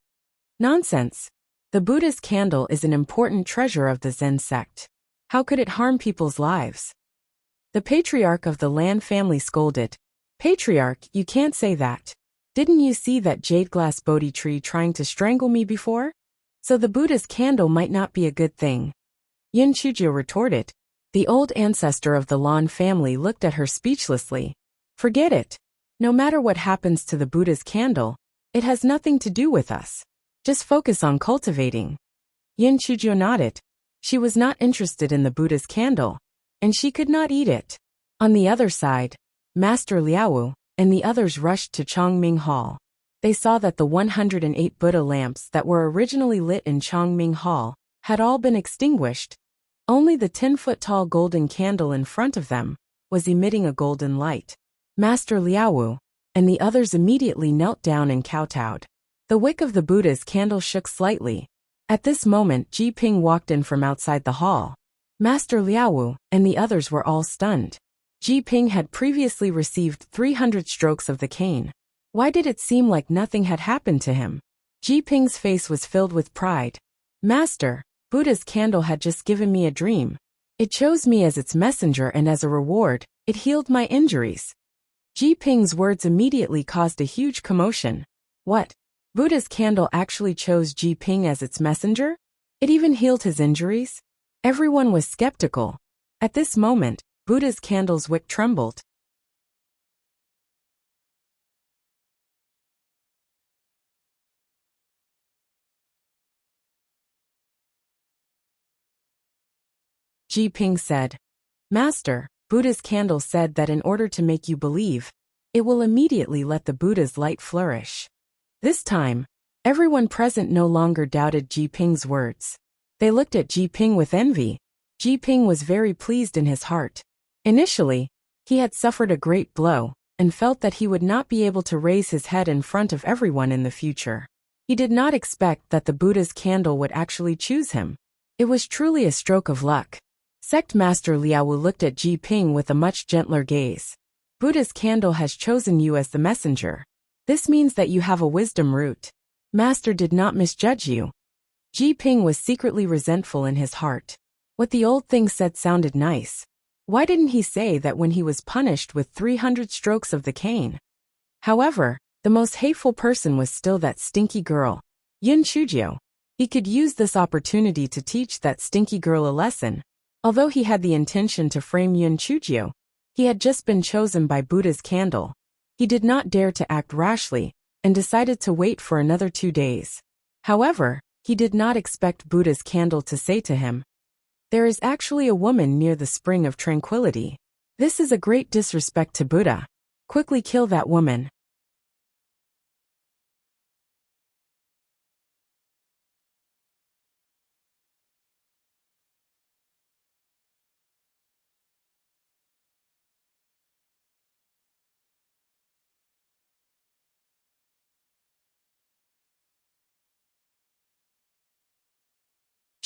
"Nonsense. The Buddha's candle is an important treasure of the Zen sect. How could it harm people's lives?" The patriarch of the Lan family scolded. "Patriarch, you can't say that. Didn't you see that jade-glass Bodhi tree trying to strangle me before? So the Buddha's candle might not be a good thing." Yin Chujio retorted. The old ancestor of the Lan family looked at her speechlessly. "Forget it. No matter what happens to the Buddha's candle, it has nothing to do with us. Just focus on cultivating." Yin Chujio nodded. She was not interested in the Buddha's candle, and she could not eat it. On the other side, Master Liao and the others rushed to Chongming Hall. They saw that the 108 Buddha lamps that were originally lit in Chongming Hall had all been extinguished. Only the 10-foot-tall golden candle in front of them was emitting a golden light. Master Liao and the others immediately knelt down and kowtowed. The wick of the Buddha's candle shook slightly. At this moment, Ji Ping walked in from outside the hall. Master Liaowu and the others were all stunned. Ji Ping had previously received 300 strokes of the cane. Why did it seem like nothing had happened to him? Ji Ping's face was filled with pride. Master, Buddha's candle had just given me a dream. It chose me as its messenger, and as a reward, it healed my injuries. Ji Ping's words immediately caused a huge commotion. What? Buddha's candle actually chose Ji Ping as its messenger? It even healed his injuries? Everyone was skeptical. At this moment, Buddha's candle's wick trembled. Ji Ping said, Master, Buddha's candle said that in order to make you believe, it will immediately let the Buddha's light flourish. This time, everyone present no longer doubted Ji Ping's words. They looked at Ji Ping with envy. Ji Ping was very pleased in his heart. Initially, he had suffered a great blow, and felt that he would not be able to raise his head in front of everyone in the future. He did not expect that the Buddha's candle would actually choose him. It was truly a stroke of luck. Sect Master Liaowu looked at Ji Ping with a much gentler gaze. Buddha's candle has chosen you as the messenger. This means that you have a wisdom root. Master did not misjudge you. Ji Ping was secretly resentful in his heart. What the old thing said sounded nice. Why didn't he say that when he was punished with 300 strokes of the cane? However, the most hateful person was still that stinky girl, Yin Chujio. He could use this opportunity to teach that stinky girl a lesson. Although he had the intention to frame Yin Chujio, he had just been chosen by Buddha's candle. He did not dare to act rashly, and decided to wait for another 2 days. However, he did not expect Buddha's candle to say to him, There is actually a woman near the spring of tranquility. This is a great disrespect to Buddha. Quickly kill that woman.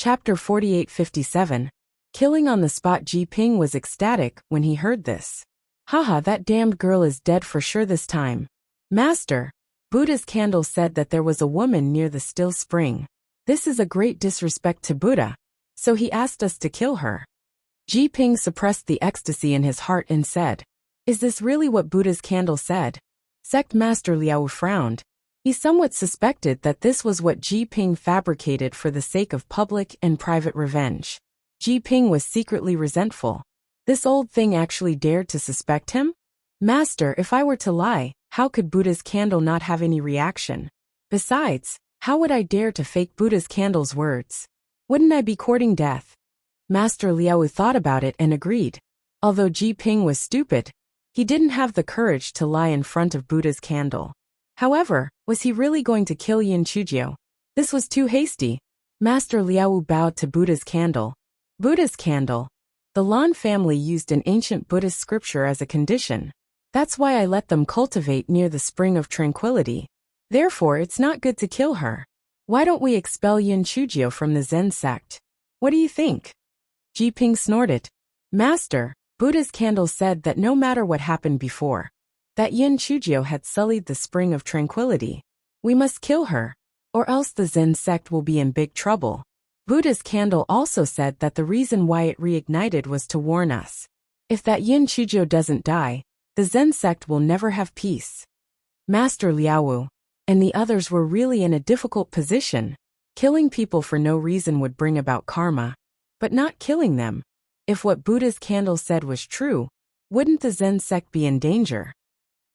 Chapter 4857. Killing on the spot. Ji Ping was ecstatic when he heard this. Haha, that damned girl is dead for sure this time. Master, Buddha's candle said that there was a woman near the still spring. This is a great disrespect to Buddha, so he asked us to kill her. Ji Ping suppressed the ecstasy in his heart and said, Is this really what Buddha's candle said? Sect Master Liaowu frowned. He somewhat suspected that this was what Ji Ping fabricated for the sake of public and private revenge. Ji Ping was secretly resentful. This old thing actually dared to suspect him? Master, if I were to lie, how could Buddha's candle not have any reaction? Besides, how would I dare to fake Buddha's candle's words? Wouldn't I be courting death? Master Liaowu thought about it and agreed. Although Ji Ping was stupid, he didn't have the courage to lie in front of Buddha's candle. However, was he really going to kill Yin Chujio? This was too hasty. Master Liaowu bowed to Buddha's candle. Buddha's candle. The Lan family used an ancient Buddhist scripture as a condition. That's why I let them cultivate near the spring of tranquility. Therefore, it's not good to kill her. Why don't we expel Yin Chujio from the Zen sect? What do you think? Ji Ping snorted. Master, Buddha's candle said that no matter what happened before, that Yin Chujio had sullied the spring of tranquility. We must kill her, or else the Zen sect will be in big trouble. Buddha's candle also said that the reason why it reignited was to warn us. If that Yin Chujio doesn't die, the Zen sect will never have peace. Master Liaowu and the others were really in a difficult position. Killing people for no reason would bring about karma, but not killing them. If what Buddha's candle said was true, wouldn't the Zen sect be in danger?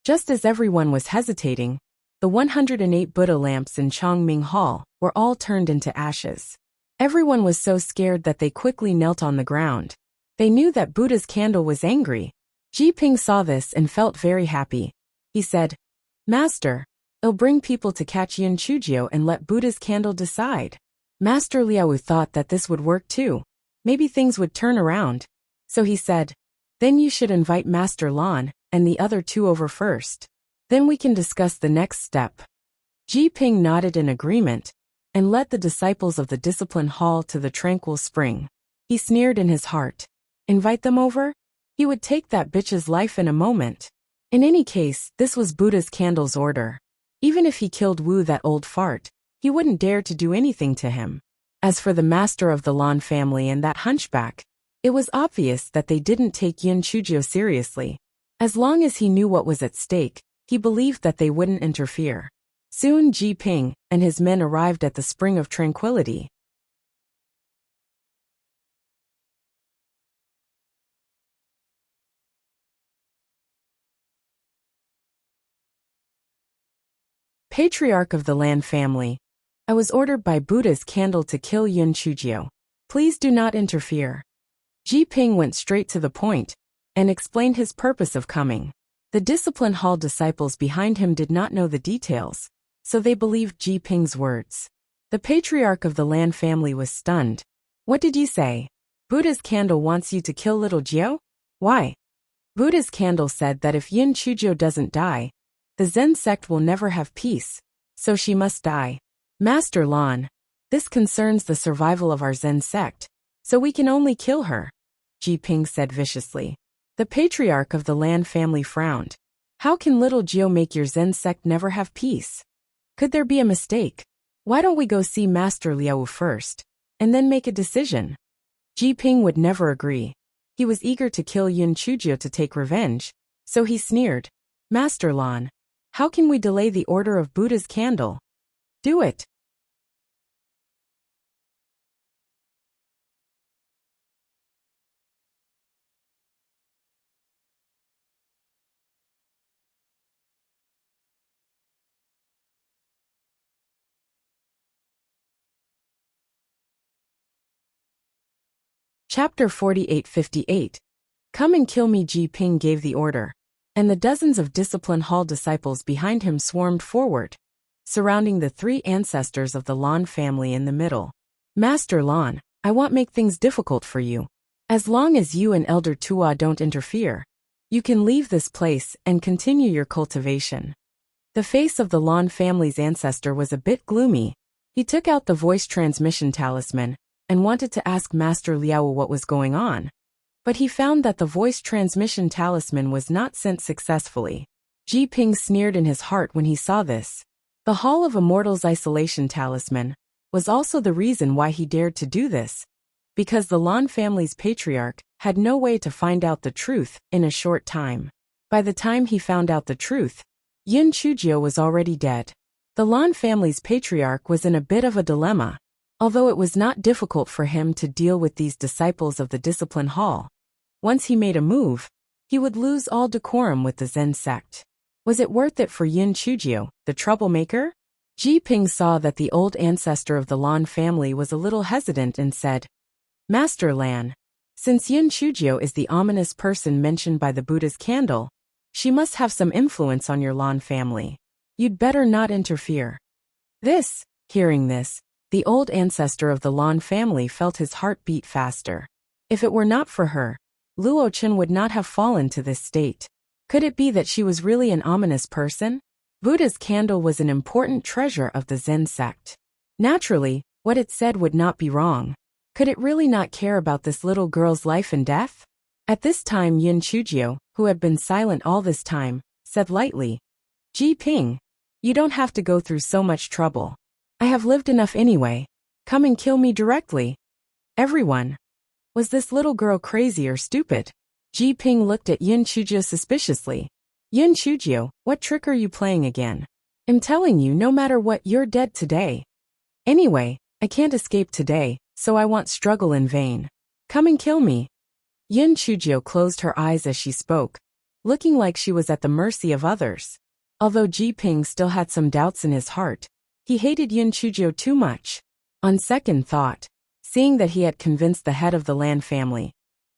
Just as everyone was hesitating, the 108 Buddha lamps in Chongming Hall were all turned into ashes. Everyone was so scared that they quickly knelt on the ground. They knew that Buddha's candle was angry. Ji Ping saw this and felt very happy. He said, Master, it'll bring people to catch Yin Chujio and let Buddha's candle decide. Master Liaowu thought that this would work too. Maybe things would turn around. So he said, Then you should invite Master Lan and the other two over first. Then we can discuss the next step. Ji Ping nodded in agreement and led the disciples of the Discipline Hall to the tranquil spring. He sneered in his heart. Invite them over? He would take that bitch's life in a moment. In any case, this was Buddha's candle's order. Even if he killed Wu, that old fart, he wouldn't dare to do anything to him. As for the master of the Lan family and that hunchback, it was obvious that they didn't take Yin Chujio seriously. As long as he knew what was at stake, he believed that they wouldn't interfere. Soon Ji Ping and his men arrived at the Spring of Tranquility. Patriarch of the Lan family, I was ordered by Buddha's candle to kill Yin Chujio. Please do not interfere. Ji Ping went straight to the point and explained his purpose of coming. The discipline hall disciples behind him did not know the details, so they believed Ji Ping's words. The patriarch of the Lan family was stunned. What did you say? Buddha's candle wants you to kill little Jiao? Why? Buddha's candle said that if Yin Chujio doesn't die, the Zen sect will never have peace, so she must die. Master Lan, this concerns the survival of our Zen sect, so we can only kill her, Ji Ping said viciously. The patriarch of the Lan family frowned. How can little Jiao make your Zen sect never have peace? Could there be a mistake? Why don't we go see Master Liao first, and then make a decision? Ji Ping would never agree. He was eager to kill Yin Chujio to take revenge, so he sneered. Master Lan, how can we delay the order of Buddha's candle? Do it. Chapter 4858. Come and kill me. Ji Ping gave the order, and the dozens of discipline hall disciples behind him swarmed forward, surrounding the three ancestors of the Lan family in the middle. Master Lan, I won't make things difficult for you. As long as you and Elder Tua don't interfere, you can leave this place and continue your cultivation. The face of the Lan family's ancestor was a bit gloomy. He took out the voice transmission talisman and wanted to ask Master Liao what was going on, but he found that the voice transmission talisman was not sent successfully. Ji Ping sneered in his heart when he saw this. The Hall of Immortals isolation talisman was also the reason why he dared to do this, because the Lan family's patriarch had no way to find out the truth in a short time. By the time he found out the truth, Yin Chujio was already dead. The Lan family's patriarch was in a bit of a dilemma. Although it was not difficult for him to deal with these disciples of the discipline hall, once he made a move, he would lose all decorum with the Zen sect. Was it worth it for Yin Chujio, the troublemaker? Ji Ping saw that the old ancestor of the Lan family was a little hesitant and said, Master Lan, since Yin Chujio is the ominous person mentioned by the Buddha's candle, she must have some influence on your Lan family. You'd better not interfere. Hearing this, the old ancestor of the Lan family felt his heart beat faster. If it were not for her, Luo Chen would not have fallen to this state. Could it be that she was really an ominous person? Buddha's candle was an important treasure of the Zen sect. Naturally, what it said would not be wrong. Could it really not care about this little girl's life and death? At this time Yin Chujio, who had been silent all this time, said lightly, Ji Ping, you don't have to go through so much trouble. I have lived enough anyway. Come and kill me directly. Everyone. Was this little girl crazy or stupid? Ji Ping looked at Yin Chujio suspiciously. Yin Chujio, what trick are you playing again? I'm telling you, no matter what, you're dead today. Anyway, I can't escape today, so I won't struggle in vain. Come and kill me. Yin Chujio closed her eyes as she spoke, looking like she was at the mercy of others. Although Ji Ping still had some doubts in his heart, he hated Yin Chujio too much. On second thought, seeing that he had convinced the head of the Lan family,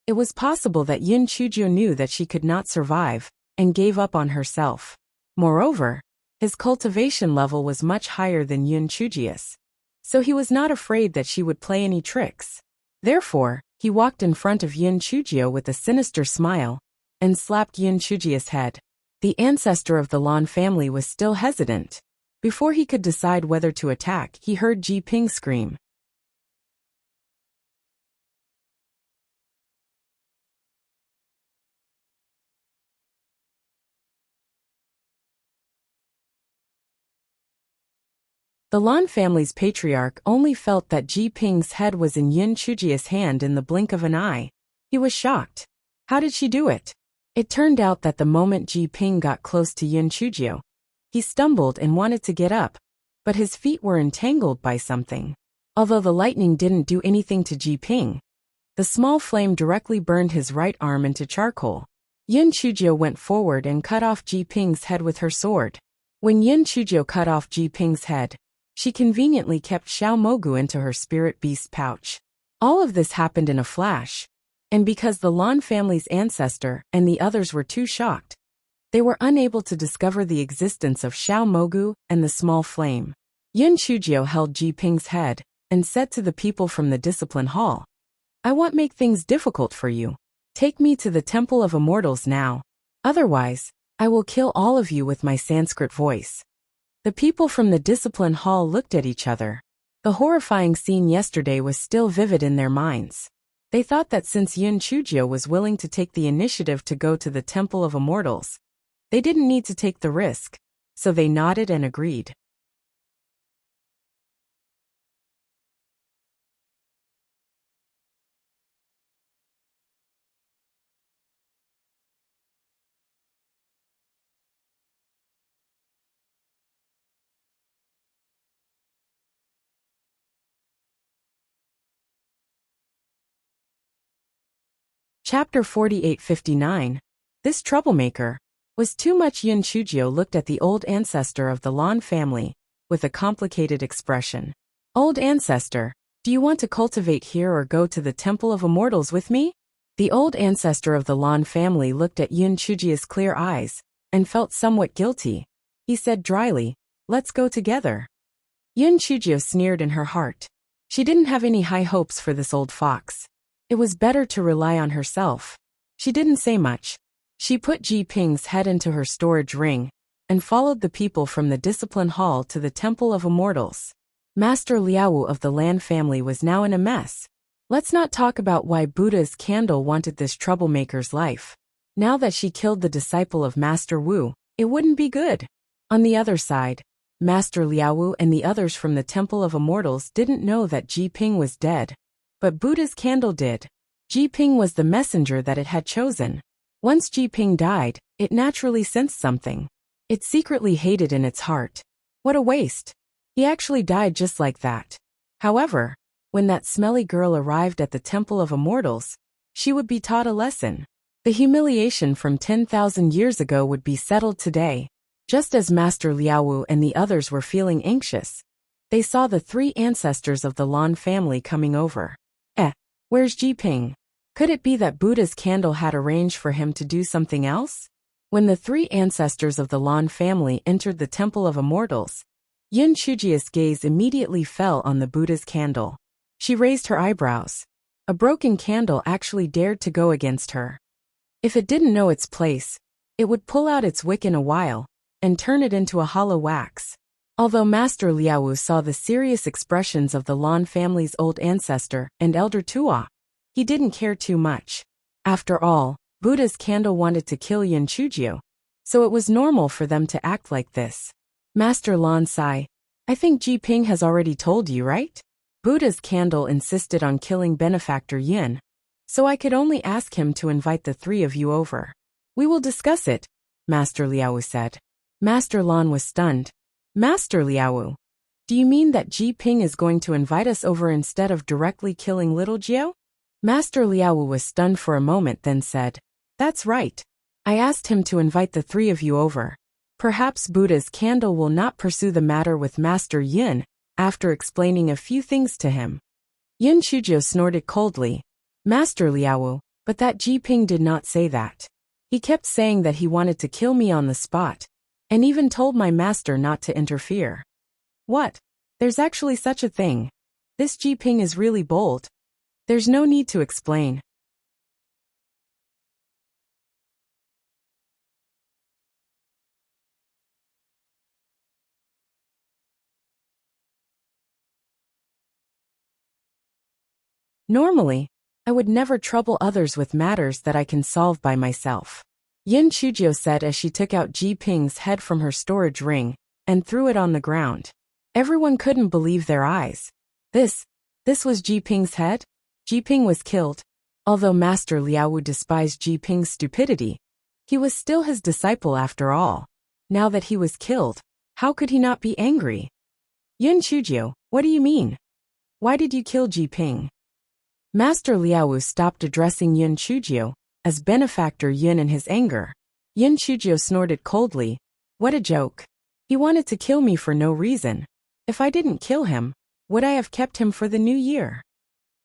it was possible that Yin Chujio knew that she could not survive and gave up on herself. Moreover, his cultivation level was much higher than Yin Chujio's, so he was not afraid that she would play any tricks. Therefore, he walked in front of Yin Chujio with a sinister smile and slapped Yin Chujio's head. The ancestor of the Lan family was still hesitant. Before he could decide whether to attack, he heard Ji Ping scream. The Lan family's patriarch only felt that Ji Ping's head was in Yin Chujia's hand in the blink of an eye. He was shocked. How did she do it? It turned out that the moment Ji Ping got close to Yin Chujio, he stumbled and wanted to get up, but his feet were entangled by something. Although the lightning didn't do anything to Ji Ping, the small flame directly burned his right arm into charcoal. Yin Chujio went forward and cut off Ji Ping's head with her sword. When Yin Chujio cut off Ji Ping's head, she conveniently kept Xiao Mogu into her spirit beast pouch. All of this happened in a flash, and because the Lan family's ancestor and the others were too shocked, they were unable to discover the existence of Xiao Mogu and the small flame. Yin Chujio held Ji Ping's head and said to the people from the discipline hall, "I won't make things difficult for you. Take me to the Temple of Immortals now. Otherwise, I will kill all of you with my Sanskrit voice." The people from the discipline hall looked at each other. The horrifying scene yesterday was still vivid in their minds. They thought that since Yin Chujio was willing to take the initiative to go to the Temple of Immortals, they didn't need to take the risk, so they nodded and agreed. Chapter 4859. This troublemaker was too much. Yin Chujio looked at the old ancestor of the Lan family with a complicated expression. "Old ancestor, do you want to cultivate here or go to the Temple of Immortals with me?" The old ancestor of the Lan family looked at Yin Chujio's clear eyes and felt somewhat guilty. He said dryly, "Let's go together." Yin Chujio sneered in her heart. She didn't have any high hopes for this old fox. It was better to rely on herself. She didn't say much. She put Ji Ping's head into her storage ring and followed the people from the discipline hall to the Temple of Immortals. Master Liaowu of the Lan family was now in a mess. Let's not talk about why Buddha's candle wanted this troublemaker's life. Now that she killed the disciple of Master Wu, it wouldn't be good. On the other side, Master Liaowu and the others from the Temple of Immortals didn't know that Ji Ping was dead. But Buddha's candle did. Ji Ping was the messenger that it had chosen. Once Ji Ping died, it naturally sensed something. It secretly hated in its heart. What a waste. He actually died just like that. However, when that smelly girl arrived at the Temple of Immortals, she would be taught a lesson. The humiliation from 10,000 years ago would be settled today. Just as Master Liaowu and the others were feeling anxious, they saw the three ancestors of the Lan family coming over. Where's Ji Ping? Could it be that Buddha's candle had arranged for him to do something else? When the three ancestors of the Lan family entered the Temple of Immortals, Yin Chujio's gaze immediately fell on the Buddha's candle. She raised her eyebrows. A broken candle actually dared to go against her. If it didn't know its place, it would pull out its wick in a while and turn it into a hollow wax. Although Master Liaowu saw the serious expressions of the Lan family's old ancestor and elder Tua, he didn't care too much. After all, Buddha's candle wanted to kill Yin Chujio, so it was normal for them to act like this. Master Lan sighed. "I think Ji Ping has already told you, right? Buddha's candle insisted on killing benefactor Yin, so I could only ask him to invite the three of you over. We will discuss it," Master Liaowu said. Master Lan was stunned. "Master Liaowu, do you mean that Ji Ping is going to invite us over instead of directly killing little Jiao?" Master Liaowu was stunned for a moment, then said, "That's right. I asked him to invite the three of you over. Perhaps Buddha's candle will not pursue the matter with Master Yin after explaining a few things to him." Yin Chujio snorted coldly. "Master Liaowu, but that Ji Ping did not say that. He kept saying that he wanted to kill me on the spot, and even told my master not to interfere." "What? There's actually such a thing. This Ji Ping is really bold. There's no need to explain." Normally, I would never trouble others with matters that I can solve by myself, Yin Chujio said as she took out Ji Ping's head from her storage ring and threw it on the ground. Everyone couldn't believe their eyes. This was Ji Ping's head? Ji Ping was killed. Although Master Liaowu despised Ji Ping's stupidity, he was still his disciple after all. Now that he was killed, how could he not be angry? Yun Chujio, what do you mean? Why did you kill Ji Ping? Master Liaowu stopped addressing Yun Chujio as benefactor Yun in his anger. Yun Chujio snorted coldly. What a joke. He wanted to kill me for no reason. If I didn't kill him, would I have kept him for the new year?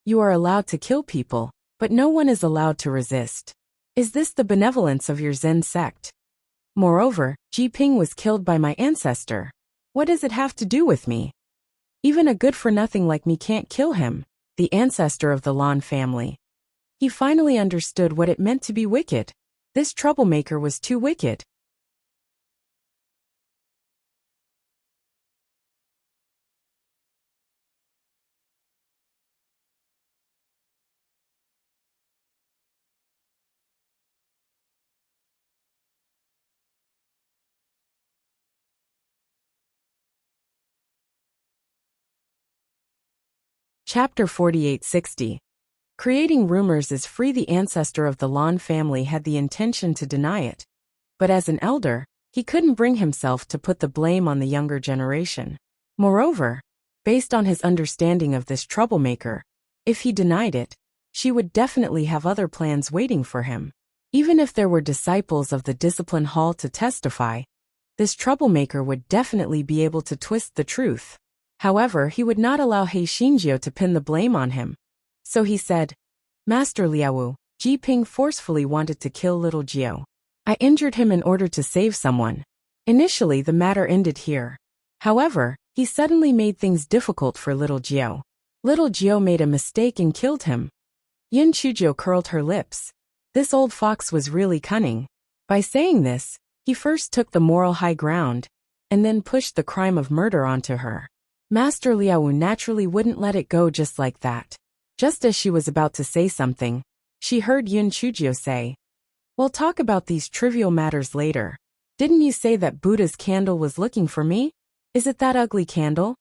You are allowed to kill people, but no one is allowed to resist. Is this the benevolence of your Zen sect? Moreover, Ji Ping was killed by my ancestor. What does it have to do with me? Even a good-for-nothing like me can't kill him, the ancestor of the Lan family. He finally understood what it meant to be wicked. This troublemaker was too wicked. Chapter 4860. Creating rumors is free. The ancestor of the Lan family had the intention to deny it, but as an elder, he couldn't bring himself to put the blame on the younger generation. Moreover, based on his understanding of this troublemaker, if he denied it, she would definitely have other plans waiting for him. Even if there were disciples of the discipline hall to testify, this troublemaker would definitely be able to twist the truth. However, he would not allow He Xinjiu to pin the blame on him. So he said, Master Liaowu, Ji Ping forcefully wanted to kill little Jiu. I injured him in order to save someone. Initially, the matter ended here. However, he suddenly made things difficult for little Jiu. Little Jiu made a mistake and killed him. Yin Chujio curled her lips. This old fox was really cunning. By saying this, he first took the moral high ground, and then pushed the crime of murder onto her. Master Liaowu naturally wouldn't let it go just like that. Just as she was about to say something, she heard Yun Chujio say, We'll talk about these trivial matters later. Didn't you say that Buddha's candle was looking for me? Is it that ugly candle?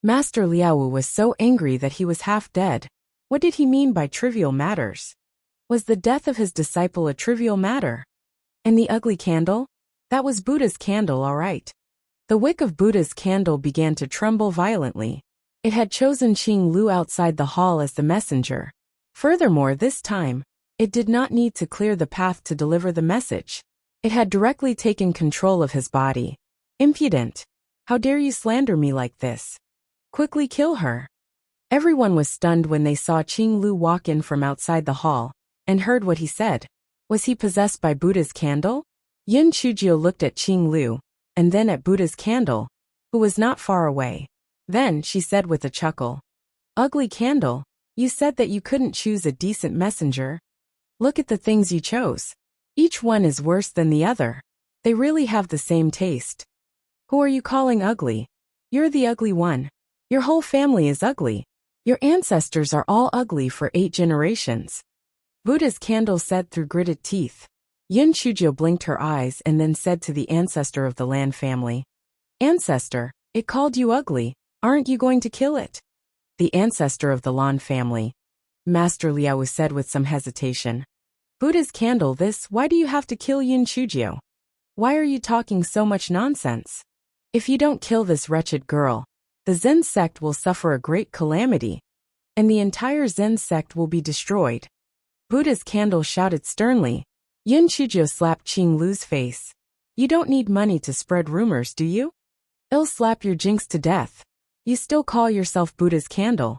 Master Liaowu was so angry that he was half dead. What did he mean by trivial matters? Was the death of his disciple a trivial matter? And the ugly candle? That was Buddha's candle, all right. The wick of Buddha's candle began to tremble violently. It had chosen Qing Lu outside the hall as the messenger. Furthermore, this time, it did not need to clear the path to deliver the message. It had directly taken control of his body. Impudent! How dare you slander me like this? Quickly kill her. Everyone was stunned when they saw Qing Lu walk in from outside the hall, and heard what he said. Was he possessed by Buddha's candle? Yin Chujio looked at Qing Lu, and then at Buddha's candle, who was not far away. Then she said with a chuckle, Ugly candle, you said that you couldn't choose a decent messenger. Look at the things you chose. Each one is worse than the other. They really have the same taste. Who are you calling ugly? You're the ugly one. Your whole family is ugly. Your ancestors are all ugly for 8 generations. Buddha's candle said through gritted teeth. Yun Chujio blinked her eyes and then said to the ancestor of the Lan family, Ancestor, it called you ugly. Aren't you going to kill it? The ancestor of the Lan family. Master Liaowu said with some hesitation. Buddha's candle this, why do you have to kill Yun Chujio? Why are you talking so much nonsense? If you don't kill this wretched girl, the Zen sect will suffer a great calamity, and the entire Zen sect will be destroyed. Buddha's candle shouted sternly. Yun Chujio slapped Qing Lu's face. You don't need money to spread rumors, do you? I'll slap your jinx to death. You still call yourself Buddha's candle.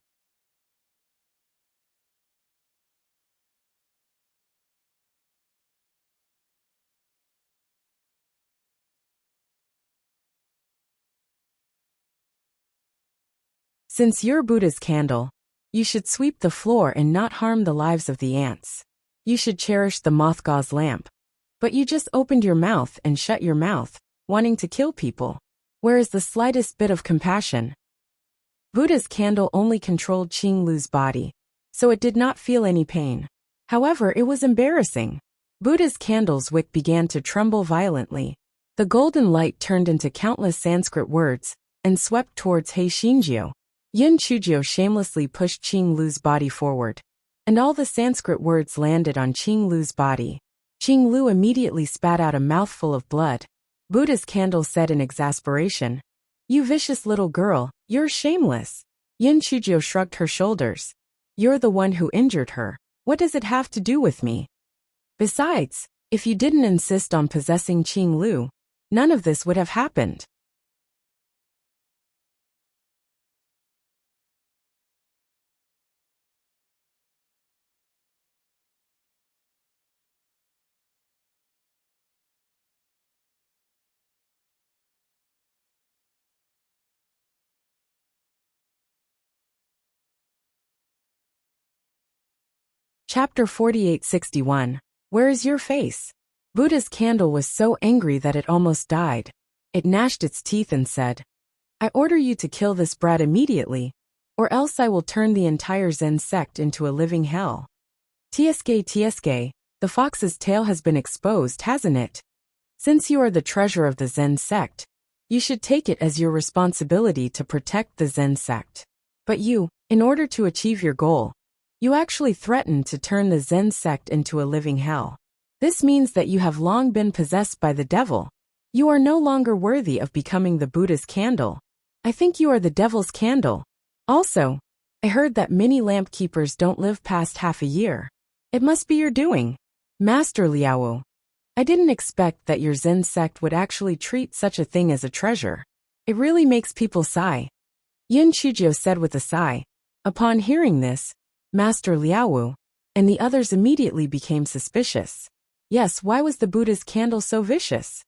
Since you're Buddha's candle, you should sweep the floor and not harm the lives of the ants. You should cherish the moth gauze lamp. But you just opened your mouth and shut your mouth, wanting to kill people. Where is the slightest bit of compassion? Buddha's candle only controlled Qing Lu's body, so it did not feel any pain. However, it was embarrassing. Buddha's candle's wick began to tremble violently. The golden light turned into countless Sanskrit words, and swept towards He Xinjiu. Yin Chujio shamelessly pushed Qing Lu's body forward, and all the Sanskrit words landed on Qing Lu's body. Qing Lu immediately spat out a mouthful of blood. Buddha's candle said in exasperation, "You vicious little girl, you're shameless." Yin Chujio shrugged her shoulders. "You're the one who injured her. What does it have to do with me? Besides, if you didn't insist on possessing Qing Lu, none of this would have happened." Chapter 4861. Where is your face? Buddha's candle was so angry that it almost died. It gnashed its teeth and said, "I order you to kill this brat immediately, or else I will turn the entire Zen sect into a living hell." Tsk, the fox's tail has been exposed, hasn't it? Since you are the treasure of the Zen sect, you should take it as your responsibility to protect the Zen sect. But you, in order to achieve your goal, you actually threatened to turn the Zen sect into a living hell. This means that you have long been possessed by the devil. You are no longer worthy of becoming the Buddha's candle. I think you are the devil's candle. Also, I heard that many lamp keepers don't live past half a year. It must be your doing. Master Liao, I didn't expect that your Zen sect would actually treat such a thing as a treasure. It really makes people sigh. Yin Chujio said with a sigh. Upon hearing this, Master Liao and the others immediately became suspicious. Yes, why was the Buddha's candle so vicious?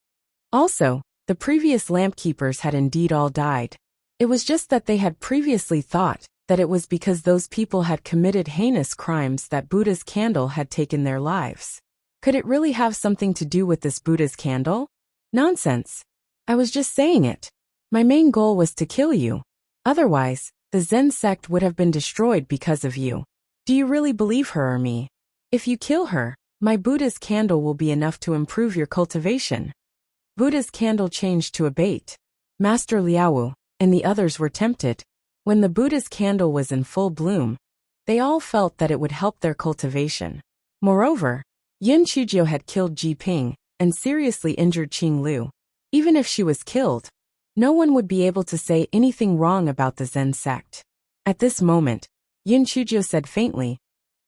Also, the previous lamp keepers had indeed all died. It was just that they had previously thought that it was because those people had committed heinous crimes that Buddha's candle had taken their lives. Could it really have something to do with this Buddha's candle? Nonsense. I was just saying it. My main goal was to kill you. Otherwise, the Zen sect would have been destroyed because of you. Do you really believe her or me? If you kill her, my Buddha's candle will be enough to improve your cultivation. Buddha's candle changed to a bait. Master Liao and the others were tempted. When the Buddha's candle was in full bloom, they all felt that it would help their cultivation. Moreover, Yin Chujio had killed Ji Ping and seriously injured Qing Lu. Even if she was killed, no one would be able to say anything wrong about the Zen sect. At this moment, Yin Chujio said faintly,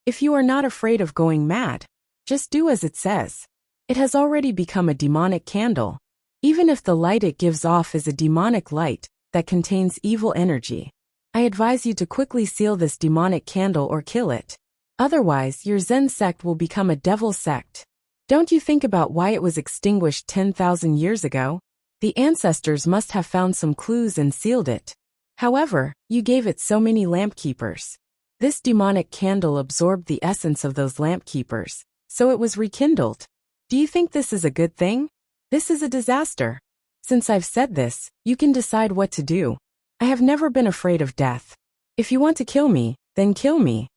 "If you are not afraid of going mad, just do as it says. It has already become a demonic candle. Even if the light it gives off is a demonic light that contains evil energy, I advise you to quickly seal this demonic candle or kill it. Otherwise, your Zen sect will become a devil sect. Don't you think about why it was extinguished 10,000 years ago? The ancestors must have found some clues and sealed it. However, you gave it so many lamp keepers. This demonic candle absorbed the essence of those lamp keepers, so it was rekindled. Do you think this is a good thing? This is a disaster. Since I've said this, you can decide what to do. I have never been afraid of death. If you want to kill me, then kill me."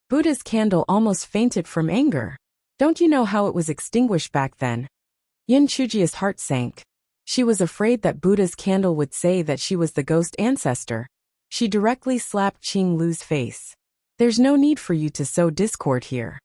Buddha's candle almost fainted from anger. Don't you know how it was extinguished back then? Yin Chujio's heart sank. She was afraid that Buddha's candle would say that she was the ghost ancestor. She directly slapped Qing Lu's face. "There's no need for you to sow discord here."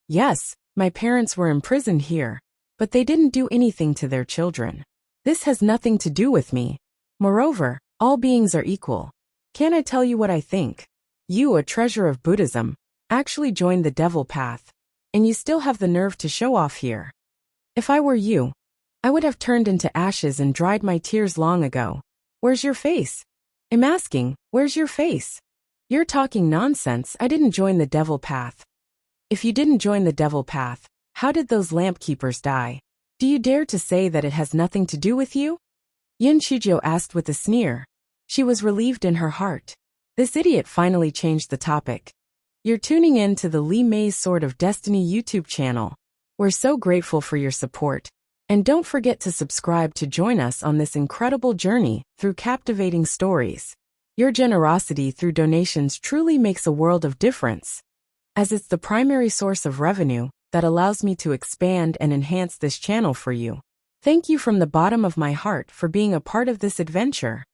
Yes, my parents were imprisoned here, but they didn't do anything to their children. This has nothing to do with me. Moreover, all beings are equal. Can I tell you what I think? You, a treasure of Buddhism, actually joined the devil path, and you still have the nerve to show off here. If I were you, I would have turned into ashes and dried my tears long ago. Where's your face? I'm asking, where's your face? You're talking nonsense. I didn't join the devil path. If you didn't join the devil path, how did those lamp keepers die? Do you dare to say that it has nothing to do with you? Yin Chujio asked with a sneer. She was relieved in her heart. This idiot finally changed the topic. You're tuning in to the Li Mei's Sword of Destiny YouTube channel. We're so grateful for your support. And don't forget to subscribe to join us on this incredible journey through captivating stories. Your generosity through donations truly makes a world of difference, as it's the primary source of revenue that allows me to expand and enhance this channel for you. Thank you from the bottom of my heart for being a part of this adventure.